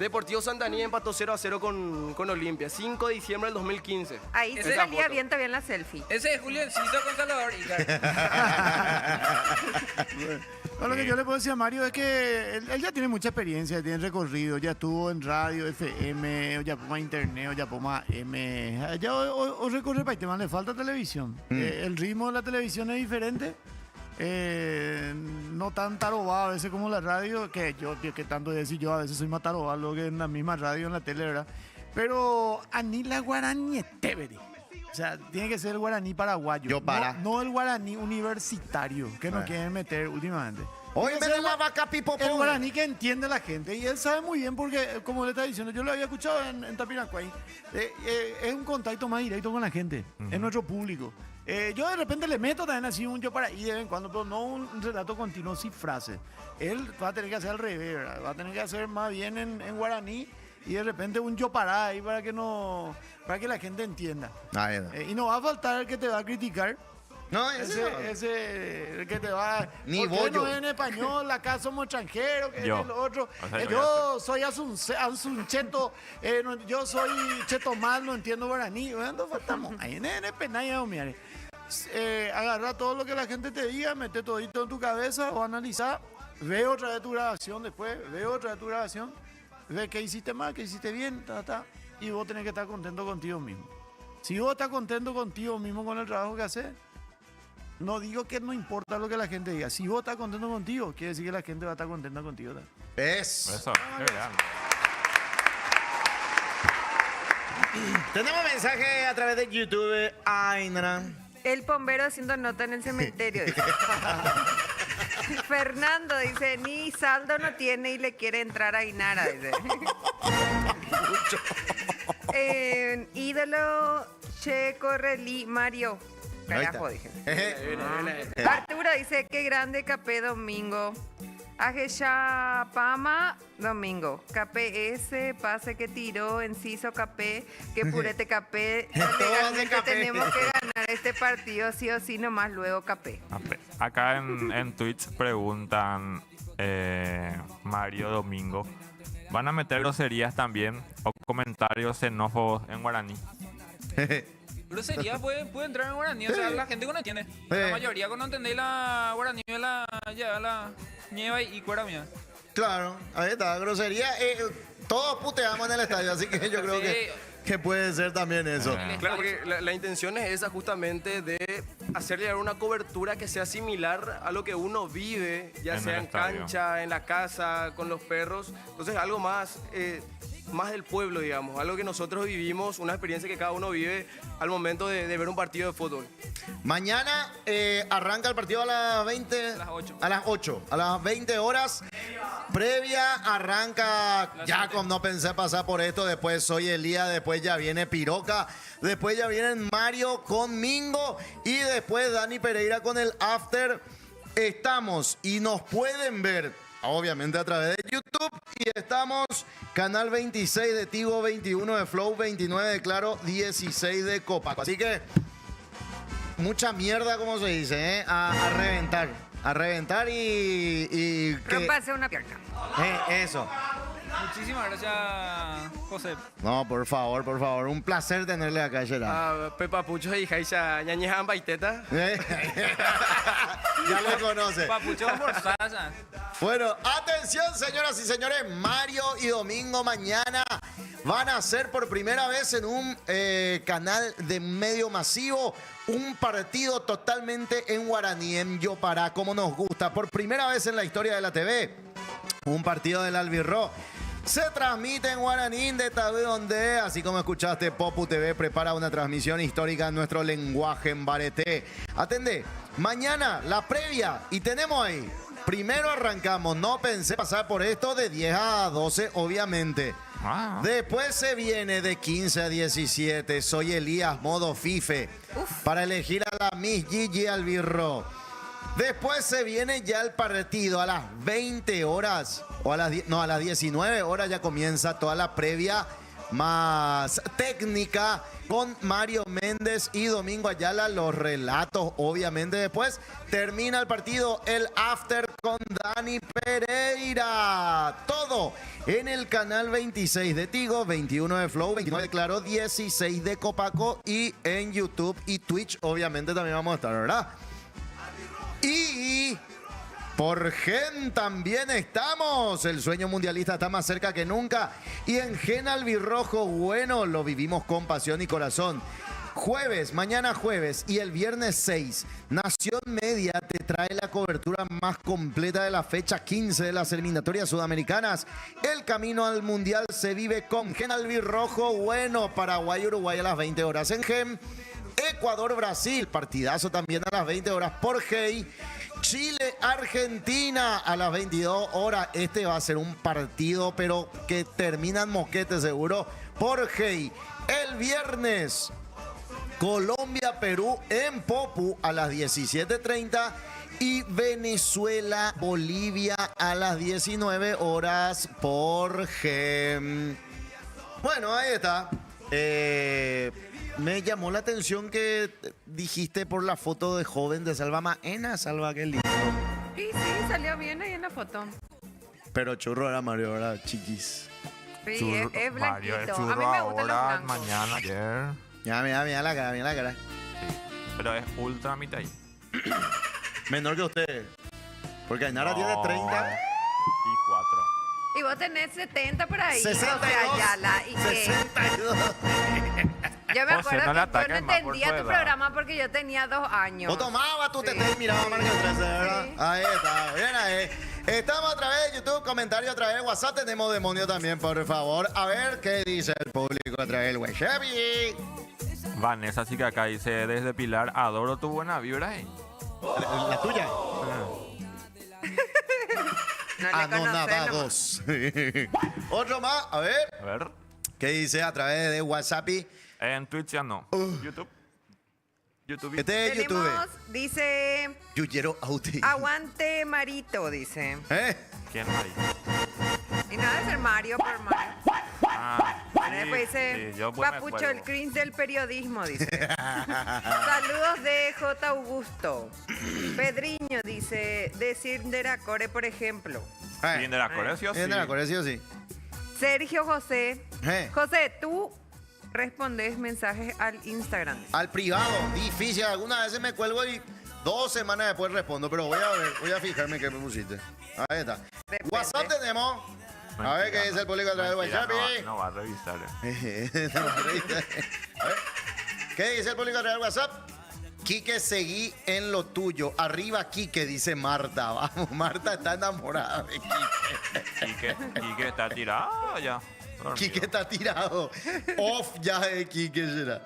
Deportivo Santanía empató 0-0 con Olimpia. 5 de diciembre del 2015.
Ahí se
Esa
salía
foto.
bien también la selfie.
Ese es Julio Enciso con Salvador Ícar.
No, lo que yo le puedo decir a Mario es que él ya tiene mucha experiencia, tiene recorrido, ya estuvo en radio, FM, ya poma internet, ya poma M. Ya o recorre para el tema, le falta televisión. El ritmo de la televisión es diferente. No tan tarobado a veces como la radio, que que tanto decir yo a veces soy más tarobado que en la misma radio, en la tele, ¿verdad? Pero Anila Guaraní Teveri. O sea, tiene que ser el guaraní paraguayo. No el guaraní universitario, que nos quieren meter últimamente.
Hoy me da la vaca pipo.
El guaraní que entiende la gente. Y él sabe muy bien porque, como le está diciendo, yo lo había escuchado en Tapiracuay. Es un contacto más directo con la gente, es nuestro público. Yo de repente le meto también así un yo para ahí de vez en cuando, pero no un relato continuo sin frases. Él va a tener que hacer al revés, ¿verdad? Va a tener que hacer más bien en guaraní y de repente un yo para ahí para que la gente entienda. Y no va a faltar el que te va a criticar.
No,
ese el que te va
Ni
¿por qué no
bollo.
es en español? Acá somos extranjeros, que
Yo.
es lo otro.
O sea,
Yo soy asuncheto, yo soy cheto mal, no entiendo guaraní. ¿Dónde faltamos? Ahí en penaya, mire. Agarra todo lo que la gente te diga, mete todito en tu cabeza o analiza, ve otra vez tu grabación después, ve qué hiciste mal, qué hiciste bien, y vos tenés que estar contento contigo mismo. Si vos estás contento contigo mismo con el trabajo que haces, no digo que no importa lo que la gente diga. Si vos estás contento contigo, quiere decir que la gente va a estar contenta contigo también.
Eso, qué grande.
Tenemos mensaje a través de YouTube. Ainara.
El bombero haciendo nota en el cementerio. Dice. Fernando dice, ni saldo no tiene y le quiere entrar a Ainara. Dice. Ídolo Checo Relí Mario. Carajo, dije. Arturo dice, qué grande Capé Domingo. Pama Domingo. KPS, pase que tiró, Enciso KP, que purete KP. Legalmente tenemos que ganar este partido sí o sí, nomás luego KP.
Acá en Twitch preguntan Mario Domingo. ¿Van a meter groserías también o comentarios xenófobos en guaraní?
Grosería puede entrar en guaraní, o sea, la gente que no entiende. La mayoría que no entendéis la guaraní la nieva y cuera mía.
Claro, ahí está, grosería. Todos puteamos en el estadio, así que yo creo que puede ser también eso.
Claro, porque la intención es esa justamente de hacerle una cobertura que sea similar a lo que uno vive, ya
En
sea
el
en
estadio.
cancha, en la casa, con los perros. Entonces algo más del pueblo, digamos, algo que nosotros vivimos, una experiencia que cada uno vive al momento de ver un partido de fútbol.
Mañana arranca el partido a las 20. A las 8. A las 20 horas. Previa arranca Jacob, no pensé pasar por esto. Después Soy Elías, después ya viene Piroca. Después ya vienen Mario con Mingo. Y después Dani Pereira con el after. Estamos y nos pueden ver, obviamente a través de YouTube. Y estamos canal 26 de Tigo, 21 de Flow, 29 de Claro, 16 de Copaco. Así que mucha mierda, como se dice, a reventar. A reventar y
Rómpase una pierna.
eso.
Muchísimas gracias, José.
No, por favor. Un placer tenerle acá, Gerard.
Pepa Pucho y Jaisa Ñañejan Baiteta.
Ya lo conoce.
Papucho Morzaza.
Bueno, atención, señoras y señores. Mario y Domingo mañana van a hacer por primera vez en un canal de medio masivo un partido totalmente en guaraní, en Yopará, como nos gusta. Por primera vez en la historia de la TV, un partido del Albirro se transmite en guaraní de donde, así como escuchaste, Popu TV prepara una transmisión histórica en nuestro lenguaje en bareté. Atende, mañana la previa y tenemos ahí. Primero arrancamos, no pensé pasar por esto de 10 a 12, obviamente. Después se viene de 15 a 17, Soy Elías, modo FIFE, para elegir a la Miss Gigi Albirro. Después se viene ya el partido a las 20 horas, o a las 19 horas ya comienza toda la previa más técnica con Mario Méndez y Domingo Ayala, los relatos, obviamente. Después termina el partido, el after con Dani Pereira. Todo en el canal 26 de Tigo, 21 de Flow, 29 de Claro, 16 de Copaco y en YouTube y Twitch, obviamente también vamos a estar, ¿verdad? Y por Gen también estamos. El sueño mundialista está más cerca que nunca. Y en Gen Albirrojo, bueno, lo vivimos con pasión y corazón. Jueves, mañana jueves y el viernes 6, Nación Media te trae la cobertura más completa de la fecha 15 de las eliminatorias sudamericanas. El camino al mundial se vive con Gen Albirrojo, bueno, Paraguay-Uruguay a las 20 horas en Gen. Ecuador-Brasil, partidazo también a las 20 horas por Hey. Chile-Argentina a las 22 horas. Este va a ser un partido, pero que termina en moquete seguro por Hey. El viernes, Colombia-Perú en Popu a las 17:30 y Venezuela-Bolivia a las 19 horas por Gem. Bueno, ahí está. Me llamó la atención que dijiste por la foto de joven de Salva Maena, Salva, qué lindo.
Sí, salió bien ahí en la foto.
Pero churro era Mario, ¿verdad? Chiquis.
Sí, es blanquito.
Mario es
A
churro
mí me gustan los
ahora,
blancos.
mañana, ayer.
Ya, mira la cara, mira la cara.
Pero es ultra mitad.
Menor que usted. Porque Ainara tiene 30.
Y 4.
Y vos tenés 70 por ahí.
62.
O sea, Yala, ¿y qué?
62.
Yo me
José,
acuerdo
no le
que yo no
ataques más por
entendía
su
tu
edad.
programa porque yo tenía 2 años.
Vos tomabas tu tete y mirabas Marca 13, ¿verdad?
Sí.
Ahí está, bien ahí. Estamos a través de YouTube, comentario a través de WhatsApp. Tenemos demonio también, por favor. A ver qué dice el público a través del web. Chevy.
Vanessa, así que acá dice, desde Pilar, adoro tu buena vibra.
¿La tuya?
No le
Anonadados. Otro más, a ver.
A ver.
¿Qué dice a través de WhatsApp?
En Twitch ya no. YouTube. YouTube.
Este es YouTube.
Tenemos, dice,
Yuyero Auti.
aguante Marito, dice.
¿Quién ahí?
Y nada de ser Mario por Mario.
Ah,
Bueno, después dice,
sí, yo pues me
Papucho,
acuerdo.
el cringe del periodismo, dice. Saludos de J. Augusto. Pedriño dice, de Cinderacore, por ejemplo.
Cinderacore, sí o sí.
Cinderacore, sí o sí.
Sergio José.
Eh.
José, tú respondes mensajes al Instagram.
Al privado, difícil. Algunas veces me cuelgo y 2 semanas después respondo, pero voy a ver, voy a fijarme qué me pusiste. Ahí está. WhatsApp tenemos. A ver qué dice el público a través de WhatsApp.
No va a revisar.
No va a revisar. A ver. ¿Qué dice el público a través de WhatsApp? Quique, seguí en lo tuyo. Arriba, Quique, dice Marta. Vamos, Marta está enamorada de Quique.
Quique está tirado ya. Dormido.
Quique está tirado. Off ya de Quique será.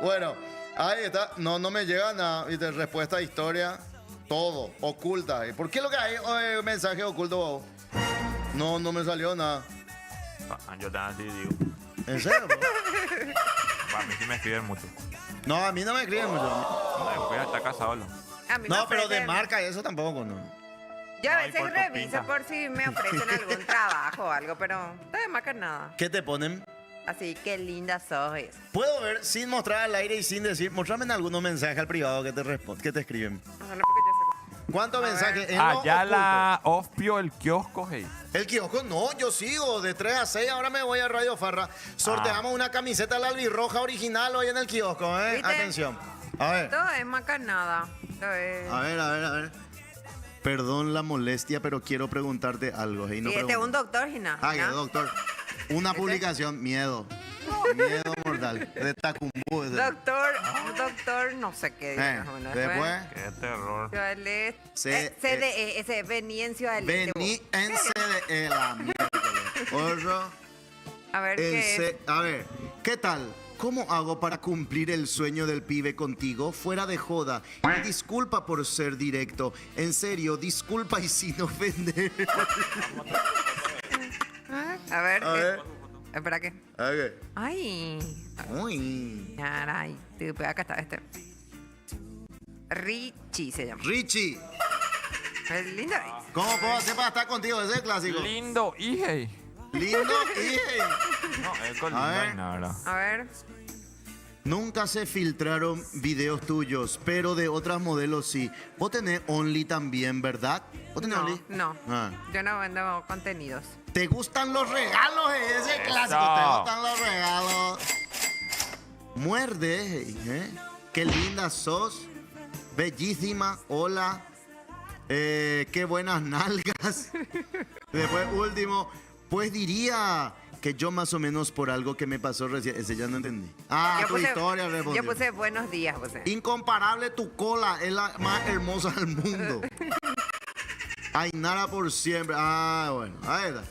Bueno, ahí está. No me llega nada. ¿Viste? Respuesta a historia. Todo. Oculta. ¿Por qué lo que hay mensaje oculto, vos? No me salió nada.
Yo también así digo.
¿En serio?
A mí sí me escriben mucho.
No, a mí no me escriben mucho.
No, pues ya está casado.
A mí me
No, pero de
ofrecen-
marca y eso tampoco, no.
Yo a
Ay,
veces
por tu
reviso
pinta.
por si me ofrecen algún trabajo o algo, pero no de marca nada.
¿Qué te ponen?
Así, qué linda sos. eso.
Puedo ver sin mostrar al aire y sin decir. Mostrame en algunos mensajes al privado que te escriben.
Ojalá porque yo sepa.
¿Cuántos mensajes? En lo
Allá
oculto.
la Ospio, el kiosco, hey.
El kiosco, no, yo sigo de 3 a 6. Ahora me voy a Radio Farra. Sorteamos una camiseta la albirroja original hoy en el kiosco, ¿eh?
¿Viste?
Atención. A ver.
Todo es macanada. Todo es...
A ver. Perdón la molestia, pero quiero preguntarte algo. ¿Eh?
Y este es un doctor, Gina.
Ah, que
¿ya?
doctor. Una publicación, miedo. Miedo mortal. De Tacumbú. ese.
Doctor, no sé qué. diga, bueno,
Después.
Qué terror.
Ciudad del Este.
C-
CDE, ese vení en Ciudad del Este.
Vení en CDE la miércoles. Otro.
A ver
El
qué es.
A ver, ¿qué tal? ¿Cómo hago para cumplir el sueño del pibe contigo? Fuera de joda. Y disculpa por ser directo. En serio, disculpa y sin ofender.
A ver.
A ver.
Espera, ¿qué?
Ok.
Ay.
Uy.
Caray. Acá está este. Richie se llama.
Richie,
Es lindo.
¿cómo puedo hacer para estar contigo? Ese es clásico.
Lindo, hije.
Lindo y...
No, es con
A
lindo
ver.
y nada.
A ver.
Nunca se filtraron videos tuyos, pero de otras modelos sí. Vos tenés Only también, ¿verdad? ¿Vos tenés
No,
Only?
no.
Ah.
Yo no vendo contenidos.
¿Te gustan los regalos? Ese
Eso.
clásico. ¿Te gustan los regalos? Muerde, ¿eh? Qué linda sos. Bellísima. Hola. Qué buenas nalgas. Después, último. Pues diría que yo más o menos por algo que me pasó recién. Ese ya no entendí. Ah,
Yo
tu
puse-
historia respondió.
Yo puse buenos días, José.
Incomparable tu cola, es la más hermosa del mundo. Ainara por siempre. Ah, bueno, ahí está.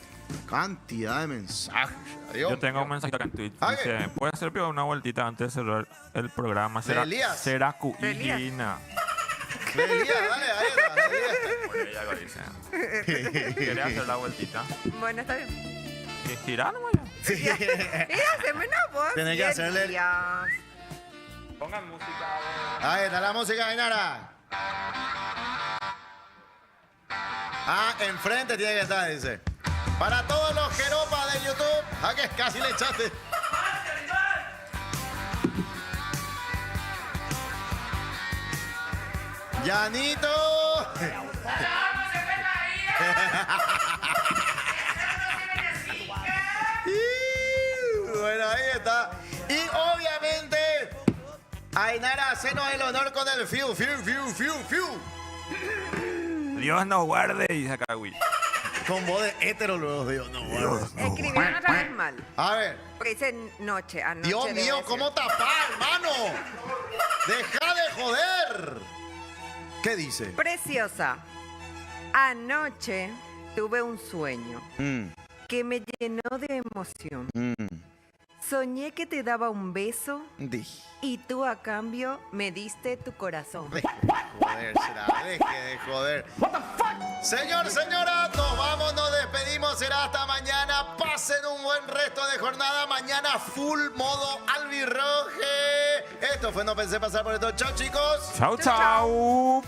Cantidad de mensajes. Adiós.
Yo tengo un mensaje acá en Twitch.
Ah,
Dice, ¿puede hacer primero una vueltita antes de cerrar el programa? ¿Será,
Elías.
será
De Elías.
Cuigina?
Elías, dale, ahí está, Elías.
Bueno, ya lo dice. ¿Querés hacer la vueltita?
Bueno, está bien.
Y estirar nomás ya.
Mira, haceme una voz.
Tenés que
bien,
hacerle-
días.
Pongan música.
Ahí está la música, Ainara. Ah, enfrente tiene que estar, dice. Para todos los jeropas de YouTube. Ah, que casi le echaste. Llanito. Bueno, ahí está. Y obviamente, Ainara, hacenos el honor con el fiu.
Dios nos guarde, dice acá, güey.
Con voz de hétero luego, Dios, no, bueno.
Escribieron otra vez mal.
A ver.
Porque dice noche, anoche.
Dios
debe
mío,
decir.
¿cómo tapar, hermano? ¡Deja de joder! ¿Qué dice?
Preciosa. Anoche tuve un sueño que me llenó de emoción. Soñé que te daba un beso y tú a cambio me diste tu corazón.
Joder, será, deje de joder. Señor, señora, nos vamos, nos despedimos, será hasta mañana. Pasen un buen resto de jornada. Mañana full modo albirroje. Esto fue No Pensé Pasar por Esto. Chao, chicos.
Chau, chau.